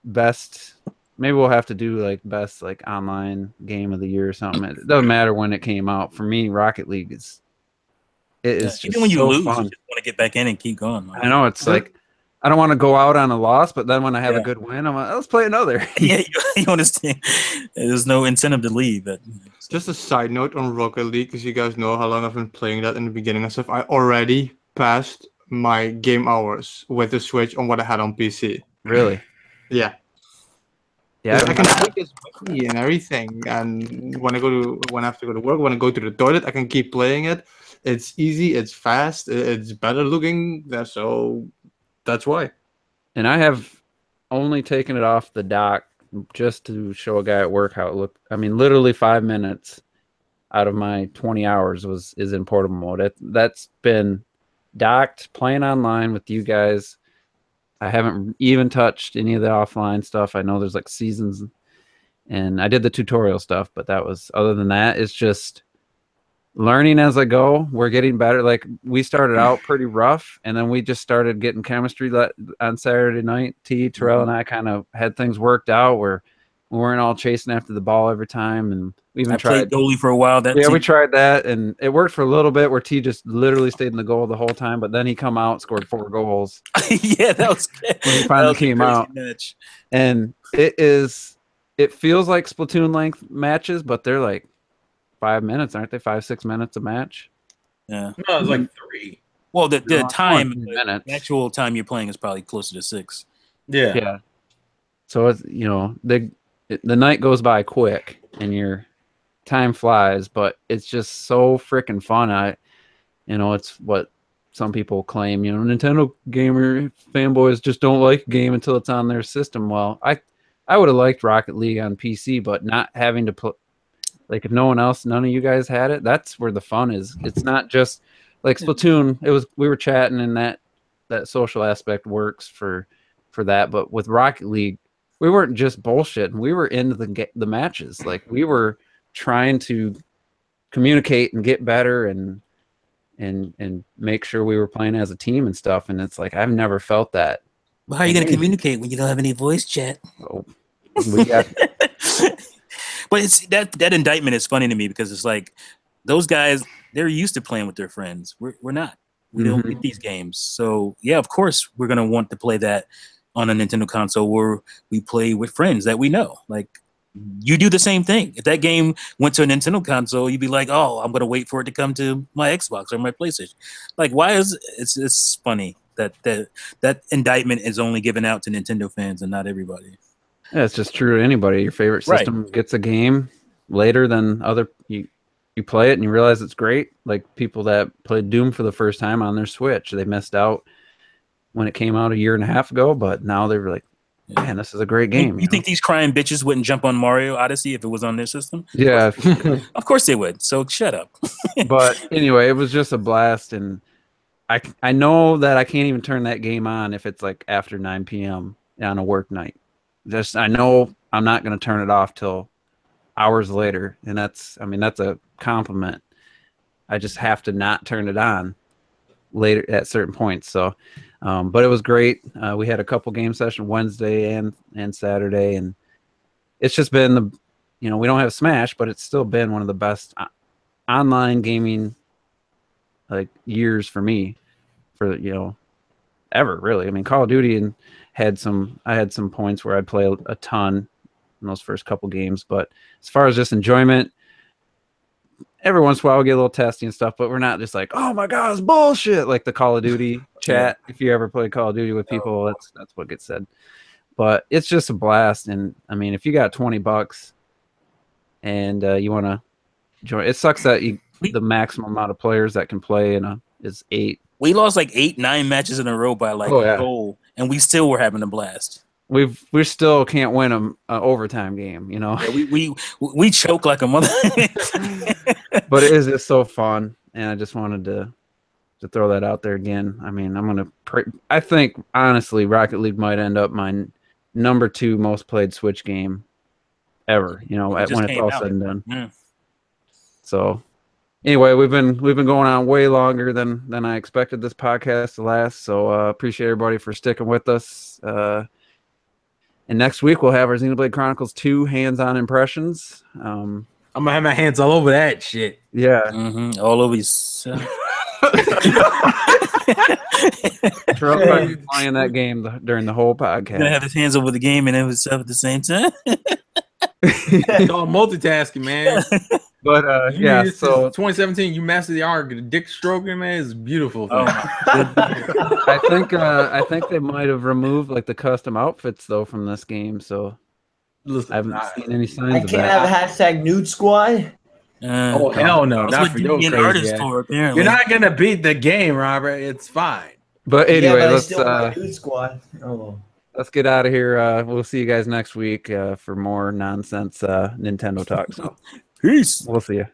best, maybe we'll have to do best online game of the year or something. It doesn't matter when it came out. For me, Rocket League is just Even when you so lose, fun. you just want to get back in and keep going. I know it's I don't want to go out on a loss, but then when I have a Yeah. good win, I'm like, let's play another. Yeah, you understand. There's no incentive to leave. But Just a side note on Rocket League, because you guys know how long I've been playing that in the beginning and stuff. I already passed my game hours with the Switch on what I had on PC. Really? Yeah. Yeah. I can take this with me and everything. And when I have to go to work, when I go to the toilet, I can keep playing it. It's easy, it's fast, it's better looking. So that's why. And I have only taken it off the dock just to show a guy at work how it looked. I mean, literally 5 minutes out of my 20 hours is in portable mode. That's been docked, playing online with you guys. I haven't even touched any of the offline stuff. I know there's seasons, and I did the tutorial stuff, but other than that, it's just learning as I go. We're getting better. We started out pretty rough, and then we just started getting chemistry on Saturday night. Terrell and I kind of had things worked out where we weren't all chasing after the ball every time, and we even I tried played goalie for a while. we tried that, and it worked for a little bit where T just literally stayed in the goal the whole time, but then he come out, scored 4 goals Yeah, that was when he finally came out. Match. And it feels like Splatoon length matches, but they're 5 minutes, aren't they? 5-6 minutes a match. Yeah. No, it's 3. Well, the No, time, 20 the minutes. actual time you're playing is probably closer to 6. Yeah. Yeah. So it's the night goes by quick, and your time flies, but it's just so freaking fun. It's what some people claim. Nintendo gamer fanboys just don't like a game until it's on their system. Well, I would have liked Rocket League on PC, but not having to put if none of you guys had it, that's where the fun is. It's not just Splatoon. We were chatting, and that social aspect works for that. But with Rocket League, we weren't just bullshitting. We were into the matches. We were trying to communicate and get better and make sure we were playing as a team and stuff. And it's I've never felt that. But how are you going to communicate when you don't have any voice chat? So we got But it's that indictment is funny to me because it's those guys, they're used to playing with their friends. We're not. We don't get these games. So yeah, of course we're gonna want to play that on a Nintendo console where we play with friends that we know. Like you do the same thing. If that game went to a Nintendo console, you'd be like, "Oh, I'm gonna wait for it to come to my Xbox or my PlayStation." Like, why is it's funny that indictment is only given out to Nintendo fans and not everybody. Yeah, it's just true to anybody. Your favorite system gets a game later than other. You play it and you realize it's great. Like people that played Doom for the first time on their Switch, they missed out when it came out a year and a half ago, but now they're like, man, this is a great game. You think these crying bitches wouldn't jump on Mario Odyssey if it was on their system? Yeah. Of course they would. So shut up. But anyway, it was just a blast. And I know that I can't even turn that game on if it's like after 9 p.m. on a work night. I know I'm not going to turn it off till hours later. And that's a compliment. I just have to not turn it on later at certain points. So, but it was great. We had a couple game sessions Wednesday and Saturday, and it's just been we don't have Smash, but it's still been one of the best online gaming like years for me, for ever really. I mean, Call of Duty I had some points where I'd play a ton in those first couple games, but as far as just enjoyment, every once in a while we get a little testy and stuff, but we're not just like, oh my god, it's bullshit, like the Call of Duty chat. If you ever play Call of Duty with people, that's what gets said. But it's just a blast. And I mean, if you got $20 and you want to join, it sucks that the maximum amount of players that can play is 8. We lost like 8-9 matches in a row by like a goal, and we still were having a blast. We still can't win an overtime game, Yeah, we choke like a mother. But it is just so fun, and I just wanted to throw that out there again. I mean, I think honestly, Rocket League might end up my number 2 most played Switch game ever. When it's all said and done. Yeah. So anyway, we've been going on way longer than I expected this podcast to last. So appreciate everybody for sticking with us. And next week we'll have our Xenoblade Chronicles 2 hands-on impressions. I'm gonna have my hands all over that shit. Yeah, all over his. Terrell playing that game during the whole podcast. Gonna have his hands over the game and himself at the same time. It's all multitasking, man. But so 2017, you mastered the art. The dick stroking, man, is beautiful. I think they might have removed like the custom outfits though from this game. So listen, I haven't seen any signs I of can't that. have a #nude squad. Oh hell no! That's Not what for your crazy artist ass. for, apparently. You're not gonna beat the game, Robert. It's fine. But anyway, I let's still want nude squad. Oh. let's get out of here. We'll see you guys next week for more nonsense Nintendo talk. So Peace. we'll see you.